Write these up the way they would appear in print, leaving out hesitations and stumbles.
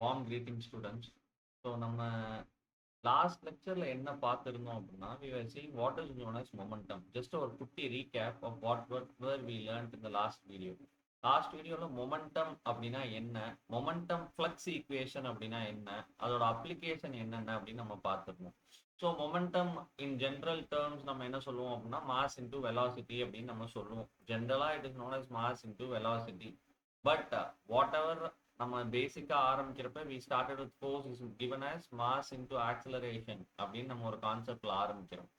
Warm greeting students. So நம்ம last லெக்சர்ல என்ன பார்த்துருந்தோம் அப்படின்னா we were seeing what is known as momentum. Just ஒரு குட்டி recap of what we learned in the last video. Last வீடியோவில் momentum அப்படின்னா என்ன, மொமெண்டம் ஃப்ளக்ஸ் ஈக்குவேஷன் அப்படின்னா என்ன, அதோட அப்ளிகேஷன் என்னென்ன அப்படின்னு நம்ம பார்த்துருந்தோம். So momentum in general terms நம்ம என்ன சொல்லுவோம் அப்படின்னா மாஸ் இன்டூ வெலாசிட்டி அப்படின்னு நம்ம சொல்லுவோம். ஜென்ரலாக it is known as mass into velocity. But whatever நம்ம பேசிக்கா ஆரம்பிக்கிறப்ப we started with force is given as mass into acceleration அப்படின்னு நம்ம ஒரு கான்செப்ட்ல ஆரம்பிக்கிறோம்.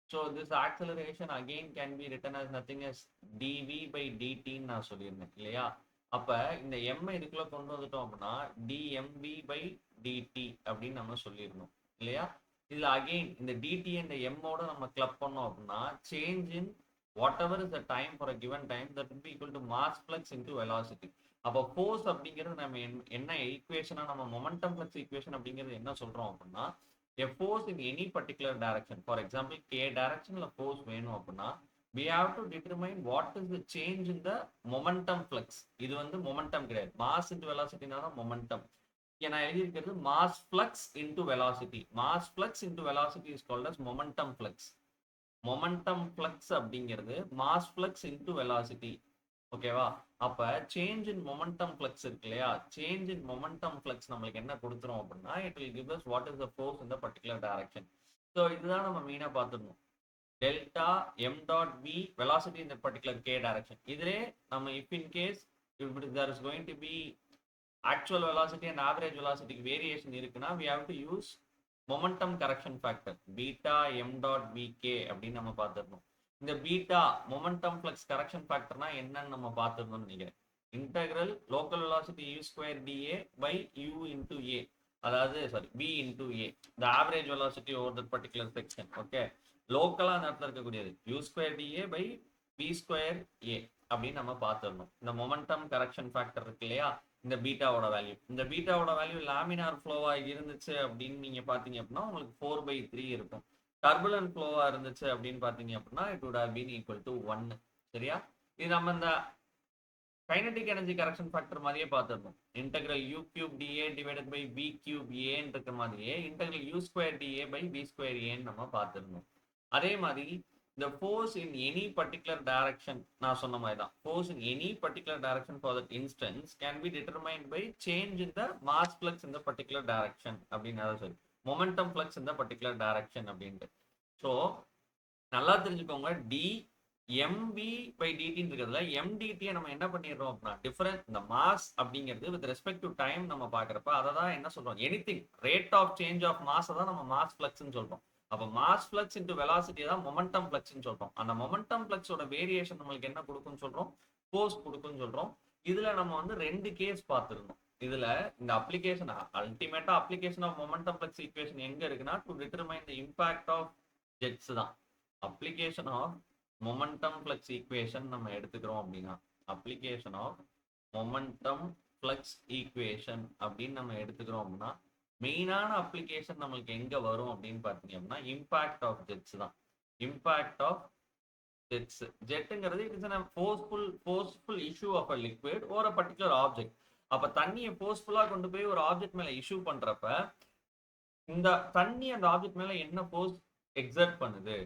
So this acceleration again can be written as nothing as dv by dt ன்னு நான் சொல்லியிருந்தேன் இல்லையா. அப்ப இந்த m இதுக்குள்ள கொண்டு வந்துட்டோம் அப்படின்னா dmv by dt அப்படின்னு நம்ம சொல்லியிருந்தோம் இல்லையா. இதுல அகைன் இந்த dt இந்த m ஓட நம்ம கிளப் பண்ணோம் அப்படின்னா change in whatever is the time for a given time that will be equal to mass flux into velocity. அப்போ ஃபோர்ஸ் அப்படிங்கிறது நம்ம என்ன ஈக்குவேஷனா நம்ம மொமெண்டம் ஃப்ளக்ஸ் ஈக்குவேஷன் அப்படிங்கிறது என்ன சொல்றோம் அப்படின்னா a force in any particular direction, for example k directionல force வேணும் அப்படின்னா we have to determine what is the change in the momentum flux. இது வந்து momentum கிடையாது, mass into velocity தான் momentum. நான் எழுதியிருக்கிறது mass flux into velocity. mass flux into velocity is called as momentum flux. momentum flux அப்படிங்கிறது mass flux into velocity. ஓகேவா. அப்ப change in momentum flux இருக்கு இல்லையா, சேஞ்ச் இன் மொமெண்டம் ஃப்ளக்ஸ் நம்மளுக்கு என்ன கொடுத்துரும் அப்படின்னா it will give us what is the force in the particular direction. So இதுதான் நம்ம மெயினா பார்த்துருந்தோம். Delta M dot V velocity in the particular K direction. இதிலே நம்ம if in case if there is going to be actual velocity and average வெலாசிட்டிக்கு variation இருக்குன்னா we have to use momentum correction factor beta M dot V K அப்படின்னு நம்ம பார்த்துருந்தோம். இந்த beta momentum flux correction ஃபேக்டர்னா என்னன்னு நம்ம பார்த்துருந்தோம்னு நினைக்கிறேன். Integral local velocity U square DA by U into A, அதாவது sorry B into A, the average velocity over that particular section. Okay, லோக்கலா அந்த இடத்துல இருக்கக்கூடியது U square DA by B square A அப்படின்னு நம்ம பார்த்துருந்தோம். இந்த மொமெண்டம் கரெக்ஷன் ஃபேக்டர் இருக்கு இல்லையா, இந்த பீட்டாவோட வேல்யூ, இந்த பீட்டாவோட வேல்யூ லேமினார் ஃப்ளோவா இருந்துச்சு அப்படின்னு நீங்க பாத்தீங்க அப்படின்னா உங்களுக்கு 4/3 இருக்கும். டர்புலன்ட் ஃப்ளோவா இருந்துச்சு அப்படின்னு பாத்தீங்க அப்படின்னா it would have been equal to 1. சரியா. இது நம்ம இந்த கைனடிக் எனர்ஜி கரெக்ஷன் ஃபேக்டர் மாதிரியே பார்த்துருந்தோம். Integral u cube dA divided by B cube ஏன்னு இருக்க மாதிரியே integral u square DA by B square ஏன்னு நம்ம பார்த்துருந்தோம். அதே மாதிரி the force in any particular direction நான் சொன்ன மாதிரி தான், force in any particular direction for that instance can be determined by change in the mass flux in the particular direction அப்படின்னு சொல்லி momentum flux in the particular direction அப்படின்ட்டு. So நல்லா தெரிஞ்சுக்கோங்க, D MP by டிடின்னு இருக்கிறதுல எம்டிடியை நம்ம என்ன பண்ணிடுறோம் அப்படின்னா டிஃபரன்ஸ் இந்த மாஸ் அப்படிங்கிறது வித் ரெஸ்பெக்ட் டு டைம் நம்ம பார்க்குறப்ப அதை தான் என்ன சொல்றோம், anything rate of change of mass தான் நம்ம மாஸ் ஃப்ளக்ஸ்ன்னு சொல்றோம். அப்போ மாஸ் ஃப்ளக்ஸ் இன்டு வெலாசிட்டி தான் மொமெண்டம் ஃப்ளக்ஸ்ன்னு சொல்றோம். அந்த மொமெண்டம் ஃப்ளக்ஸோட வேரியேஷன் நம்மளுக்கு என்ன கொடுக்குன்னு சொல்றோம், ஃபோர்ஸ் கொடுக்குன்னு சொல்றோம். இதுல நம்ம வந்து 2 கேஸ் பார்த்துருந்தோம். இதுல இந்த அப்ளிகேஷன் அல்டிமேட்டா application of momentum flux equation எங்க இருக்குன்னா to determine the impact of jets தான். Application of momentum flux equation நம்ம எடுத்துக்கிறோம் அப்படின்னா application of momentum flux equation அப்படின்னு நம்ம எடுத்துக்கிறோம் அப்படின்னா மெயினான அப்ளிகேஷன் நம்மளுக்கு எங்க வரும் அப்படின்னு பார்த்தீங்க அப்படின்னா இம்பாக்ட் ஆஃப் ஜெட்ஸ் தான். இம்பாக்ட் ஆஃப் ஜெட்ஸ், ஜெட்டுங்கிறது it is a forceful issue of a liquid or a particular object. அப்ப தண்ணியை ஃபோர்ஸ்ஃபுல்லா கொண்டு போய் ஒரு ஆப்ஜெக்ட் மேல இஷ்யூ பண்றப்ப இந்த தண்ணி அந்த ஆப்ஜெக்ட் மேல என்ன ஃபோர்ஸ் எக்ஸர்ட் பண்ணுது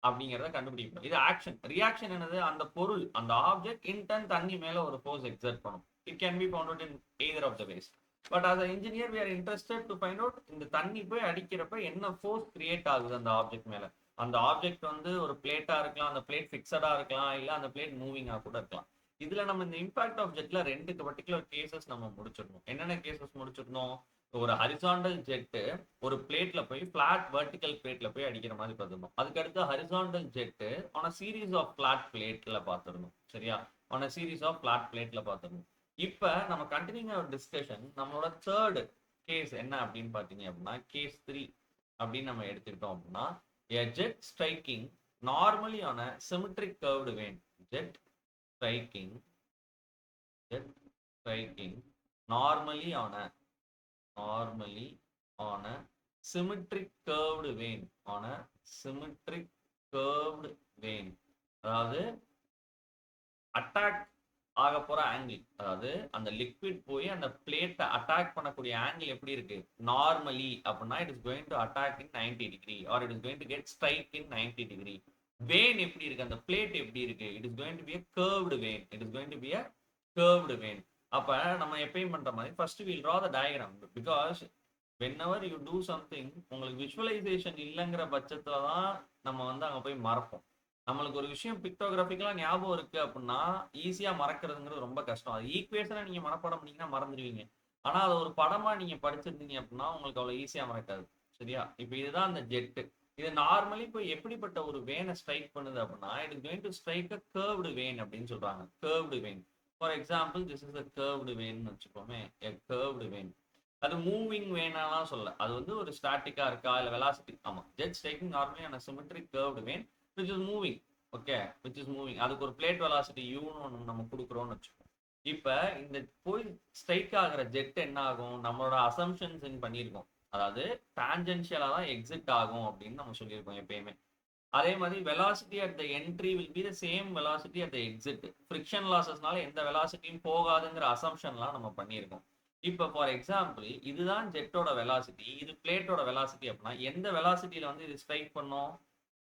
அப்படிங்கிறத கண்டுபிடிக்கணும். இது ஆக்ஷன். ரியாக்ஷன் என்னது, அந்த பொருள் அந்த ஆப்ஜெக்ட் இன்டர்ன் தண்ணி மேல ஒரு ஃபோர்ஸ் எக்ஸர்ட் பண்ணும். It can be found out in either of the ways. But as an engineer we are interested to find out இந்த தண்ணி போய் அடிக்கிறப்ப என்ன ஃபோர்ஸ் கிரியேட் ஆகுது அந்த ஆப்ஜெக்ட் மேல. அந்த ஆப்ஜெக்ட் வந்து ஒரு பிளேட்டா இருக்கலாம், அந்த பிளேட் ஃபிக்ஸடா இருக்கலாம், இல்ல அந்த பிளேட் மூவிங்கா கூட இருக்கலாம். இதுல நம்ம இந்த இம்பாக்ட் ஆஃப் ஜெட்ல 2 பர்டிகுலர் கேசஸ் நம்ம முடிச்சிடணும். என்னென்ன கேசஸ் முடிச்சிருந்தோம், ஒரு ஹரிசாண்டல் ஜெட்டு ஒரு பிளேட்ல போய் பிளாட் வெர்டிக்கல் பிளேட்ல போய் அடிக்கிற மாதிரி பார்த்துருந்தோம். அதுக்கு அடுத்து horizontal jet on a series of flat பிளேட்ல பார்த்துருந்தோம். சரியா, on a series of flat பிளேட்ல பார்த்துருந்தோம். இப்ப நம்ம கண்டினியூ அவர் டிஸ்கஷன் நம்மளோட தேர்ட் கேஸ் என்ன அப்படின்னு பாத்தீங்க அப்படின்னா கேஸ் 3 அப்படின்னு நம்ம எடுத்துக்கிட்டோம் அப்படின்னா a jet striking normally on a symmetric curved vane. jet striking normally on a symmetric curved vane, on a symmetric curved vane. அதாவது அட்டாக் ஆக போற ஆங்கிள், அதாவது அந்த லிக்விட் போய் அந்த பிளேட்டை அட்டாக் பண்ணக்கூடிய ஆங்கிள் எப்படி இருக்கு? நார்மலி அப்படின்னா it is going to attack in 90 degree or it is going to get strike in 90 degree. Vane எப்படி இருக்கு? அந்த பிளேட் எப்படி இருக்கு? It is going to be a curved vein. It is going to be a curved vein. அப்ப நம்ம எப்பயும் பண்ற மாதிரி first will draw the diagram because whenever you do something உங்களுக்கு விஷுவலைசேஷன் இல்லைங்கிற பட்சத்துல தான் நம்ம வந்து அங்க போய் மறப்போம். நம்மளுக்கு ஒரு விஷயம் பிக்டோகிராஃபிக்கலா ஞாபகம் இருக்கு அப்படின்னா ஈஸியா மறக்கிறதுங்கிறது ரொம்ப கஷ்டம். அது ஈக்குவேஷனா நீங்க மனப்பாடம் பண்ணீங்கன்னா மறந்துடுவீங்க. ஆனா அது ஒரு படமா நீங்க படிச்சிருந்தீங்க அப்படின்னா உங்களுக்கு அவ்வளவு ஈஸியா மறக்காது. சரியா? இப்ப இதுதான் அந்த ஜெட். இது நார்மலி இப்போ எப்படிப்பட்ட ஒரு வேனை ஸ்ட்ரைக் பண்ணுது அப்படின்னா it is going to strike a curved vane அப்படின்னு சொல்றாங்க. Curved vane. For example this is a curved vane வச்சுக்கோமே. A curved vane. அது மூவிங் வேனாலாம் சொல்ல. அது வந்து ஒரு ஸ்டாட்டிக்கா இருக்கா இல்ல வெலாசிட்டி. ஆமா. Jet striking normally on symmetric curved vane which is moving. Okay, which is moving. அதுக்கு ஒரு பிளேட் வெலாசிட்டி யூன்னு ஒன்று நம்ம கொடுக்குறோம்னு வச்சுக்கோம். இப்போ இந்த போய் ஸ்ட்ரைக் ஆகிற ஜெட் என்ன ஆகும்? நம்மளோட அசம்ஷன்ஸ் பண்ணியிருக்கோம். அதாவது டான்ஜென்ஷியலா தான் எக்ஸிட் ஆகும் அப்படின்னு நம்ம சொல்லியிருக்கோம் எப்பயுமே. அதே மாதிரி velocity at the entry will be the same velocity at the exit. Friction லாசஸ்னால எந்த வெலாசிட்டியும் போகாதுங்கிற அசம்ஷன்லாம் நம்ம பண்ணியிருக்கோம். இப்போ ஃபார் எக்ஸாம்பிள் இதுதான் ஜெட்டோட வெலாசிட்டி, இது பிளேட்டோட வெலாசிட்டி அப்படின்னா எந்த வெலாசிட்டியில வந்து இது ஸ்ட்ரைக் பண்ணும்?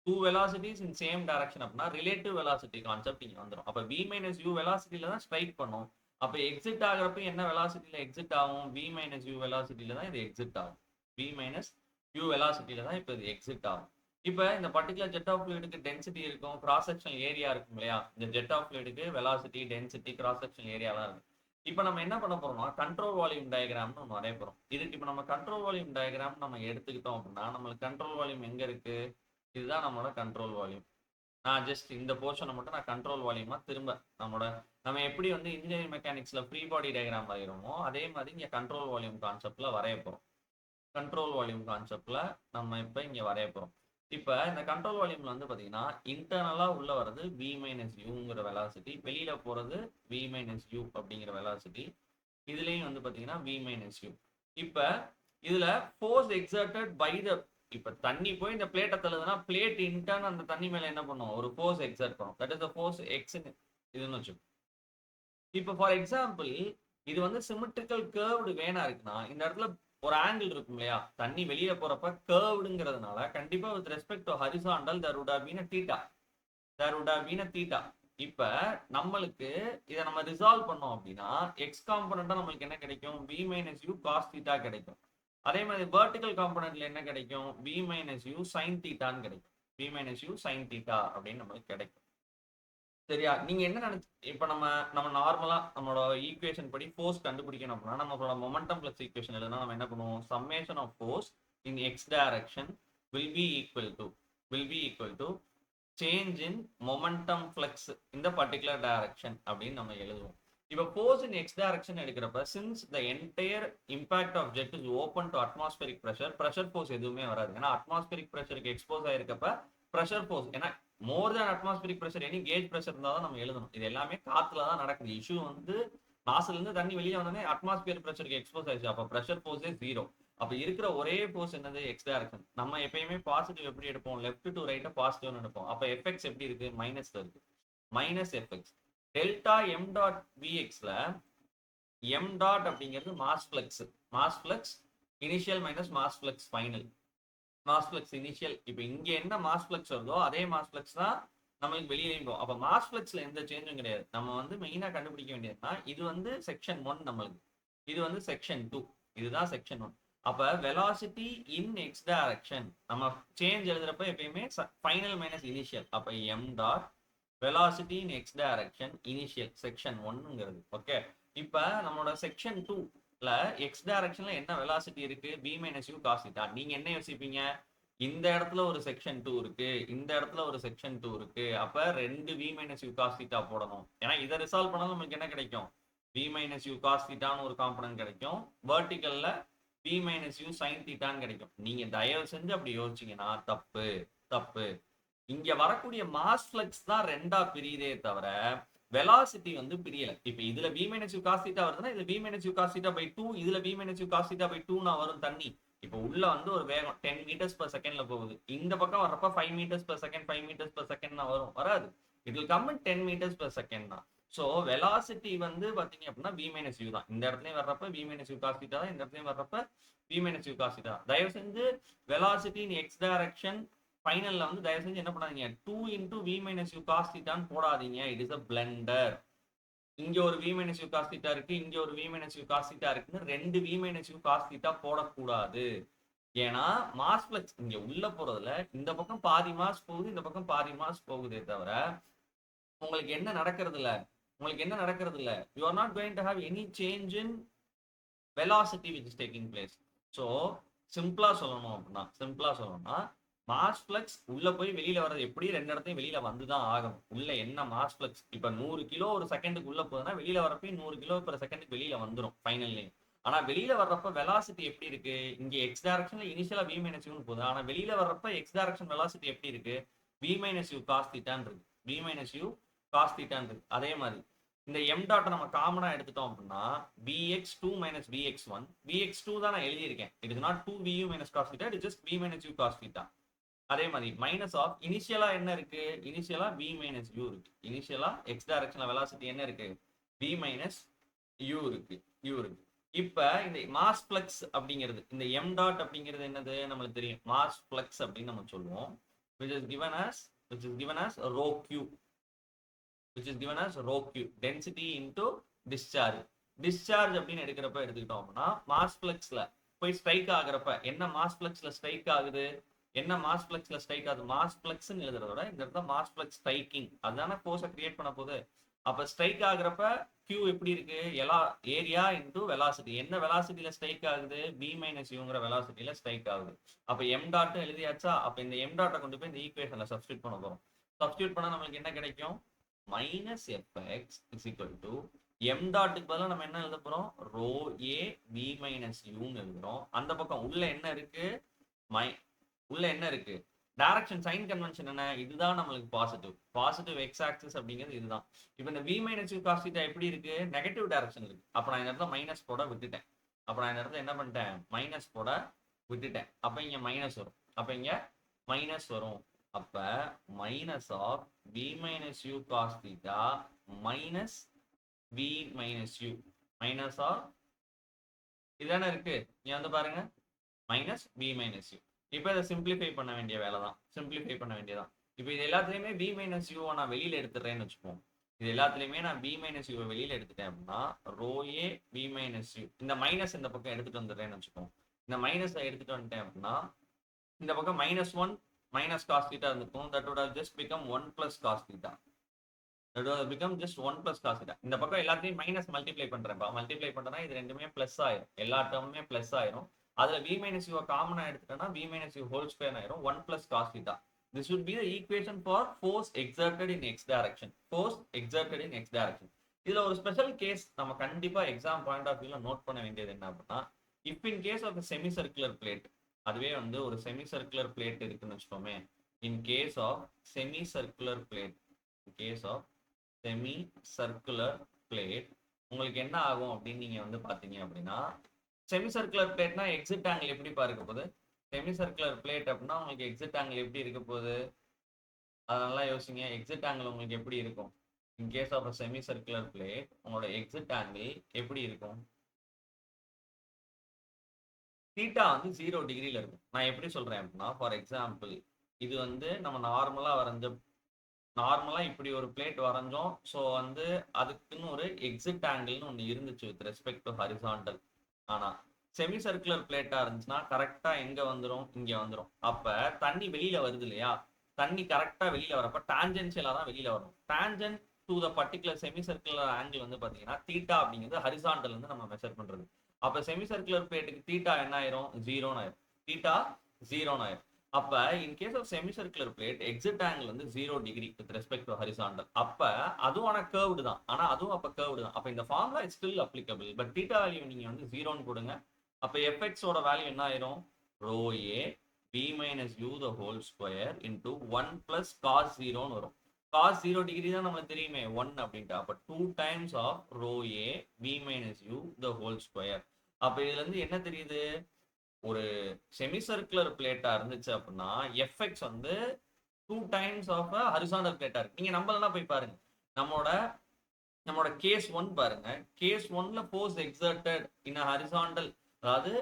Two velocities in same direction அப்படின்னா ரிலேட்டிவ் வெலாசிட்டி கான்செப்ட் இங்க வந்துடும். அப்போ v மைனஸ் யூ வெலாசிட்டியில தான் ஸ்ட்ரைக் பண்ணும். அப்போ எக்ஸிட் ஆகிறப்ப என்ன வெலாசிட்டியில எக்ஸிட் ஆகும்? v மைனஸ் யூ வெலாசிட்டியில தான் இது எக்ஸிட் ஆகும். v மைனஸ் யூ வெலாசிட்டியில தான் இப்போ இது எக்ஸிட் ஆகும். இப்போ இந்த பர்டிகுலர் ஜெட் ஆஃப் ஃப்ளூயிடுக்கு டென்சிட்டி இருக்கும், கிராஸ் செக்ஷனல் ஏரியா இருக்கும் இல்லையா? இந்த ஜெட் ஆஃப் ஃப்ளூயிடுக்கு வெலாசிட்டி, டென்சிட்டி, கிராஸ் செக்ஷனல் ஏரியாலாம் இருக்கும். இப்போ நம்ம என்ன பண்ண போறோம்னா கண்ட்ரோல் வால்யூம் டயக்ராம்னு ஒன்று வரைய போறோம். இதுக்கு இப்போ நம்ம கண்ட்ரோல் வால்யூம் டயக்ராம் நம்ம எடுத்துக்கிட்டோம் அப்படின்னா நம்மளுக்கு கண்ட்ரோல் வால்யூம் எங்க இருக்கு? இதுதான் நம்மளோட கண்ட்ரோல் வால்யூம். நான் ஜஸ்ட் இந்த போர்ஷனை மட்டும் நான் கண்ட்ரோல் வால்யூமா திரும்ப நம்ம எப்படி வந்து இன்ஜினியரிங் மெக்கானிக்ஸ்ல ஃப்ரீ பாடி டயக்ராம் வரைகிறோமோ அதே மாதிரி இங்கே கண்ட்ரோல் வால்யூம் கான்செப்ட்ல வரைய போறோம். கண்ட்ரோல் வால்யூம் கான்செப்ட்ல நம்ம இப்போ இங்கே வரைய போறோம். இப்போ இந்த கண்ட்ரோல் வால்யூம்ல வந்து பார்த்தீங்கன்னா இன்டர்னலா உள்ள வர்றது v மைனஸ் யூங்கிற வெலாசிட்டி, வெளியில போறது v மைனஸ் யூ அப்படிங்கிற வெலாசிட்டி. இதுலயும் வந்து பார்த்தீங்கன்னா v மைனஸ் யூ. இப்போ இதுல ஃபோர்ஸ் எக்ஸர்டட் பை த இப்ப தண்ணி போய் இந்த பிளேட்டை தள்ளுதுன்னா பிளேட் இன்டர்ன் அந்த தண்ணி மேல என்ன பண்ணும்? ஒரு ஃபோர்ஸ் எக்ஸர்ட் பண்ணும். That is the force X இதுன்னு வச்சுக்கோ. இப்போ ஃபார் எக்ஸாம்பிள் இது வந்து சிமெட்ரிக்கல் கர்வ்டு வேனா இருக்குன்னா இந்த இடத்துல ஒரு ஆங்கிள் இருக்கும் இல்லையா? தண்ணி வெளியில போறப்ப கர்வ்டுங்கிறதுனால கண்டிப்பா with respect to horizontal there would have been a theta. இப்ப நம்மளுக்கு இதை நம்ம ரிசால்வ் பண்ணோம் அப்படின்னா எக்ஸ் காம்பனண்டா நம்மளுக்கு என்ன கிடைக்கும்? v minus you cos theta கிடைக்கும். அதே மாதிரி வெர்டிகல் காம்பனன்ட்ல என்ன கிடைக்கும்? v மைனஸ் யூ சைன் தீட்டான்னு கிடைக்கும். v minus u sine theta அப்படின்னு நம்மளுக்கு கிடைக்கும். சரியா? நீங்க என்ன நினைச்சு இப்ப நம்ம நார்மலா நம்மளோட ஈக்குவேஷன் படி ஃபோர்ஸ் கண்டுபிடிக்கணும் அப்படின்னா நம்மளோட மொமெண்டம் பிளஸ் ஈக்குவேஷன் எழுதுனா நம்ம என்ன பண்ணுவோம்? Summation of force in X direction will be equal to change in momentum flux இந்த பர்டிகுலர் டைரக்ஷன் அப்படின்னு நம்ம எழுதுவோம். இப்போ ஃபோர்ஸ் இன் எக்ஸ் டைரக்ஷன் எடுக்கிறப்ப since the entire impact of jet is open to atmospheric pressure force எதுவுமே வராது. ஏன்னா atmospheric ப்ரெஷருக்கு எக்ஸ்போஸ் ஆயிருக்கப்ப ப்ரெஷர் ஃபோர்ஸ் ஏன்னா more than atmospheric pressure any gauge pressure இருந்தால் தான் நம்ம எழுதணும். இது எல்லாமே காத்துல தான் நடக்குது. இஷ்யூ வந்து நாசில இருந்து தண்ணி வெளியே வந்தோடனே அட்மாஸ்பியர் ப்ரெஷருக்கு எக்ஸ்போஸ் ஆயிடுச்சு. அப்போ ப்ரெஷர் ஃபோர்ஸே ஜீரோ. அப்போ இருக்கிற ஒரே ஃபோர்ஸ் என்னது? X direction. நம்ம எப்பயுமே பாசிட்டிவ் எப்படி எடுப்போம்? லெஃப்ட் டு ரைட்டை பாசிட்டிவ்னு எடுப்போம். அப்போ எஃப்எக்ஸ் எப்படி இருக்கு? மைனஸ்ல இருக்கு. Minus F X delta M dot விஎக்ஸ்ல எம் டாட் அப்படிங்கிறது mass flux initial minus mass flux final. Mass flux initial. இப்போ இங்க என்ன மாஸ் ஃப்ளக்ஸ் வருதோ அதே மாஸ் ஃப்ளக்ஸ் தான் நம்மளுக்கு வெளியிலையும் போகும். அப்போ மாஸ் ஃப்ளக்ஸ்ல எந்த சேஞ்சும் கிடையாது. நம்ம வந்து மெயினா கண்டுபிடிக்க வேண்டியதுன்னா இது வந்து செக்ஷன் 1 நம்மளுக்கு, இது வந்து செக்ஷன் 2, இதுதான் செக்ஷன் 1. அப்ப வெலாசிட்டி இன் எக்ஸ் டைரக்ஷன் நம்ம சேஞ்ச் எழுதுறப்ப எப்பயுமே ஃபைனல் மைனஸ் இனிஷியல். அப்ப M dot velocity in X direction initial section 1ங்கிறது. ஓகே, இப்ப நம்மளோட செக்ஷன் 2ல எக்ஸ் டைரக்ஷன்ல என்ன வெலாசிட்டி இருக்கு? v minus you cos theta. நீங்க என்ன யோசிப்பீங்க? இந்த இடத்துல ஒரு செக்ஷன் 2 இருக்கு, இந்த இடத்துல ஒரு செக்ஷன் 2 இருக்கு. அப்ப ரெண்டு v minus you cos theta போடணும். ஏன்னா இதை ரிசால்வ் பண்ணாலும் நமக்கு என்ன கிடைக்கும்? v மைனஸ் யூ காஸ் தீட்டான்னு ஒரு காம்பனன்ட் கிடைக்கும். வெர்டிகல்ல v மைனஸ் யூ சைன் தீட்டான்னு கிடைக்கும். நீங்க தயவு செஞ்சு அப்படி யோசிச்சீங்கன்னா தப்பு. இங்க வரக்கூடிய மாஸ் ஃப்ளக்ஸ் தான் ரெண்டா பிரியுதே தவிர வெலாசிட்டி வந்து பிரியல. இப்ப இதுல v minus you cos theta வருதுன்னா இதுல v minus you cos theta by 2, இதுல v minus you cos theta by 2 நான் வரும் தண்ணி. இப்ப உள்ள வந்து ஒரு வேகம் 10 meters per secondல போகுது. இந்த பக்கம் வர்றப்ப 5 meters per second 5 meters per second வரும், வராது. It will come in 10 meters per second தான். ஸோ வெலாசிட்டி வந்து பார்த்தீங்க அப்படின்னா v மைனஸ் யூ தான். இந்த இடத்துலையும் வர்றப்ப v minus you cos theta தான், இந்த இடத்துலையும் வர்றப்ப v minus you cos theta தான். தயவு செஞ்சு வெலாசிட்டி இன் எக்ஸ் டைரக்ஷன் ஃபைனலில் வந்து தயவு செஞ்சு என்ன பண்ணாதீங்க, 2 into v minus you cos தீட்டான்னு போடாதீங்க. It is a blunder. இங்க ஒரு v minus you cos theta இருக்கு, இங்க ஒரு v minus you cos theta இருக்குன்னு ரெண்டு v minus you cos theta போடக்கூடாது. ஏன்னா மாஸ் ஃப்ளக்ஸ் இங்க உள்ள போறதுல இந்த பக்கம் பாதி மாஸ் போகுது, இந்த பக்கம் பாதி மாஸ் போகுதே தவிர உங்களுக்கு என்ன நடக்கிறது இல்ல, you are not going to have any change in velocity which is taking place. So சிம்பிளா சொல்லணும்னா மாஸ் ஃப்ளக்ஸ் உள்ள போய் வெளியில வர்றது எப்படி, ரெண்டு இடத்தையும் வெளியில வந்துதான் ஆகணும். உள்ள என்ன மாஸ் ஃப்ளக்ஸ் இப்ப 100 கிலோ ஒரு செகண்டுக்கு உள்ள போகுதுன்னா வெளியில வரப்ப 100 கிலோ per செகண்டுக்கு வெளியில வந்துடும் ஃபைனல்லையும். ஆனா வெளியில வர்றப்ப வெலாசிட்டி எப்படி இருக்கு, இங்க எக்ஸ் டைரக்ஷன்ல இனிஷியலா v மைனஸ் யூன்னு போகுது, ஆனா வெளியில வர்றப்ப எக்ஸ் டைரக்ஷன் வெலாசிட்டி எப்படி இருக்கு, v மைனஸ் யூ காஸ் தீட்டான் இருக்கு, v மைனஸ் யூ காஸ் தீட்டான் இருக்கு. அதே மாதிரி இந்த m டாட்டை நம்ம காமனா எடுத்துட்டோம் அப்படின்னா vx2 மைனஸ் vx1, vx2 தான் நான் எழுதியிருக்கேன், it is not 2vu minus cos theta, it just v minus you cos theta. அதே மாதிரி மைனஸ் ஆஃப் இனிஷியலா என்ன இருக்கு, இனிஷியலா v மைனஸ் யூ இருக்கு, இனிஷியலா எக்ஸ் டைரக்ஷன்ல வெலாசிட்டி என்ன இருக்கு, v மைனஸ் யூ இருக்கு. இப்ப இந்த மாஸ் ஃப்ளக்ஸ் அப்படிங்கிறது, இந்த m டாட் அப்படிங்கிறது என்னது நம்மளுக்கு தெரியும், மாஸ் ஃப்ளக்ஸ் அப்படின்னு நம்ம சொல்லுவோம், which is given as rho q, density into discharge அப்படின்னு எடுத்துக்கிட்டோம் அப்படின்னா மாஸ் ஃப்ளக்ஸ்ல போய் ஸ்ட்ரைக் ஆகுறப்ப என்ன மாஸ் ஃப்ளக்ஸ்ல ஸ்ட்ரைக் ஆகுது, மாஸ் ஃப்ளக்ஸ்னு எழுதுறதோட இந்த இடத்துல மாஸ் ஃப்ளக்ஸ் ஸ்ட்ரைக்கிங் அதுதானே ஃபோர்ஸை கிரியேட் பண்ண போகுது. அப்ப ஸ்ட்ரைக் ஆகுறப்ப Q எப்படி இருக்கு, ஏரியா இன்டூ வெலாசிட்டி, என்ன வெலாசிட்டியில ஸ்ட்ரைக் ஆகுது, v மைனஸ் யூங்கிற வெலாசிட்டியில ஸ்ட்ரைக் ஆகுது. அப்ப m டாட் எழுதியாச்சா, அப்ப இந்த m டாட்டை கொண்டு போய் இந்த ஈக்குவேஷன்ல சப்ஸ்டியூட் பண்ண போறோம். சப்ஸ்டியூட் பண்ணா நம்மளுக்கு என்ன கிடைக்கும், minus fx is equal to m டாட்டுக்கு பதிலாக நம்ம என்ன எழுத போறோம், ரோ ஏ v மைனஸ் யூன்னு எழுதுறோம். அந்த பக்கம் உள்ள என்ன இருக்கு டைரக்ஷன் சைன் கன்வென்ஷன் என்ன, இதுதான் நம்மளுக்கு பாசிட்டிவ் எக்ஸ் ஆக்சிஸ் அப்படிங்கிறது இதுதான். இப்போ இந்த v minus you cos theta எப்படி இருக்கு, நெகட்டிவ் டைரக்ஷன் இருக்கு. அப்ப நான் இந்த இடத்துல மைனஸ் போட விட்டுட்டேன், அப்ப இங்க மைனஸ் வரும். அப்ப minus of v minus you cos theta minus v minus u, minus of இதானே இருக்கு, நீ வந்து பாருங்க மைனஸ் v மைனஸ் யூ. இப்போ இதை சிம்பிளிஃபை பண்ண வேண்டிய வேலை தான், இப்போ இது எல்லாத்துலயுமே v மைனஸ் யூ நான் வெளியில எடுத்துறேன்னு வச்சுப்போம். இது எல்லாத்துலயுமே நான் v மைனஸ் யூ வெளியில எடுத்துட்டேன் அப்படின்னா rho A v minus u, இந்த மைனஸ் இந்த பக்கம் எடுத்துட்டு வந்துடுறேன்னு வச்சுப்போம். இந்த மைனஸை எடுத்துட்டு வந்துட்டேன் அப்படின்னா இந்த பக்கம் -1 மைனஸ் காஸ் தீட்டா இருந்துக்கும், that would have just become 1 plus cos theta. இந்த பக்கம் எல்லாத்தையும் மைனஸ் மல்டிப்ளை பண்றேன்னா இது ரெண்டுமே பிளஸ் ஆயிரும், எல்லா டேர்முமே பிளஸ் ஆயிரும். அதுல v minus u காமனா எடுத்துட்டேன்னா v minus u whole square ஆயிரும் 1 plus cos theta. This would be the equation for force exerted in x direction. இதுல ஒரு ஸ்பெஷல் கேஸ் நம்ம கண்டிப்பா எக்ஸாம் பாயிண்ட் ஆஃப் வியூல நோட் பண்ண வேண்டியது என்ன அப்படின்னா, if in case of a semi circular plate, அதுவே வந்து ஒரு செமி சர்க்குலர் பிளேட் இருக்குன்னு வச்சுக்கோமே, in case of semi circular plate உங்களுக்கு என்ன ஆகும் அப்படின்னு நீங்க வந்து பாத்தீங்க அப்படின்னா, செமி சர்க்குலர் பிளேட்னா எக்ஸிட் ஆங்கிள் எப்படி இருக்க போகுது, செமி சர்க்குலர் பிளேட் அப்படின்னா உங்களுக்கு எக்ஸிட் ஆங்கிள் எப்படி இருக்க போகுது, அதெல்லாம் யோசிங்க. எக்ஸிட் ஆங்கிள் உங்களுக்கு எப்படி இருக்கும், in case of a semi circular plate உங்களோட எக்ஸிட் ஆங்கிள் எப்படி இருக்கும், தீட்டா வந்து 0 டிகிரில இருக்கும். நான் எப்படி சொல்றேன் அப்படின்னா, ஃபார் எக்ஸாம்பிள் இது வந்து நம்ம நார்மலா இப்படி ஒரு பிளேட் வரைஞ்சோம். ஸோ வந்து அதுக்குன்னு ஒரு எக்ஸிட் ஆங்கிள்னு ஒன்று இருந்துச்சு வித் ரெஸ்பெக்ட் டு ஹரிசாண்டல். ஆனா செமி சர்க்குலர் பிளேட்டா இருந்துச்சுன்னா கரெக்டா எங்க வந்துடும், இங்க வந்துடும். அப்ப தண்ணி வெளியில வருது இல்லையா, தண்ணி கரெக்டா வெளியில வரப்ப டான்ஜென்ஷியலா தான் வெளியில வரும். Tangent to the particular semi circular angle வந்து பாத்தீங்கன்னா தீட்டா அப்படிங்கிறது ஹரிசாண்டல் வந்து நம்ம மெஷர் பண்றது. அப்ப செமி சர்க்குலர் பிளேட்டுக்கு தீட்டா என்ன ஆயிரும், 0 ஆயிரும். அப்ப in case of semi circular plate exit angle வந்து 0 degree with respect to horizontal. அப்ப அதுவும் ஆனா கர்வ்டு தான், அப்ப இந்த formula is still applicable. But theta value நீங்க வந்து 0ன்னு கொடுங்க. அப்ப fx ஓட வேல்யூ என்ன ஆயிரும், row A v minus u the whole square into 1 plus cos 0ன்னு வரும். cos 0 டிகிரி தான் நமக்கு தெரியுமே 1 அப்படின்ட்டு. அப்ப 2 times of rho a v minus u the whole square. அப்ப இதுல இருந்து என்ன தெரியுது, ஒரு செமி சர்க்குலர் பிளேட்டா இருந்துச்சு அப்படின்னா fx வந்து 2 times of a horizontal pleated இருக்கு. நீங்க நம்பலன்னா போய் பாருங்க, நம்மளோட நம்மளோட கேஸ் 1 பாருங்க. கேஸ் 1ல force exerted in a horizontal, அதாவது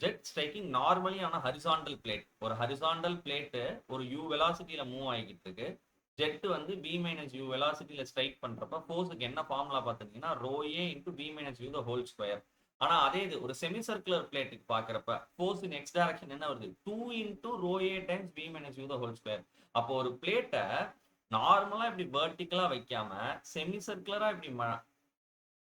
jet striking normally on horizontal plate. ஒரு ஹரிசாண்டல் பிளேட் ஒரு u வெலாசிட்டியில மூவ் ஆகிட்டு இருக்கு. ஜெட் வந்து v மைனஸ் u வெலாசிட்டியில ஸ்ட்ரைக் பண்றப்ப ஃபோர்ஸுக்கு என்ன ஃபார்முலா பார்த்துட்டீங்கன்னா rho A into v minus u the whole square. ஆனா அதே இது ஒரு செமி சர்க்குலர் பிளேட்டுக்கு பாக்குறப்ப ஃபோர்ஸ் இன் எக்ஸ் டைரக்ஷன் என்ன வருது, 2 into rho A times v minus u the whole square. அப்போ ஒரு பிளேட்டை நார்மலா இப்படி வெர்டிக்கலா வைக்காம செமி சர்க்குலரா இப்படி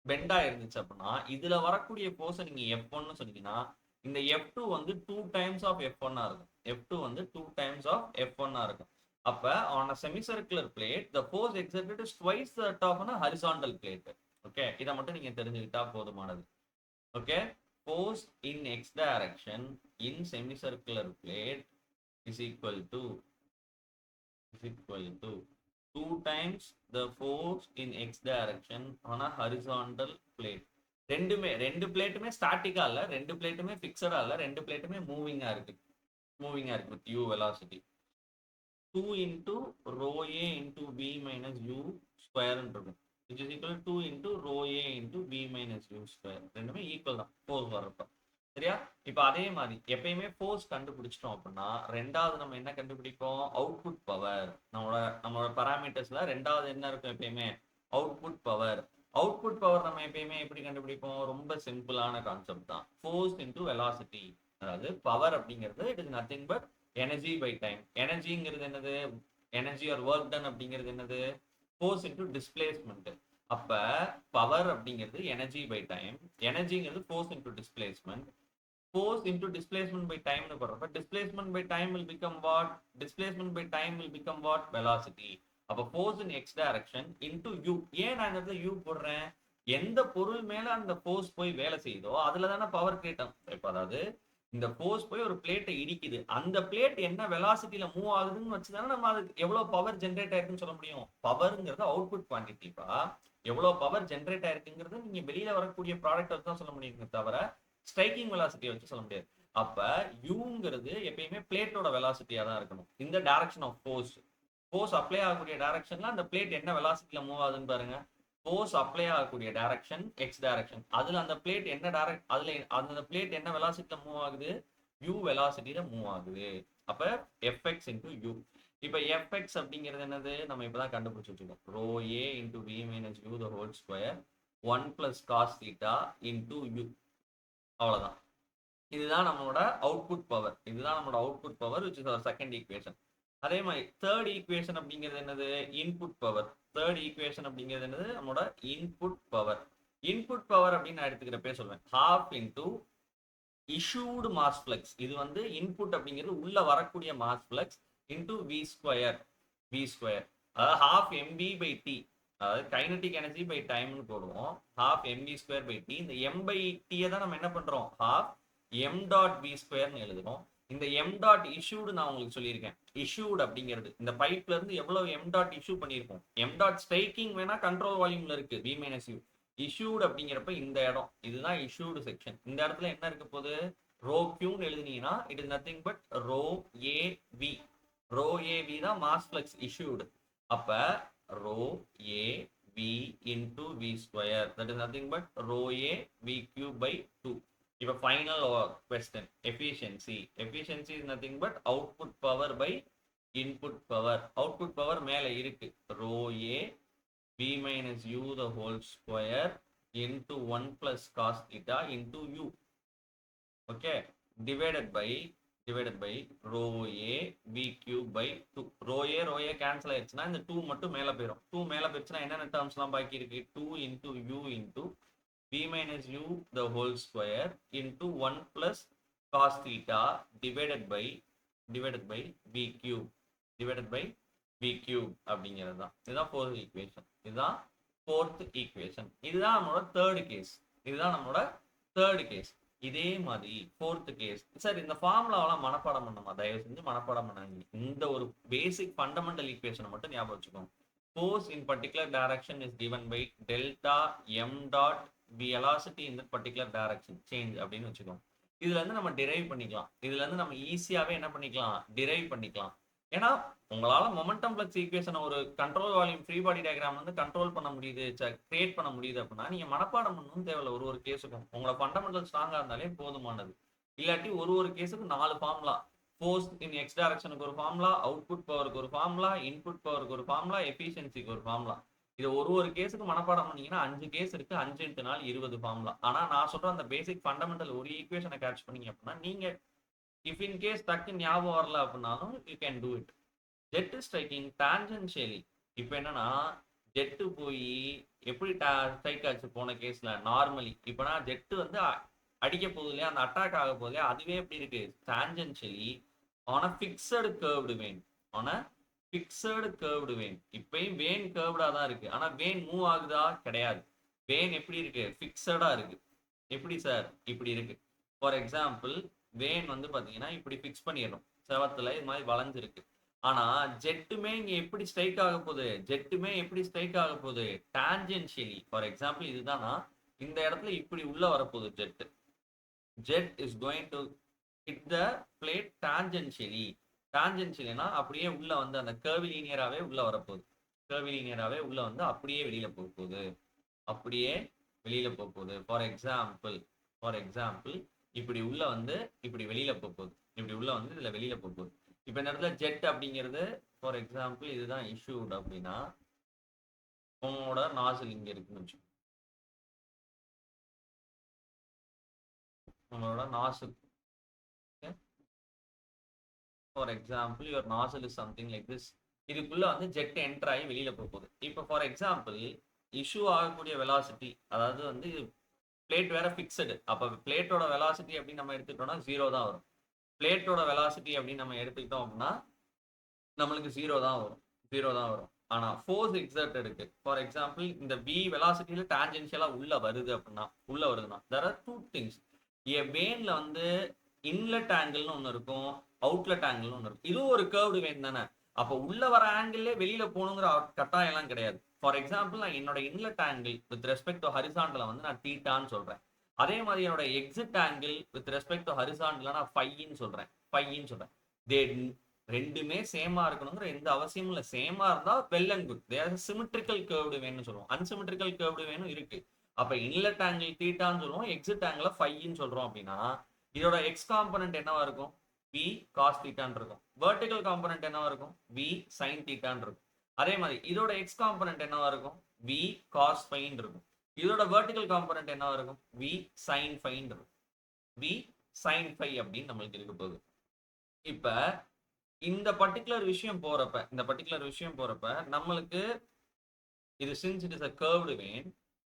பெண்டா இருந்துச்சு அப்படின்னா இதுல வரக்கூடிய ஃபோர்ஸை நீங்க F1 சொன்னீங்கன்னா இந்த F2 வந்து 2 டைம்ஸ் ஆஃப் F1 இருக்கும். F2 வந்து 2 டைம்ஸ் ஆஃப் F1 இருக்கும். அப்ப on a semicircular plate the force exerted is twice that of a horizontal plate. Okay, இதை மட்டும் நீங்க தெரிஞ்சுக்கிட்டா போதுமானது. Okay, force in x direction in semicircular plate is equal to 2 times the force in x direction on a horizontal plate. ரெண்டு பிளேட்டுமே ஸ்டாட்டிக்கா இல்ல, ரெண்டு பிளேட்டுமே ஃபிக்ஸடா இல்ல, ரெண்டு பிளேட்டுமே மூவிங்கா இருக்கு with u velocity. 2 into rho a into v minus u square இருக்கும், which is equal to 2 into rho a into v minus u square. ரெண்டுமே equal தான் force வர்றப்ப. சரியா? இப்ப அதே மாதிரி எப்பயுமே ஃபோர்ஸ் கண்டுபிடிச்சிட்டோம் அப்படின்னா ரெண்டாவது நம்ம என்ன கண்டுபிடிப்போம், அவுட்புட் பவர். நம்மளோட பாராமீட்டர்ஸ்ல ரெண்டாவது என்ன இருக்கும் எப்பயுமே, அவுட்புட் பவர். அவுட்புட் பவர் நம்ம எப்பயுமே எப்படி கண்டுபிடிப்போம், ரொம்ப சிம்பிளான கான்செப்ட் தான், ஃபோர்ஸ் இன்டூ வெலாசிட்டி. அதாவது பவர் அப்படிங்கிறது it is nothing but energy by time. எனர்ஜிங்கிறது என்னது, எனர்ஜி ஆர் ஒர்க் டன் அப்படிங்கிறது என்னது, ஃபோர்ஸ் இன்டூ டிஸ்பிளேஸ்மெண்ட். அப்ப பவர் அப்படிங்கிறது எனர்ஜி பை டைம், எனர்ஜிங்கிறது force into displacement. Force into displacement by time னு போடுறப்ப displacement by time will become what, displacement by time will become what, velocity. அப்ப force in x direction into u. ஏன் நான் இந்த இடத்துல u போடுறேன், எந்த பொருள் மேல அந்த ஃபோர்ஸ் போய் வேலை செய்யுதோ அதுல தானே பவர் கிரியேட் ஆகும். இப்ப அதாவது இந்த ஃபோர்ஸ் போய் ஒரு பிளேட்டை இடிக்குது, அந்த பிளேட் என்ன வெலாசிட்டியில மூவ் ஆகுதுன்னு வச்சுதானே நம்ம அதுக்கு எவ்வளவு பவர் ஜென்ரேட் ஆயிருக்குன்னு சொல்ல முடியும். பவர்ங்கிறது அவுட்புட் குவான்டிட்டிப்பா, எவ்வளவு பவர் ஜென்ரேட் ஆயிருக்குங்கிறது நீங்க வெளியில வரக்கூடிய ப்ராடக்ட் வச்சு தான் சொல்ல முடியுமே தவிர ஸ்ட்ரைக்கிங் வெலாசிட்டியை வச்சு சொல்ல முடியாது. அப்ப யூங்கிறது எப்பயுமே பிளேட்டோட வெலாசிட்டியா தான் இருக்கணும். இந்த டைரக்ஷன் ஆஃப் ஃபோர்ஸ் அப்ளை ஆகக்கூடிய டைரக்ஷன்ல அந்த பிளேட் என்ன வெலாசிட்டியில மூவ் ஆகுதுன்னு பாருங்க. ஃபோர்ஸ் அப்ளை ஆகக்கூடிய டைரக்ஷன் எக்ஸ் டைரக்ஷன், அதுல அந்த பிளேட் என்ன அதுல அந்த பிளேட் என்ன வெலாசிட்டியில மூவ் ஆகுது, யூ வெலாசிட்டியில மூவ் ஆகுது. அப்ப எஃப்எக்ஸ் இன்டூ யூ. இப்ப எஃப்எக்ஸ் அப்படிங்கிறது என்னது, நம்ம இப்பதான் கண்டுபிடிச்சு வச்சுக்கோம், rho A into we minus you the whole square 1 plus cos theta into u. அவ்வளவுதான். இதுதான் நம்மளோட அவுட்புட் பவர். இதுதான் நம்மளோட output power, which is our second equation. அதே மாதிரி தேர்ட் ஈக்குவேஷன் அப்படிங்கிறது என்னது, இன்புட் பவர். தேர்ட் ஈக்குவேஷன் அப்படிங்கிறது என்னது, நம்மளோட இன்புட் பவர். இன்புட் பவர் அப்படின்னு நான் எடுத்துக்கிறப்பே சொல்வேன், half into issued mass flux. இது வந்து இன்புட் அப்படிங்கிறது உள்ள வரக்கூடிய mass flux into v square. அதாவது half mv by t, அதாவது கைனடிக் எனர்ஜி பை டைம்னு போடுவோம், half mv square by t. இந்த m by t தான் நம்ம என்ன பண்றோம், half m டாட் v ஸ்கொயர்னு எழுதுறோம். இந்த m டாட் இஷ்யூடு நான் உங்களுக்கு சொல்லியிருக்கேன். இஷ்யூடு அப்படிங்கிறது இந்த பைப்ல இருந்து எவ்வளவு m டாட் இஷ்யூ பண்ணியிருக்கோம். m டாட் ஸ்ட்ரைக்கிங் வேணா கண்ட்ரோல் வால்யூம்ல இருக்கு, v மைனஸ் u. இஷ்யூடு அப்படிங்கிறப்ப இந்த இடம், இதுதான் இஷ்யூடு செக்ஷன். இந்த இடத்துல என்ன இருக்க போகுது, ரோ கியூன்னு எழுதினீங்கன்னா it is nothing but rho A V. Rho A V தான் மாஸ் ஃப்ளக்ஸ் இஷ்யூடு. அப்ப rho a v into v square, that is nothing but rho a v cube by 2. இப்ப final question, efficiency is nothing but output power by input power. output power மேல இருக்கு, rho a v minus u the whole square into 1 plus cos theta into u. okay, divided by rho a v cube by 2. rho a cancel ஆயிடுச்சுனா இந்த 2 மட்டும் மேல போயிடும். 2 மேல போயிடுச்சுனா என்னென்ன டேர்ம்ஸ்லாம் பாக்கி இருக்கு, 2 into u into v minus u the whole square into 1 plus cos theta divided by v cube அப்படிங்கிறது தான். இதுதான் fourth equation. இதுதான் fourth equation. இதுதான் நம்மளோட third case. இதே மாதிரி ஃபோர்த் கேஸ். சார் இந்த ஃபார்முலாவெல்லாம் மனப்பாடம் பண்ணணுமா, தயவு செஞ்சு மனப்பாடம் பண்ணாங்க. இந்த ஒரு பேசிக் ஃபண்டமெண்டல் ஈக்குவேஷனை மட்டும் ஞாபகம் வச்சுக்கோங்க. Force in particular direction is given by delta M dot velocity in that particular direction change அப்படின்னு வச்சுக்கோங்க. இதுல இருந்து நம்ம டிரைவ் பண்ணிக்கலாம். இதுல இருந்து நம்ம ஈஸியாவே என்ன பண்ணிக்கலாம், டிரைவ் பண்ணிக்கலாம். ஏன்னா உங்களால மொமெண்டம் பிளக்ஸ் ஈக்குவேஷன் ஒரு control volume free body diagram வந்து கண்ட்ரோல் பண்ண முடியுது, கிரியேட் பண்ண முடியுது அப்படின்னா நீங்க மனப்பாடம் பண்ணணும் தேவையில்ல. ஒரு கேஸுக்கும் உங்களை ஃபண்டமெண்டல் ஸ்ட்ராங்கா இருந்தாலே போதுமானது. இல்லாட்டி ஒரு கேஸுக்கு 4 ஃபார்முலா, ஃபோர்ஸ் இன் எக்ஸ் டைரக்ஷனுக்கு ஒரு ஃபார்முலா, அவுட்புட் பவருக்கு ஒரு ஃபார்முலா, இன்புட் பவருக்கு ஒரு ஃபார்முலா, எஃபிஷியன்சிக்கு ஒரு ஃபார்முலா. இது ஒரு கேஸுக்கு மனப்பாடம் பண்ணீங்கன்னா 5 கேஸ் இருக்கு, 5 × 4 20 ஃபார்முலா. ஆனா நான் சொல்ற அந்த பேசிக் ஃபண்டமெண்டல் ஒரு ஈக்குவேஷனை கேட்ச் பண்ணீங்க அப்படின்னா நீங்க இஃப் இன் கேஸ் டக்கு ஞாபகம் வரல அப்படின்னாலும் you can do it. Jet striking tangentially. இப்போ என்னன்னா ஜெட்டு போய் எப்படி ஸ்ட்ரைக் ஆச்சு போன கேஸ்ல நார்மலி. இப்போனா ஜெட்டு வந்து அடிக்க போகுது இல்லையா, அந்த அட்டாக் ஆக போகுது இல்லையா, அதுவே எப்படி இருக்கு tangentially on a fixed curved vane. On a fixed curved vane. இப்பயும் வேன் கர்வ்டா தான் இருக்கு, ஆனா வேன் மூவ் ஆகுதா கிடையாது. வேன் எப்படி இருக்கு ஃபிக்ஸடா இருக்கு. எப்படி சார் இப்படி இருக்கு. ஃபார் எக்ஸாம்பிள் வேன் வந்து பாத்தீங்கன்னா இப்படி ஃபிக்ஸ் பண்ணிடணும் செவத்துல, இது மாதிரி வளைஞ்சிருக்கு. ஆனா ஜெட்டுமே இங்க எப்படி ஸ்ட்ரைக் ஆக போகுது, ஜெட்டுமே எப்படி ஸ்ட்ரைக் ஆக போகுது டான்ஜென்ஷியலி. ஃபார் எக்ஸாம்பிள் இதுதானா இந்த இடத்துல இப்படி உள்ள வரப்போகுது jet. Jet is going to hit the plate tangentially. டான்ஜென்ஷியலினா அப்படியே உள்ள வந்து அந்த கர்விலீனியராகவே உள்ள வரப்போகுது. கர்விலீனியராகவே உள்ள வந்து அப்படியே வெளியில போக போகுது, அப்படியே வெளியில போக போகுது. ஃபார் எக்ஸாம்பிள் இப்படி உள்ள வந்து இப்படி வெளியில போக போகுது, இப்படி உள்ள வந்து இதுல வெளியில போக போகுது. இப்போ இந்த இடத்துல ஜெட் அப்படிங்கிறது ஃபார் எக்ஸாம்பிள் இதுதான் இஷ்யூட் அப்படின்னா உங்களோட நாசில் இங்க இருக்குன்னு வச்சு, உங்களோட nozzle for example your nozzle is something like this. இதுக்குள்ள வந்து ஜெட் என்டர் ஆகி வெளியில போக போகுது. இப்போ ஃபார் எக்ஸாம்பிள் இஷ்யூ ஆகக்கூடிய வெலாசிட்டி, அதாவது வந்து பிளேட் வேற ஃபிக்ஸடு, அப்போ பிளேட்டோட வெலாசிட்டி அப்படின்னு நம்ம எடுத்துக்கிட்டோம்னா 0 தான் வரும். பிளேட்டோட வெலாசிட்டி அப்படின்னு நம்ம எடுத்துக்கிட்டோம் அப்படின்னா நம்மளுக்கு 0 தான் வரும், 0 தான் வரும். ஆனா ஃபோர்ஸ் எக்ஸர்ட் இருக்கு. ஃபார் எக்ஸாம்பிள் இந்த v வெலாசிட்டியில டான்ஜென்ஷியலா உள்ள வருது அப்படின்னா, உள்ள வருதுன்னா தேர் ஆர் 2 திங்ஸ். ஏ வேன்ல வந்து இன்லெட் ஆங்கிள்னு ஒன்று இருக்கும், அவுட்லெட் ஆங்கிள்னு ஒன்று இருக்கும். இதுவும் ஒரு கர்வ்டு வேன் தானே. அப்போ உள்ள வர ஆங்கிள் வெளியில போகணுங்கிற கட்டாயம் எல்லாம் கிடையாது. ஃபார் எக்ஸாம்பிள் நான் என்னோட inlet angle with respect to ஹரிசாண்டல வந்து நான் தீட்டான்னு சொல்றேன். அதே மாதிரி என்னோட exit angle with respect to ஹரிசாண்டல நான் ஃபைன்னு சொல்றேன், ஃபைன்னு சொல்றேன். தே ரெண்டுமே சேமா இருக்கணுங்கிற எந்த அவசியமும் இல்லை. சேமா இருந்தா well and good. There symmetrical curved வேணும்னு சொல்லுவோம், அன்சிமெட்ரிக்கல் கர்வ்டு வேணும் இருக்கு. அப்ப இன்லெட் ஆங்கிள் தீட்டான்னு சொல்லுவோம், எக்ஸிட் ஆங்கிள் ஃபைன்னு சொல்றோம். அப்படின்னா இதோட எக்ஸ் காம்பனன்ட் என்னவா இருக்கும், v cos தீட்டான்னு இருக்கும். வெர்டிகல் காம்பனன்ட் என்னவா இருக்கும், v sin தீட்டான்னு இருக்கும். அதே மாதிரி இதோட எக்ஸ் காம்பனன்ட் என்னவா இருக்கும், v cos ஃபைன்னு இருக்கும். இதோட வெர்டிகல் காம்பனன்ட் என்னவா இருக்கும், v sin ஃபைன்னு இருக்கும். v sin ஃபை அப்படின்னு நம்மளுக்கு இருக்க போகுது. இப்ப இந்த பர்டிகுலர் விஷயம் போறப்ப நம்மளுக்கு இது since it is a curved van,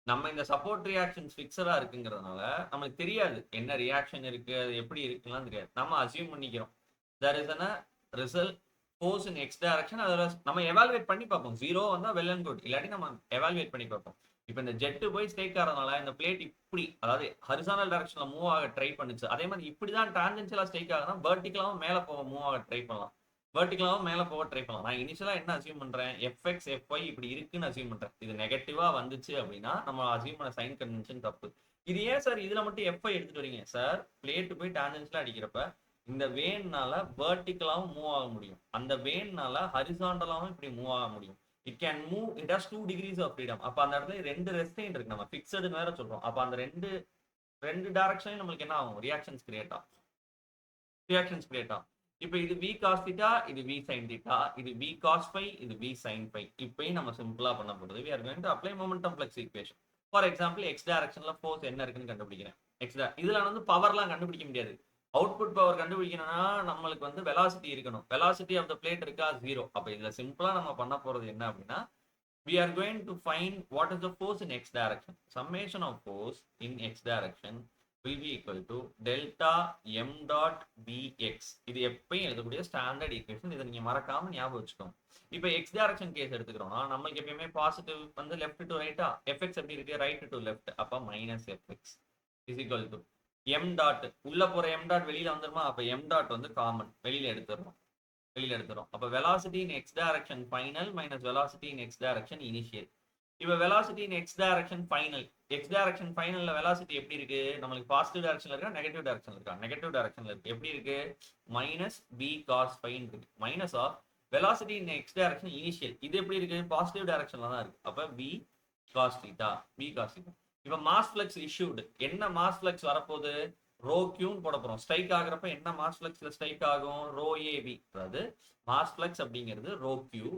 நம்ம இந்த சப்போர்ட் ரியாக்ஷன்ஸ் ஃபிக்ஸடா இருக்குங்கிறதுனால நமக்கு தெரியாது என்ன ரியாக்ஷன் இருக்கு, அது எப்படி இருக்குலாம் தெரியாது. நம்ம அசியூம் பண்ணிக்கிறோம் there is a result force in X direction. அதில் நம்ம எவாலுவேட் பண்ணி பார்ப்போம். 0 வந்தா வெல் அண்ட் குட், இல்லாட்டி நம்ம எவாலுவேட் பண்ணி பார்ப்போம். இப்போ இந்த ஜெட்டு போய் ஸ்ட்ரைக் ஆகிறதுனால இந்த பிளேட் இப்படி, அதாவது ஹரிசானல் டைரக்ஷன்ல மூவ் ஆக ட்ரை பண்ணுச்சு. அதே மாதிரி இப்படிதான் டான்ஜென்ஷியலா ஸ்ட்ரைக் ஆகுதுன்னா வெர்டிகலாவும் மேலே போக மூவ் ஆக ட்ரை பண்ணலாம், வெர்டிகலாவும் மேலே போக ட்ரை பண்ணலாம். நான் இனிஷியலா என்ன அசியூம் பண்றேன், எஃப்எக்ஸ் எஃப்ஒய் இப்படி இருக்குன்னு அசியூம் பண்றேன். இது நெகட்டிவா வந்துச்சு அப்படின்னா நம்ம அசியூம் பண்ண சைன் கன்வென்ஷன் தப்பு. இது ஏன் சார் இதுல மட்டும் எஃப்ஐ எடுத்துட்டு வரீங்க சார், பிளேட் போய் டான்ஜென்ஷியலா அடிக்கிறப்ப இந்த வேன்னால வெர்டிகலாவும் மூவ் ஆக முடியும், அந்த வேன்னால ஹரிசாண்டலாவும் இப்படி மூவ் ஆக முடியும். It can move, it has 2 degrees of freedom. அப்ப அந்த இடத்துல 2 ரெஸ்ட்ரெயின் இருக்கு, நம்ம ஃபிக்ஸடுன்னு வேற சொல்றோம். அப்ப அந்த ரெண்டு டைரக்ஷன்லயும் நம்மளுக்கு என்ன ஆகும், ரியாக்ஷன்ஸ் கிரியேட் ஆகும். இப்போ இது v cos θ, இது v sin θ, இது v cos φ, இது v sin φ. இப்பயும் நம்ம சிம்பிளா பண்ண போறது we are going to apply momentum flux equation. For example x டைரக்ஷன்ல ஃபோர்ஸ் என்ன இருக்குன்னு கண்டுபிடிக்கிறேன். இதுல வந்து பவர்லாம் கண்டுபிடிக்க முடியாது. அவுட்புட் பவர் கண்டுபிடிக்கணும்னா நம்மளுக்கு வந்து வெலாசிட்டி இருக்கணும். வெலாசிட்டி ஆஃப் த பிளேட் இருக்கா 0. அப்ப இதுல சிம்பிளா நம்ம பண்ண போறது என்ன அப்படின்னா we are going to find what is the force in x direction. Summation of force in x direction will be equal to delta m dot bx. இது எப்பயும் எழுதக்கூடிய ஸ்டாண்டர்ட் ஈக்குவேஷன், இதை நீங்க மறக்காம ஞாபகம் வச்சுக்கோங்க. இப்போ எக்ஸ் டைரக்ஷன் கேஸ் எடுத்துக்கிறோம்னா நம்மளுக்கு எப்பயுமே பாசிட்டிவ் வந்து லெஃப்ட் டு ரைட்டா, எஃப்எக்ஸ் எப்படி இருக்கு ரைட் டு லெஃப்ட். அப்ப minus FX is equal to M dot, உள்ள போற எம் டாட் வெளியில வந்துருமா, அப்ப எம் டாட் வந்து காமன் வெளியில எடுத்துறோம். அப்ப velocity in X direction final minus velocity in X direction initial. இப்போ velocity in X direction final. X direction ஃபைனல்ல வெலாசிட்டி எப்படி இருக்கு? நம்மளுக்கு பாசிட்டிவ் டைரக்ஷன்ல இருக்கா, நெகட்டிவ் டைரக்ஷன்ல இருக்கா? நெகட்டிவ் டைரக்ஷன்ல இருக்கு. எப்படி இருக்கு? மைனஸ் பி காஸ் ஃபைன் இருக்கு. Minus of velocity in X direction initial. இது எப்படி இருக்கு? பாசிட்டிவ் டைரக்ஷன்ல தான் இருக்கு. அப்ப v cos theta, v cos theta. இப்போ மாஸ் ஃப்ளக்ஸ் இஷ்யூடு. என்ன மாஸ் ஃப்ளக்ஸ் வரப்போகுது? ரோ கியூன்னு போட போறோம். ஸ்ட்ரைக் ஆகுறப்ப என்ன மாஸ் ஃப்ளக்ஸ்ல ஸ்ட்ரைக் ஆகும்? Rho A B. அதாவது மாஸ் ஃப்ளக்ஸ் அப்படிங்கிறது ரோ கியூ.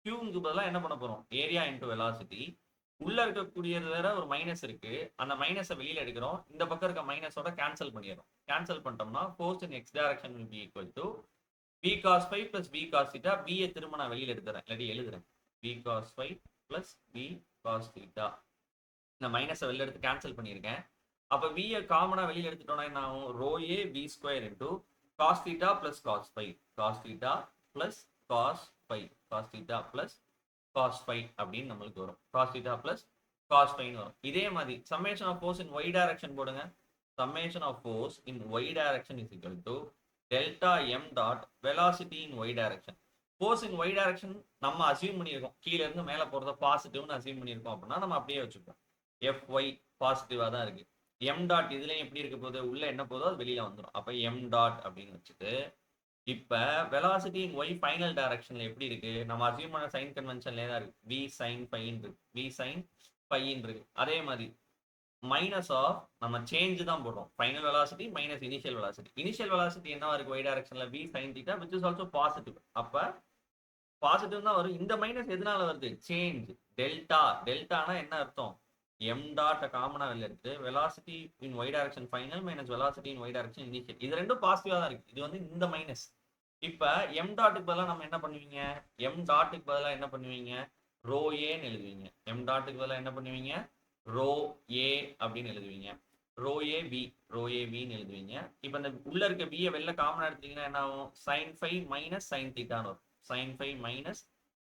கியூங்கு பதிலாக என்ன பண்ண போறோம்? Area into velocity. உள்ள இருக்கக்கூடியது வேற ஒரு மைனஸ் இருக்கு. அந்த மைனஸை வெளியில எடுக்கிறோம். இந்த பக்கம் இருக்க மைனஸோட கேன்சல் பண்ணிடுறோம். கேன்சல் பண்ணிட்டோம்னா force in X direction will be equal to b cos phi plus b cos theta. b யை திரும்ப நான் வெளியில எடுத்துறேன், இல்லாட்டி எழுதுறேன். b cos phi plus b cos theta. இந்த மைனஸை வெளியில எடுத்து கேன்சல் பண்ணியிருக்கேன். அப்ப v யை காமனா வெளியில எடுத்துட்டோம்னா என்ன ஆகும்? Rho a b square into cos theta plus cos phi. cos theta plus cos phi. cos theta plus cos phi அப்படின்னு நம்மளுக்கு வரும். cos theta plus cos phi வரும். இதே மாதிரி summation of force in y direction போடுங்க. summation of force in y direction is equal to delta m dot velocity in y direction. force in y direction நம்ம assume பண்ணியிருக்கோம், கீழ இருந்து மேல போறத பாசிட்டிவ்னு அசியூம் பண்ணியிருக்கோம் அப்படின்னா நம்ம அப்படியே வச்சுப்போம். fy பாசிட்டிவா தான் இருக்கு. m டாட் இதுலயும் எப்படி இருக்க போகுது? உள்ள என்ன போதோ அது வெளியில வந்துடும். அப்ப m டாட் அப்படின்னு வச்சுட்டு இப்ப வெலாசிட்டி இன் y ஃபைனல் டைரக்ஷன்ல எப்படி இருக்கு? நம்ம அசியூம் பண்ண சைன் கன்வென்ஷன்ல தான் இருக்கு. v sin phi இருக்கு, v sin phi இருக்கு. அதே மாதிரி மைனஸ் ஆஃப் நம்ம சேஞ்ச் தான் போடுறோம். Final velocity minus initial velocity. Initial velocity என்னவா இருக்கு? y டைரக்ஷன்ல v sin theta which is also positive. அப்ப பாசிட்டிவ் தான் வரும். இந்த மைனஸ் எதனால வருது? சேஞ்ச். டெல்டா. டெல்டானா என்ன அர்த்தம்? m டாட் காமனா வெளில எடுத்து வெலாசிட்டி இன் y direction final minus velocity இன் y டைரக்ஷன் இனிஷியல். இது ரெண்டும் பாசிட்டிவா தான் இருக்கு. இது வந்து இந்த மைனஸ். இப்ப m டாட்டுக்கு பதிலாக நம்ம என்ன பண்ணுவீங்க? m டாட்டுக்கு பதிலாக என்ன பண்ணுவீங்க? ரோ ஏன்னு எழுதுவீங்க. m டாட்டுக்கு பதிலாக என்ன பண்ணுவீங்க? ரோ ஏ அப்படின்னு எழுதுவீங்க. ரோ ஏ வி, ரோ ஏ வின்னு எழுதுவீங்க. இப்ப இந்த உள்ள இருக்க வியை வெளில காமனா எடுத்தீங்கன்னா என்ன ஆகும்? sin phi மைனஸ் sin தீட்டான்னு வரும். sin phi மைனஸ்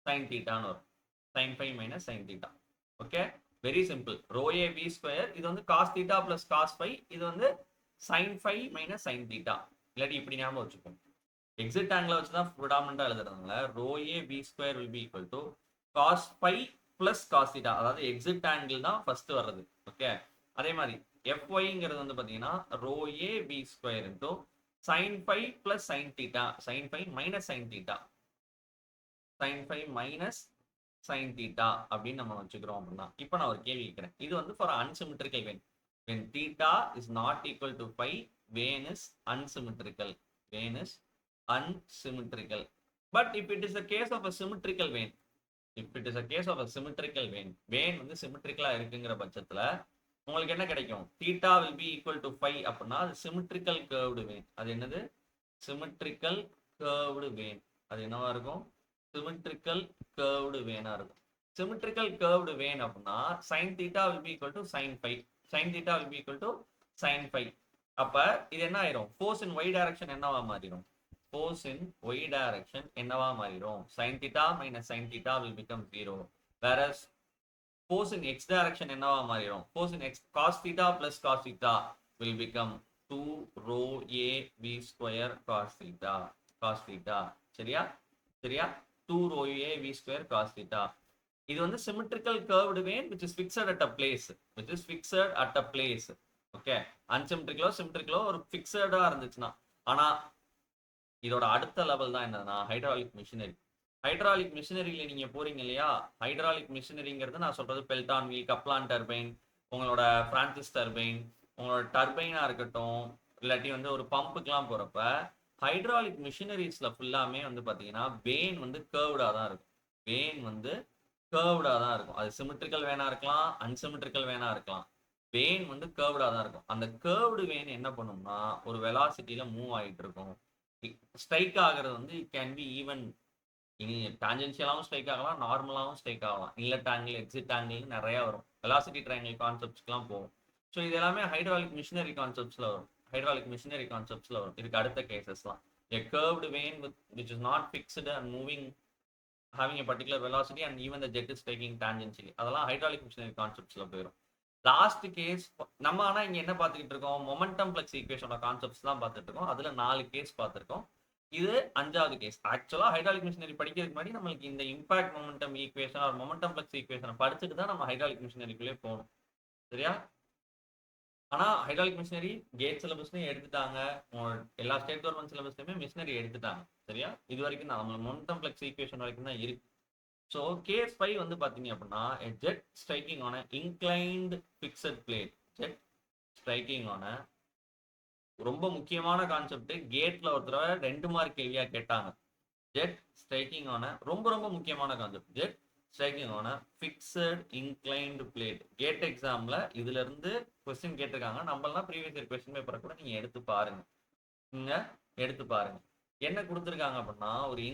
sin தீட்டான்னு வரும். sin phi மைனஸ் sin தீட்டா. Okay, very simple. Rho A we square. இது வந்து cos theta plus cos phi. இது வந்து sin phi மைனஸ் sin தீட்டா. இல்லாட்டி இப்படி ஞாபகம் வச்சுக்கோங்க. எக்ஸிட் ஆங்கிள் வச்சு தான் ப்ரிடாமினண்டா எழுதுறதுனால rho A B square will be equal to cos phi plus cos theta. அதாவது எக்ஸிட் ஆங்கிள் தான் ஃபர்ஸ்ட் வர்றது. ஓகே, அதே மாதிரி எஃப்ஒய்ங்கிறது வந்து பார்த்தீங்கன்னா rho A B square into sine phi plus sine theta. Sine phi minus sine theta. Sine phi minus sine theta அப்படின்னு நம்ம வச்சுக்கிறோம் அப்படின்னா. இப்போ நான் ஒரு கேள்வி கேட்கிறேன். இது வந்து for unsymmetrical when. when theta is not equal to phi, vane is unsymmetrical. Vane is unsymmetrical. But if it is a case of a symmetrical vane, if it is a case of a symmetrical vane, vane வந்து சிமெட்ரிக்கலா இருக்குங்கிற பட்சத்துல உங்களுக்கு என்ன கிடைக்கும்? theta will be equal to phi அப்படின்னா அது symmetrical curved vane. அது என்னது? symmetrical curved vane. அது என்னவா இருக்கும்? symmetrical curved vane ஆ இருக்கும். symmetrical curved vane அப்படின்னா sin theta will be equal to sin phi. sin theta will be equal to sin phi. அப்ப இது என்ன ஆயிரும்? force in y direction என்னவா மாறிடும்? force in y direction என்னவா மாறிடும்? sin theta minus sin theta will become 0. Whereas force in x direction என்னவா மாறிடும்? force in x cos theta plus cos theta will become 2 rho a v square cos theta. cos theta. சரியா? சரியா? 2 rho a v square cos theta. இது வந்து symmetrical curved vane which is fixed at a place. which is fixed at a place. Okay, unsymmetrical symmetrical ஒரு ஃபிக்ஸடா இருந்துச்சுன்னா. ஆனா இதோட அடுத்த level தான் என்னன்னா ஹைட்ராலிக் மிஷினரி. ஹைட்ராலிக் மிஷினரியில நீங்க போறீங்க இல்லையா? ஹைட்ராலிக் மிஷினரிங்கிறது நான் சொல்றது பெல்டான் வீல், கப்லான் டர்பைன், உங்களோட பிரான்சிஸ் டர்பைன், உங்களோட டர்பைனா இருக்கட்டும், இல்லாட்டி வந்து ஒரு பம்புக்கெல்லாம் போறப்ப ஹைட்ராலிக் மிஷினரிஸ்ல ஃபுல்லாமே வந்து பாத்தீங்கன்னா வேன் வந்து கர்வ்டா தான் இருக்கும். வேன் வந்து கர்வ்டா தான் இருக்கும். அது சிமெட்ரிக்கல் வேனா இருக்கலாம், அன்சிமெட்ரிக்கல் வேனா இருக்கலாம். வேன் வந்து கர்வ்டா தான் இருக்கும். அந்த கர்வ்டு வேன் என்ன பண்ணும்னா ஒரு வெலாசிட்டியில மூவ் ஆகிட்டு இருக்கும். ஸ்ட்ரைக் ஆகிறது வந்து கேன் பி ஈவன் இனி டான்ஜென்ஷியலாகவும் ஸ்ட்ரைக் ஆகலாம், நார்மலாகவும் ஸ்ட்ரைக் ஆகலாம். இன்லெட் ஆங்கிள், எக்ஸிட் ஆங்கிள் நிறைய வரும். வெலாசிட்டி ட்ரையாங்கிள் கான்செப்ட்ஸ்க்குலாம் போகும். ஸோ இது எல்லாமே ஹைட்ராலிக் மிஷினரி கான்செப்ட்ஸ்ல வரும். ஹைட்ராலிக் மிஷினரி கான்செப்ட்ஸ்ல வரும். இதுக்கு அடுத்த கேசஸ்லாம் a curved vane which is not fixed and moving, having a particular velocity and even the jet is taking tangentially. அதெல்லாம் ஹைட்ராலிக் மிஷினரி கான்செப்ட்ஸ்ல போயிடும். லாஸ்ட் கேஸ் நம்ம ஆனா இங்க என்ன பார்த்துக்கிட்டு இருக்கோம்? மொமெண்டம் ஃப்ளக்ஸ் ஈக்குவேஷனோட கான்செப்ட்ஸ் தான் பார்த்துட்டு இருக்கோம். அதுல 4 கேஸ் பார்த்துருக்கோம். இது 5வது கேஸ். ஆக்சுவலா ஹைட்ராலிக் மிஷினரி படிக்கிறதுக்கு முன்னாடி நம்மளுக்கு இந்த impact momentum equation or momentum flux ஈக்குவேஷனை படிச்சுட்டு தான் நம்ம ஹைட்ராலிக் மிஷினரிக்குள்ளே போகணும். சரியா? ஆனா ஹைட்ராலிக் மிஷினரி கேட் சிலபஸ்லயும் எடுத்துட்டாங்க. எல்லா ஸ்டேட் கவர்மெண்ட் சிலபஸ்லயுமே மிஷினரி எடுத்துட்டாங்க. சரியா? இது வரைக்கும் தான் நம்ம மொமெண்டம் ஃப்ளக்ஸ் ஈக்குவேஷன் வரைக்கும் தான் இருக்கு. ஸோ கேஸ் 5 வந்து பாத்தீங்க அப்படின்னா jet striking on inclined fixed plate. Jet striking on ரொம்ப முக்கியமான கான்செப்ட். கேட்ல ஒரு தடவை 2 மார்க் கேள்வியா கேட்டாங்க. ஜெட் ஸ்ட்ரைக்கிங் ஆன ரொம்ப ரொம்ப முக்கியமான கான்செப்ட். ஜெட் ஸ்ட்ரைக்கிங் ஆன ஃபிக்ஸட் இன்க்ளைன்டு பிளேட். கேட் எக்ஸாம்ல இதுல இருந்து கொஸ்டின் கேட்டிருக்காங்க. நம்மளாம் ப்ரீவியஸ் இயர் கொஸ்டின் பேப்பரை கூட நீங்க எடுத்து பாருங்க. நீங்க எடுத்து பாருங்க. என்ன கொடுத்துருக்காங்க அப்படின்னா ஒரு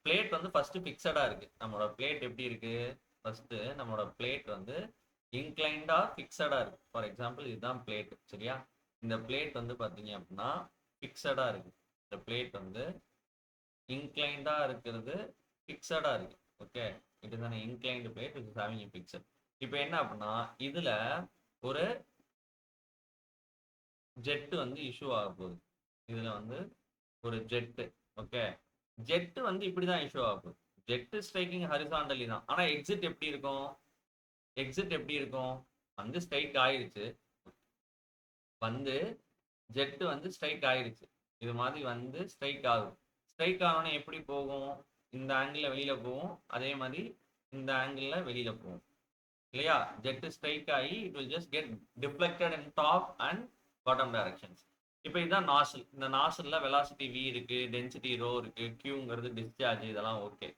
பிளேட் வந்து ஃபர்ஸ்ட் ஃபிக்ஸடா இருக்கு. நம்மளோட பிளேட் எப்படி இருக்கு? ஃபர்ஸ்ட் நம்மளோட பிளேட் வந்து இன்க்ளைண்டா ஃபிக்ஸடா இருக்கு. ஃபார் எக்ஸாம்பிள் இதுதான் பிளேட். சரியா? இந்த பிளேட் வந்து பாத்தீங்க அப்படின்னா ஃபிக்ஸடா இருக்கு. இந்த பிளேட் வந்து இன்க்ளைண்டா இருக்கிறது ஃபிக்ஸடா இருக்கு. ஓகே, இதுதானே inclined plate which is having a fixed. இப்போ என்ன அப்படின்னா இதுல ஒரு ஜெட் வந்து இஷ்யூ ஆக போகுது. இதுல வந்து ஒரு ஜெட். ஓகே, ஜெட் வந்து இப்படிதான் இஷ்யூ ஆக போகுது. ஜெட் ஸ்ட்ரைக்கிங் ஹரிசாண்டலி தான். ஆனா எக்ஸிட் எப்படி இருக்கும்? எக்ஸிட் எப்படி இருக்கும்? வந்து ஸ்ட்ரைக் ஆயிடுச்சு. வந்து ஜெட் வந்து ஸ்ட்ரைக் ஆயிடுச்சு. இது மாதிரி வந்து ஸ்ட்ரைக் ஆகும். ஸ்ட்ரைக் ஆனோடனே எப்படி போகும்? இந்த ஆங்கிள் வெளியில போகும். அதே மாதிரி இந்த ஆங்கிள் வெளியில போகும். இல்லையா? ஜெட் ஸ்ட்ரைக் ஆகி it will just get deflected in top and bottom directions. இப்போ இதுதான் நாசில். இந்த நாசில்ல வெலாசிட்டி v இருக்கு, டென்சிட்டி ரோ இருக்கு, qங்கிறது டிஸ்சார்ஜ், இதெல்லாம் ஓகே.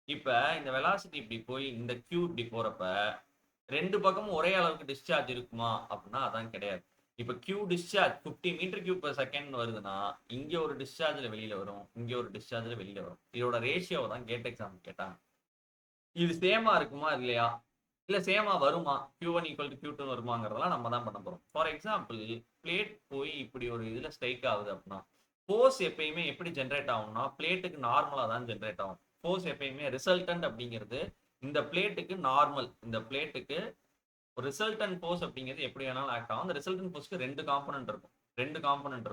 இப்போ இந்த வெலாசிட்டி இப்படி போய் இந்த q இப்படி போறப்ப 2 பக்கமும் ஒரே அளவுக்கு டிஸ்சார்ஜ் இருக்குமா அப்படின்னா அதான் கிடையாது. இப்போ q discharge 50 metre cube per second வருதுன்னா இங்க ஒரு டிஸ்சார்ஜ்ல வெளியில வரும், இங்க ஒரு டிஸ்சார்ஜ்ல வெளியில வரும். இதோட ரேஷியோவை தான் கேட் எக்ஸாம் கேட்டாங்க. இது சேமா இருக்குமா இல்லையா? இல்ல சேமா வருமா? Q1 ஈக்குவல் டு Q2 வருமாங்கிறதெல்லாம் நம்ம தான் பண்ண போறோம். ஃபார் எக்ஸாம்பிள் பிளேட் போய் இப்படி ஒரு இதுல ஸ்ட்ரைக் ஆகுது அப்படின்னா ஃபோர்ஸ் எப்பயுமே எப்படி ஜென்ரேட் ஆகும்னா பிளேட்டுக்கு நார்மலா தான் ஜென்ரேட் ஆகும். ஃபோர்ஸ் எப்பயுமே ரிசல்டன்ட் அப்படிங்கிறது இந்த பிளேட்டுக்கு நார்மல். இந்த பிளேட்டுக்கு ஒரு ரிசல்டன்ட் ஃபோர்ஸ் அப்படிங்கிறது எப்படி வேணாலும் ஆக்ட் ஆகும். அந்த ரிசல்டன்ட் ஃபோர்ஸ்க்கு ரெண்டு காம்பனன்ட் இருக்கும். ரெண்டு காம்பனன்ட்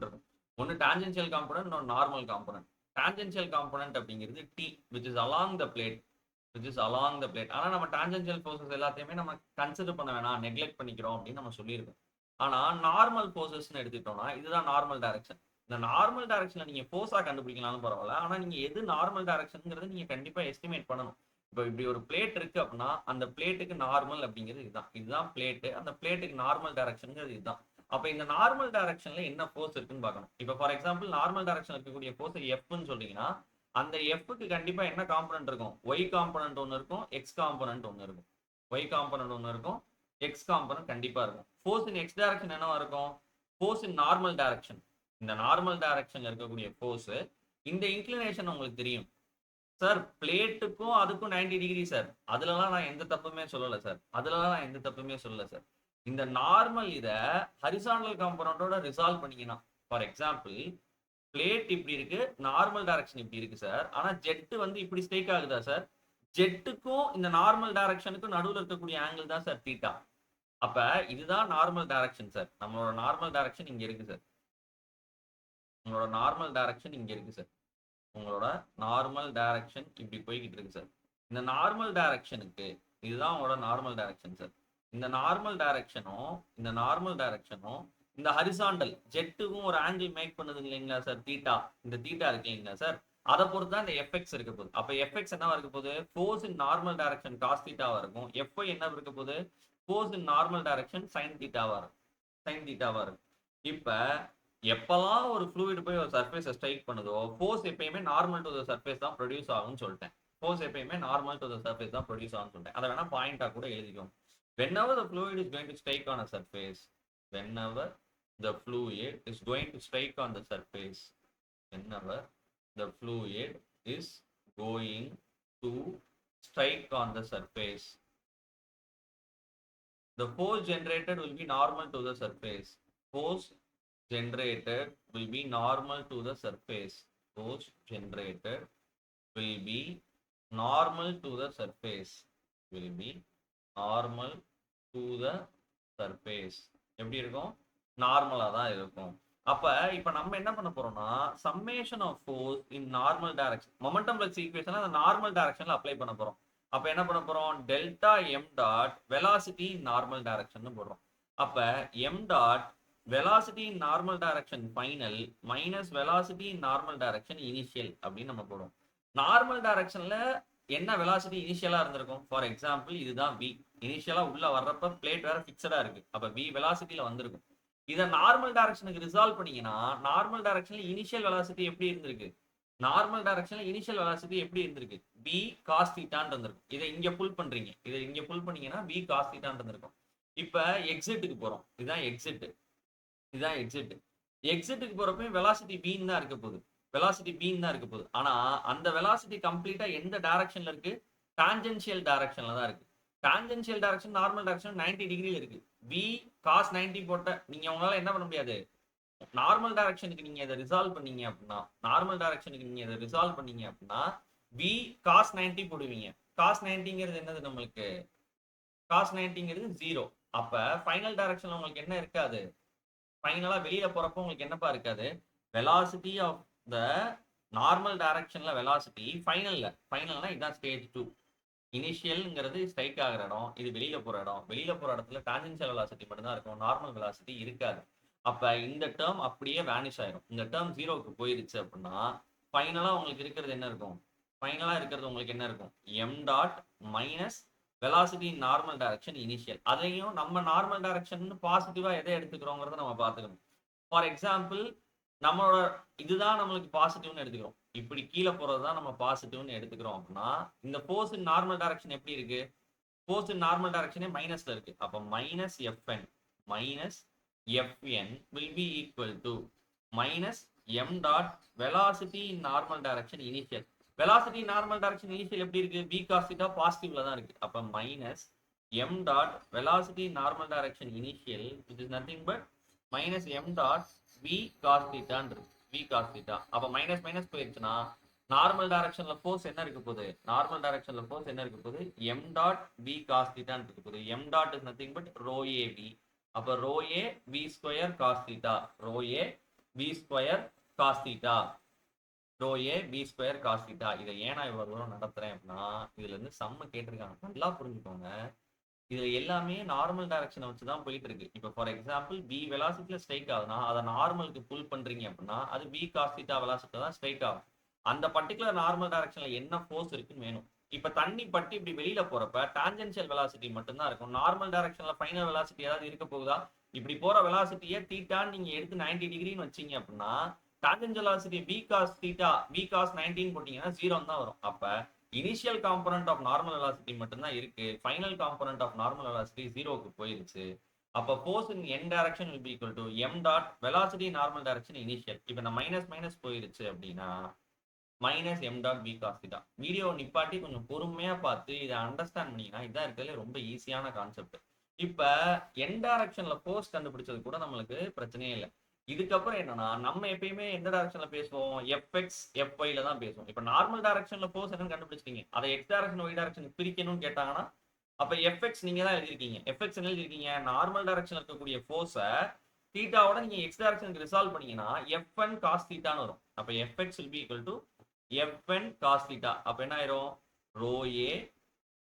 இருக்கும். ஒன்னு டான்ஜென்ஷியல் காம்பனன்ட், இன்னொரு நார்மல் காம்பனன்ட். டான்ஜென்ஷியல் காம்பனன்ட் அப்படிங்கிறது T which is along the plate. ஆனா நம்ம டான்ஜென்ஷியல் ஃபோர்ஸஸ் எல்லாத்தையுமே நம்ம கன்சிடர் பண்ண வேணாம், நெக்லெக்ட் பண்ணிக்கிறோம் அப்படின்னு நம்ம சொல்லியிருக்கோம். ஆனா நார்மல் ஃபோர்ஸஸ்னு எடுத்துட்டோம்னா இதுதான் நார்மல் டைரக்ஷன். இந்த நார்மல் டைரக்ஷன்ல நீங்க ஃபோர்ஸா கண்டுபிடிக்கலாம்னு பரவாயில்ல. ஆனா நீங்க எது நார்மல் டைரக்ஷன்ங்கிறது நீங்க கண்டிப்பா எஸ்டிமேட் பண்ணணும். இப்போ இப்படி ஒரு பிளேட் இருக்கு அப்படின்னா அந்த பிளேட்டுக்கு நார்மல் அப்படிங்கிறது இதுதான் பிளேட்டு. அந்த பிளேட்டுக்கு நார்மல் டைரக்ஷன்ங்கிறது இதுதான். அப்ப இந்த நார்மல் டைரக்ஷன்ல என்ன ஃபோர்ஸ் இருக்குன்னு பார்க்கணும். இப்போ ஃபார் எக்ஸாம்பிள் நார்மல் டைரக்ஷன் இருக்கக்கூடிய ஃபோர்ஸ் எஃப்னு சொல்றீங்கன்னா அந்த எஃப்க்கு கண்டிப்பா என்ன காம்பனன்ட் இருக்கும்? ஒய் காம்பனன்ட் ஒன்று இருக்கும், எக்ஸ் காம்பனன்ட் ஒன்று இருக்கும். ஒய் காம்பனன்ட் ஒன்று இருக்கும், எக்ஸ் காம்பனன்ட் கண்டிப்பா இருக்கும். ஃபோர்ஸ் இன் எக்ஸ் டைரக்ஷன் என்னவா இருக்கும்? Force in normal direction. இந்த நார்மல் டைரக்ஷன்ல இருக்கக்கூடிய ஃபோர்ஸ் இந்த இன்க்ளினேஷன் உங்களுக்கு தெரியும் சார். பிளேட்டுக்கும் அதுக்கும் 90 டிகிரி சார். அதுலலாம் நான் எந்த தப்புமே சொல்லல சார். இந்த நார்மல் இத ஹரிசாண்டல் காம்பனன்ட்டோட ரிசால்வ் பண்ணீங்கன்னா ஃபார் எக்ஸாம்பிள் பிளேட் இப்படி இருக்கு, நார்மல் டைரக்ஷன் இப்படி இருக்கு சார். ஆனா ஜெட் வந்து இப்படி ஸ்ட்ரைக் ஆகுதா சார்? ஜெட்டுக்கும் இந்த நார்மல் டைரக்ஷனுக்கும் நடுவில் இருக்கக்கூடிய ஆங்கிள் தான் சார் தீட்டா. அப்ப இதுதான் நார்மல் டைரக்ஷன் சார். நம்மளோட நார்மல் டைரக்ஷன் இங்க இருக்கு சார். உங்களோட நார்மல் டைரக்ஷன் இங்க இருக்கு சார். உங்களோட நார்மல் டைரக்ஷன் இப்படி போய்கிட்டு இருக்கு சார். இந்த நார்மல் டைரக்ஷனுக்கு இதுதான் உங்களோட நார்மல் டைரக்ஷன் சார். இந்த நார்மல் டைரக்ஷனும் இந்த ஹரிசாண்டல் ஜெட்டுக்கும் ஒரு ஆங்கிள் மேக் பண்ணுது இல்லைங்களா சார்? தீட்டா. இந்த தீட்டா இருக்கு இல்லைங்களா சார்? அதை பொறுத்து தான் இந்த எஃப்எக்ஸ் இருக்க போகுது. அப்ப எஃப்எக்ஸ் என்னவா இருக்க போகுது? Force in normal direction cos தீட்டாவா இருக்கும். எஃப்ஐ என்ன இருக்க போகுது? Force in normal direction sine தீட்டாவா இருக்கும். இப்ப எப்பெல்லாம் ஒரு ஃப்ளூயிட் போய் ஒரு சர்ஃபேஸை ஸ்ட்ரைக் பண்ணுதோ ஃபோர்ஸ் எப்பயுமே நார்மல் டு த சர்ஃபேஸ் தான் ப்ரொடியூஸ் ஆகும்னு சொல்லிட்டேன். அதை வேணா பாயிண்டா கூட எழுதிக்கோங்க. whenever the fluid is going to strike on a surface whenever the fluid is going to strike on the surface the force generated will be normal to the surface. Force generated will be normal to the surface. எப்படி இருக்கும்? நார்மலா தான் இருக்கும். அப்ப இப்ப நம்ம என்ன பண்ண போறோம்னா summation of force in normal direction momentum plus equation அந்த நார்மல் டைரக்ஷன்ல அப்ளை பண்ண போறோம். அப்ப என்ன பண்ண போறோம் delta M dot velocity normal direction போடுறோம். அப்ப M dot velocity normal direction final minus velocity normal direction initial அப்படின்னு நம்ம போடுறோம். நார்மல் டைரக்ஷன்ல என்ன வெலாசிட்டி இனிஷியலா இருந்திருக்கும்? ஃபார் எக்ஸாம்பிள் இதுதான் v. இனிஷியலா உள்ள வர்றப்ப பிளேட் வேற பிக்சடா இருக்கு. அப்ப v வெலாசிட்டில வந்திருக்கும். இதை நார்மல் டைரக்ஷனுக்கு ரிசால்வ் பண்ணீங்கன்னா நார்மல் டைரக்ஷன்ல இனிஷியல் வெலாசிட்டி எப்படி இருந்திருக்கு? நார்மல் டைரக்ஷன்ல இனிஷியல் வெலாசிட்டி எப்படி இருந்திருக்கு? v cos தீட்டான்னு இருந்திருக்கும். இதை இங்க புல் பண்றீங்க. இதை இங்க புல் பண்ணீங்கன்னா v cos தீட்டான்னு இருந்திருக்கும். இப்ப எக்ஸிட்டுக்கு போறோம். இதுதான் எக்ஸிட். இதுதான் எக்ஸிட். எக்ஸிட்டுக்கு போறப்ப வெலாசிட்டி பீன் தான் இருக்க போகுது. வெலாசிட்டி பீன் தான் இருக்க போகுது. ஆனா அந்த வெலாசிட்டி கம்ப்ளீட்டா எந்த டைரக்ஷன்ல இருக்கு? டான்ஜென்ஷியல் டைரக்ஷன்ல தான் இருக்கு. டான்ஜென்ஷியல் டைரக்ஷன் நார்மல் டைரக்ஷன் 90 டிகிரில இருக்கு. v cos 90 போட்ட நீங்க உங்களால என்ன பண்ண முடியாது? நார்மல் டைரக்ஷனுக்கு நீங்க இதை ரிசால்வ் பண்ணீங்க அப்படின்னா நார்மல் டைரக்ஷனுக்கு நீங்க இதை ரிசால்வ் பண்ணீங்க அப்படின்னா v cos 90 போடுவீங்க. cos 90ங்கிறது என்னது நம்மளுக்கு? cos 90ங்கிறது 0. அப்ப ஃபைனல் டைரக்ஷன்ல உங்களுக்கு என்ன இருக்காது? ஃபைனலா வெளியில போறப்போ உங்களுக்கு என்னப்பா இருக்காது? வெலாசிட்டி ஆஃப் த நார்மல் டைரக்ஷன்ல வெலாசிட்டி ஃபைனல்னா இதுதான் ஸ்டேஜ் 2. இனிஷியல்ங்கிறது ஸ்ட்ரைக் ஆகிற இடம், இது வெளியில போற இடம். வெளியில போற இடத்துல டான்ஜென்ஷியல் வெலாசிட்டி மட்டும் தான் இருக்கும், நார்மல் வெலாசிட்டி இருக்காது. அப்ப இந்த டேர்ம் அப்படியே வேனிஷ் ஆயிரும். இந்த டேர்ம் 0க்கு போயிருச்சு அப்படின்னா ஃபைனலா உங்களுக்கு இருக்கிறது என்ன இருக்கும்? ஃபைனலா இருக்கிறது உங்களுக்கு என்ன இருக்கும்? M dot minus velocity normal direction initial. அதையும் நம்ம நார்மல் டைரக்ஷன் பாசிட்டிவா எதை எடுத்துக்கிறோங்கிறத நம்ம பார்த்துக்கணும். ஃபார் எக்ஸாம்பிள் நம்மளோட இதுதான் நம்மளுக்கு பாசிட்டிவ்னு எடுத்துக்கிறோம். இப்படி கீழே போறதுதான் நம்ம பாசிட்டிவ்னு எடுத்துக்கிறோம் அப்படின்னா இந்த ஃபோர்ஸ் இன் நார்மல் டைரக்ஷன் எப்படி இருக்கு? ஃபோர்ஸ் இன் நார்மல் டைரக்ஷனே மைனஸ்ல இருக்கு. அப்ப minus FN minus fn will be equal to minus m dot velocity in normal direction initial. velocity in normal direction initial எப்படி இருக்கு? v cos theta பாசிட்டிவ்ல தான் இருக்கு. அப்ப minus m dot velocity in normal direction initial which is nothing but minus m dot v cos theta இருக்கு. v cos theta. அப்ப minus minus போயிருச்சுன்னா normal டைரக்ஷன்ல force என்ன இருக்க போகுது? நார்மல் டைரக்ஷன்ல ஃபோர்ஸ் என்ன இருக்க போகுது? m dot v cos theta இருக்க போகுது. m dot is nothing but rho a v. அப்ப rho A we square cos theta, rho A we square cos theta, rho A we square cos theta. இதை ஏன் நான் இவ்வளவு தூரம் நடத்துறேன் அப்படின்னா இதுல இருந்து சம்ம கேட்டிருக்காங்க, நல்லா புரிஞ்சுக்கோங்க. இதுல எல்லாமே நார்மல் டைரக்ஷனை வச்சு தான் போயிட்டு இருக்கு. இப்போ ஃபார் எக்ஸாம்பிள் v வெலாசிட்டியில ஸ்ட்ரைக் ஆகுதுன்னா அதை நார்மலுக்கு புல் பண்றீங்க அப்படின்னா அது v காஸ் தீட்டா வெலாசிட்டி தான் ஸ்ட்ரைக் ஆகும். அந்த பர்டிகுலர் நார்மல் டைரக்ஷன்ல என்ன ஃபோர்ஸ் இருக்குன்னு வேணும். இப்ப தண்ணி பட்டு இப்படி வெளியில போறப்ப டான்ஜென்ஷியல் வெலாசிட்டி மட்டும் தான் இருக்கும். நார்மல் டைரக்ஷன்ல ஃபைனல் வெலாசிட்டி ஏதாவது இருக்க போகுதா? இப்படி போற வெலாசிட்டியை தீட்டான்னு நீங்க எடுத்து 90 டிகிரின்னு வச்சீங்க அப்படின்னா tangential velocity v cos theta v cos 90 போட்டீங்கன்னா 0 தான் வரும். அப்ப initial component of normal velocity மட்டும் தான் இருக்கு, final component of normal velocity 0க்கு போயிருச்சு. அப்ப force in n direction will be equal to m dot velocity normal direction initial. இப்ப இந்த மைனஸ் மைனஸ் போயிருச்சு அப்படின்னா minus m dot v cos theta. Video நிப்பாட்டி கொஞ்சம் பொறுமையா பார்த்து இதை அண்டர்ஸ்டாண்ட் பண்ணீங்கன்னா இதான் இருக்கிறதுல ரொம்ப ஈஸியான கான்செப்ட். இப்ப என் டைரக்ஷன்ல ஃபோர்ஸ் கண்டுபிடிச்சது கூட நம்மளுக்கு பிரச்சனையே இல்லை. இதுக்கப்புறம் என்னன்னா நம்ம எப்பயுமே எந்த டைரக்ஷன்ல பேசுவோம்? எஃப்எக்ஸ் எஃப்ஒய்ல தான் பேசுவோம். இப்ப நார்மல் டைரக்ஷன்ல ஃபோர்ஸ் என்னன்னு கண்டுபிடிச்சிட்டீங்க, அதை எக்ஸ் டைரக்ஷன் ஒய் டைரக்ஷன் பிரிக்கணும்னு கேட்டாங்கன்னா அப்ப எஃப்எக்ஸ் நீங்க தான் எழுதிருக்கீங்க. எஃப்எக்ஸ் என்ன எழுதிருக்கீங்க? நார்மல் டைரக்ஷன்ல இருக்கக்கூடிய ஃபோர்ஸை தீட்டாவோட நீங்க எக்ஸ் டைரக்ஷனுக்கு ரிசால்வ் பண்ணீங்கன்னா எஃப்என் காஸ் தீட்டான்னு வரும். அப்ப FX will be equal to fn cos theta. அப்ப என்ன ஆயிரும்? rho a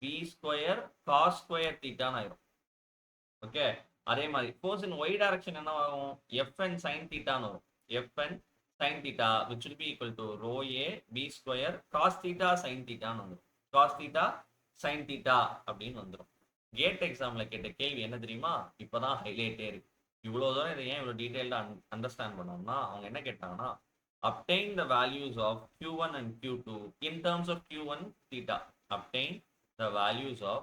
v square cos square theta ஆயிரும். ஓகே, அதே மாதிரி ஃபோர்ஸ் இன் y டைரக்ஷன் என்ன ஆகும்? fn sin theta ன்னு வரும். fn sin theta which will be equal to rho a v square cos theta sin theta ன்னு வந்துரும். cos theta sin theta அப்படின்னு வந்துரும். கேட் எக்ஸாம்ல கேட்ட கேள்வி என்ன தெரியுமா? இப்பதான் ஹைலைட்டே இருக்கு. இவ்வளவு தூரம் இதை ஏன் இவ்வளவு டீடைல்டா அண்டர்ஸ்டாண்ட் பண்ணோம்னா அவங்க என்ன கேட்டாங்கன்னா obtain the values of q1 and q2 in terms of q1 theta. Obtain the values of